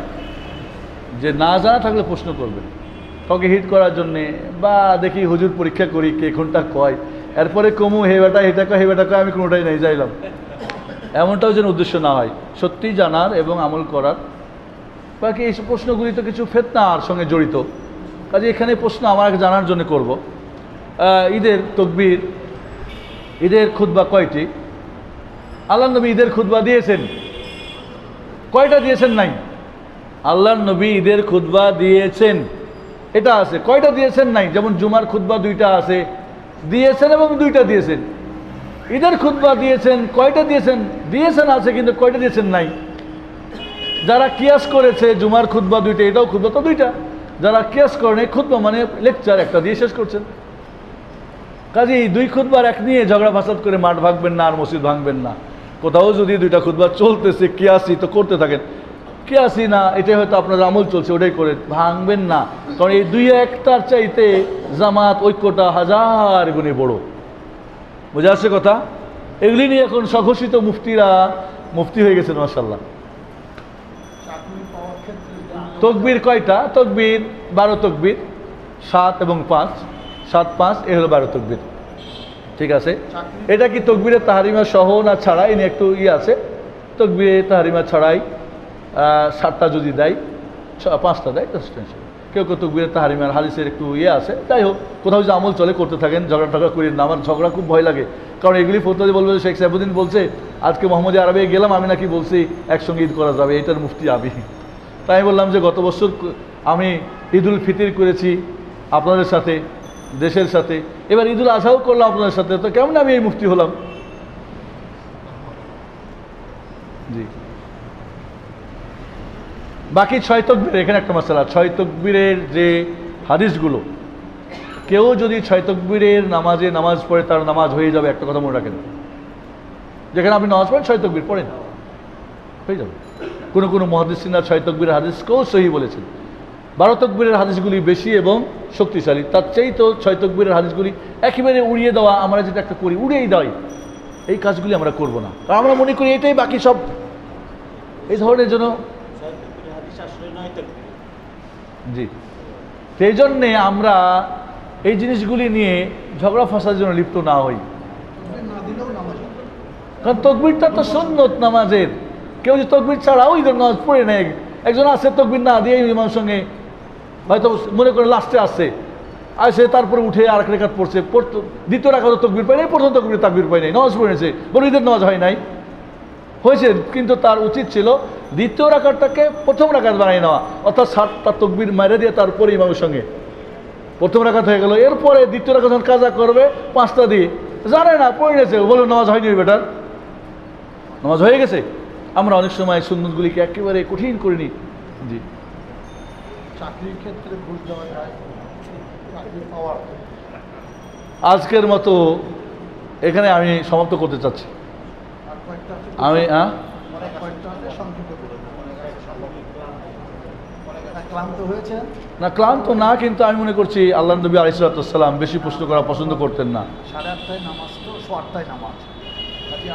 A: যে না জানা থাকলে প্রশ্ন করবেন, কাউকে হিট করার জন্যে, বা দেখি হুজুর পরীক্ষা করি কে কোনটা কয়, এরপরে কমু হে বেটা এটা কয় হে বেটা কয় আমি কোনোটাই নেই যাইলাম, এমনটাও যেন উদ্দেশ্য না হয়। সত্যি জানার এবং আমল করার। বাকি এই প্রশ্নগুলি তো কিছু ফিতনার সঙ্গে জড়িত, কাজে এখানে প্রশ্ন আমার জানার জন্য করব। ঈদের তকবীর, ঈদের খুতবা কয়টি? আল্লাহর নবী ঈদের খুতবা দিয়েছেন কয়টা? দিয়েছেন নাই? আল্লাহর নবী ঈদের খুতবা দিয়েছেন, এটা আছে। কয়টা দিয়েছেন? নাই। যেমন জুমার খুতবা 2টা আছে, দিয়েছেন এবং 2টা দিয়েছেন। ঈদের খুতবা দিয়েছেন কয়টা? দিয়েছেন, দিয়েছেন আছে, কিন্তু কয়টা দিয়েছেন? নাই। যারা কিয়াস করেছে জুমার খুতবা 2টা, এটাও খুতবা তো 2টা। যারা কিয়াস করেন এই খুতবা মানে লেকচার একটা দিয়ে শেষ করছেন। কাজেই 2 খুতবার এক নিয়ে ঝগড়া ফাসাদ করে মাঠ ভাঙবেন না, আর মসজিদ ভাঙবেন না। কোথাও যদি 2টা খুতবা চলতেছে কিয়াসি, তো করতে থাকেন। কিয়াসি না, এটাই হয়তো আপনার আমল চলছে, ওটাই করে ভাঙবেন না। কারণ এই 2-1টার চাইতে জামাত ঐক্যটা 1000 গুণে বড়। বোঝা যাচ্ছে কথা? এগুলি নিয়ে এখন স্বঘোষিত মুফতিরা মুফতি হয়ে গেছেন মাশাআল্লাহ। তকবীর কয়টা? তকবীর 12 তকবীর, 7 এবং 5, 7, 5 এ হলো 12 তকবীর। ঠিক আছে? এটা কি তকবীরে তাহরিমা সহ না ছাড়া, এই নিয়ে একটু আছে। তকবীরে তাহরিমা ছাড়াই 7টা যদি দেয়, 5টা দেয়, কেউ কেউ তকবীরে তাহরিমার হাদিসের একটু আছে। যাই হোক, কোথাও যে আমল চলে করতে থাকেন, ঝগড়া টগড়া করি না। আমার ঝগড়া খুব ভয় লাগে, কারণ এগুলি ফতোয়া বলবে শেখ সাইফুদ্দিন বলছে আজকে মোহাম্মদ আরবে গেলাম, আমি নাকি বলছি একসঙ্গে ঈদ করা যাবে, এটার মুফতি আমি। তাই বললাম যে গত বছর আমি ঈদুল ফিতর করেছি আপনাদের সাথে, দেশের সাথে, এবার ঈদুল আজহাও করলাম আপনাদের সাথে, তো কেমন আমি এই মুফতি হলাম? জি, বাকি 6 তকবীর, এখানে একটা মাসালা, 6 তকবীরের যে হাদিসগুলো, কেউ যদি 6 তকবীরের নামাজে নামাজ পড়ে তার নামাজ হয়ে যাবে, একটা কথা মনে রাখেন। যেখানে আপনি নামাজ পড়েন 6 তকবীর পড়েন, হয়ে যাবে। কোনো কোনো মুহাদ্দিসিনরা 6 তকবীরের হাদিসকেও সহি বলেছেন। 12 তকবীরের হাদিসগুলি বেশি এবং শক্তিশালী। তার চেয়েই তো 6 তকবীরের হাদিসগুলি একেবারে উড়িয়ে দেওয়া, আমরা যেটা একটা করি উড়িয়েই দেয়, এই কাজগুলি আমরা করব না, কারণ আমরা মনে করি এটাই বাকি সব। এই ধরনের জন্য জি, সেই জন্যে আমরা এই জিনিসগুলি নিয়ে ঝগড়া ফাসার জন্য লিপ্ত না হই। কারণ তকবীরটা তো সুন্নত নামাজের। কেউ যদি তকবীর ছাড়াও ঈদের নামাজ পড়ে নেয়, একজন আছে তকবীর না দিয়ে ইমামের সঙ্গে হয়তো মনে করে লাস্টে আসছে, আর সে তারপরে উঠে আর এক রেখাত পড়ছে, দ্বিতীয় রাখাতে তকবীর পায় নাই, প্রথম তকবীরে তাকবীর পায় নাই, নামাজ পড়েছে, বলে ঈদের নামাজ হয় নাই। হয়েছে, কিন্তু তার উচিত ছিল দ্বিতীয় রাকাতটাকে প্রথম রাকাত বানিয়ে নেওয়া, অর্থাৎ 7টা তকবীর মারে দিয়ে তারপরে ইমামের সঙ্গে প্রথম রাকাত হয়ে গেল। এরপরে দ্বিতীয় রাকাত যখন কাজা করবে 5টা দিয়ে, জানে না পড়ে গেছে, বলে নামাজ হয়নি বেটার, নামাজ হয়ে গেছে। আমরা অনেক সময় সুন্নতগুলিকে একেবারে কঠিন করে নিই। জি,
B: চাকরির ক্ষেত্রে ঘুষ দেওয়া যায়, চাকরি পাওয়ার।
A: আজকের মতো এখানে আমি সমাপ্ত করতে চাচ্ছি। আমি
B: ক্লান্ত হয়েছে
A: না, ক্লান্ত না, কিন্তু আমি মনে করছি আল্লাহ নবী আলাইহিস সালাম বেশি প্রশ্ন করা পছন্দ করতেন না।
B: 8:30টায় নামাজ, তো 8টায় নামাজ,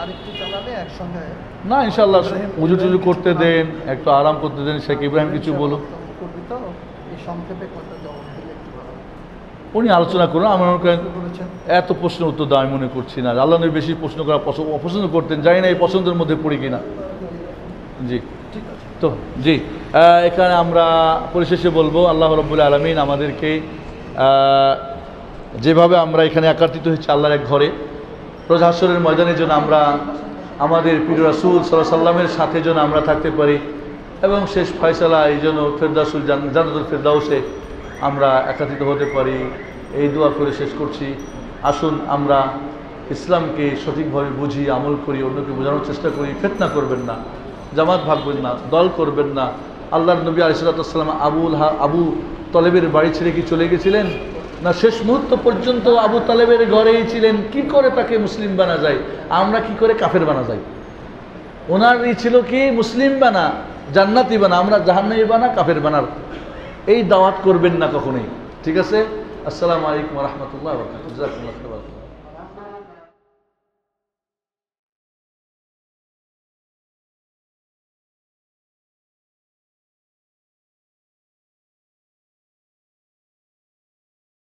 B: আরেকটু চালালে একসঙ্গে
A: না, ইনশাআল্লাহ উজু টুজু করতে দেন, একটু আরাম করতে দেন। শেখ ইব্রাহিম কিছু বলুন,
B: সংক্ষেপে কথা জবাব দিলে একটু ভালো।
A: উনি আলোচনা করুন। আমি মনে করেন এত প্রশ্ন উত্তর দেওয়া আমি মনে করছি না। আল্লাহ নবী বেশি প্রশ্ন করা অপছন্দ করতেন, জানি না এই পছন্দের মধ্যে পড়ি কিনা। জি,
B: ঠিক আছে।
A: তো জি, এখানে আমরা পরিশেষে বলবো আল্লাহ রাব্বুল আলামিন আমাদেরকে যেভাবে আমরা এখানে একত্রিত হয়েছি আল্লাহর এক ঘরে, রোজ হাশরের ময়দানের জন্য আমরা আমাদের প্রিয় রাসূল সাল্লাল্লাহু আলাইহি সাল্লামের সাথে যেন আমরা থাকতে পারি, এবং শেষ ফয়সালা এই জন্য ফেরদাউসুল জান্নাতুল ফেরদাউসে আমরা একত্রিত হতে পারি, এই দোয়া করে শেষ করছি। আসুন আমরা ইসলামকে সঠিকভাবে বুঝি, আমল করি, অন্যকে বোঝানোর চেষ্টা করি। ফিতনা করবেন না, জামাত ভাগবেন না, দল করবেন না। আল্লাহর নবী আলাইহিস সালাম আবু তলেবের বাড়ি ছেড়ে কি চলে গেছিলেন? না, শেষ মুহূর্ত পর্যন্ত আবু তালেবের ঘরেই ছিলেন। কি করে তাকে মুসলিম বানা যায়? আমরা কি করে কাফের বানা যায়? ওনার ছিল কি মুসলিম বানা, জান্নাতি বানা, আমরা জাহান্নামী বানা, কাফের বানার এই দাওয়াত করবেন না কখনোই। ঠিক আছে? আসসালামু আলাইকুম ওয়া রাহমাতুল্লাহি ওয়া বারাকাতুহু।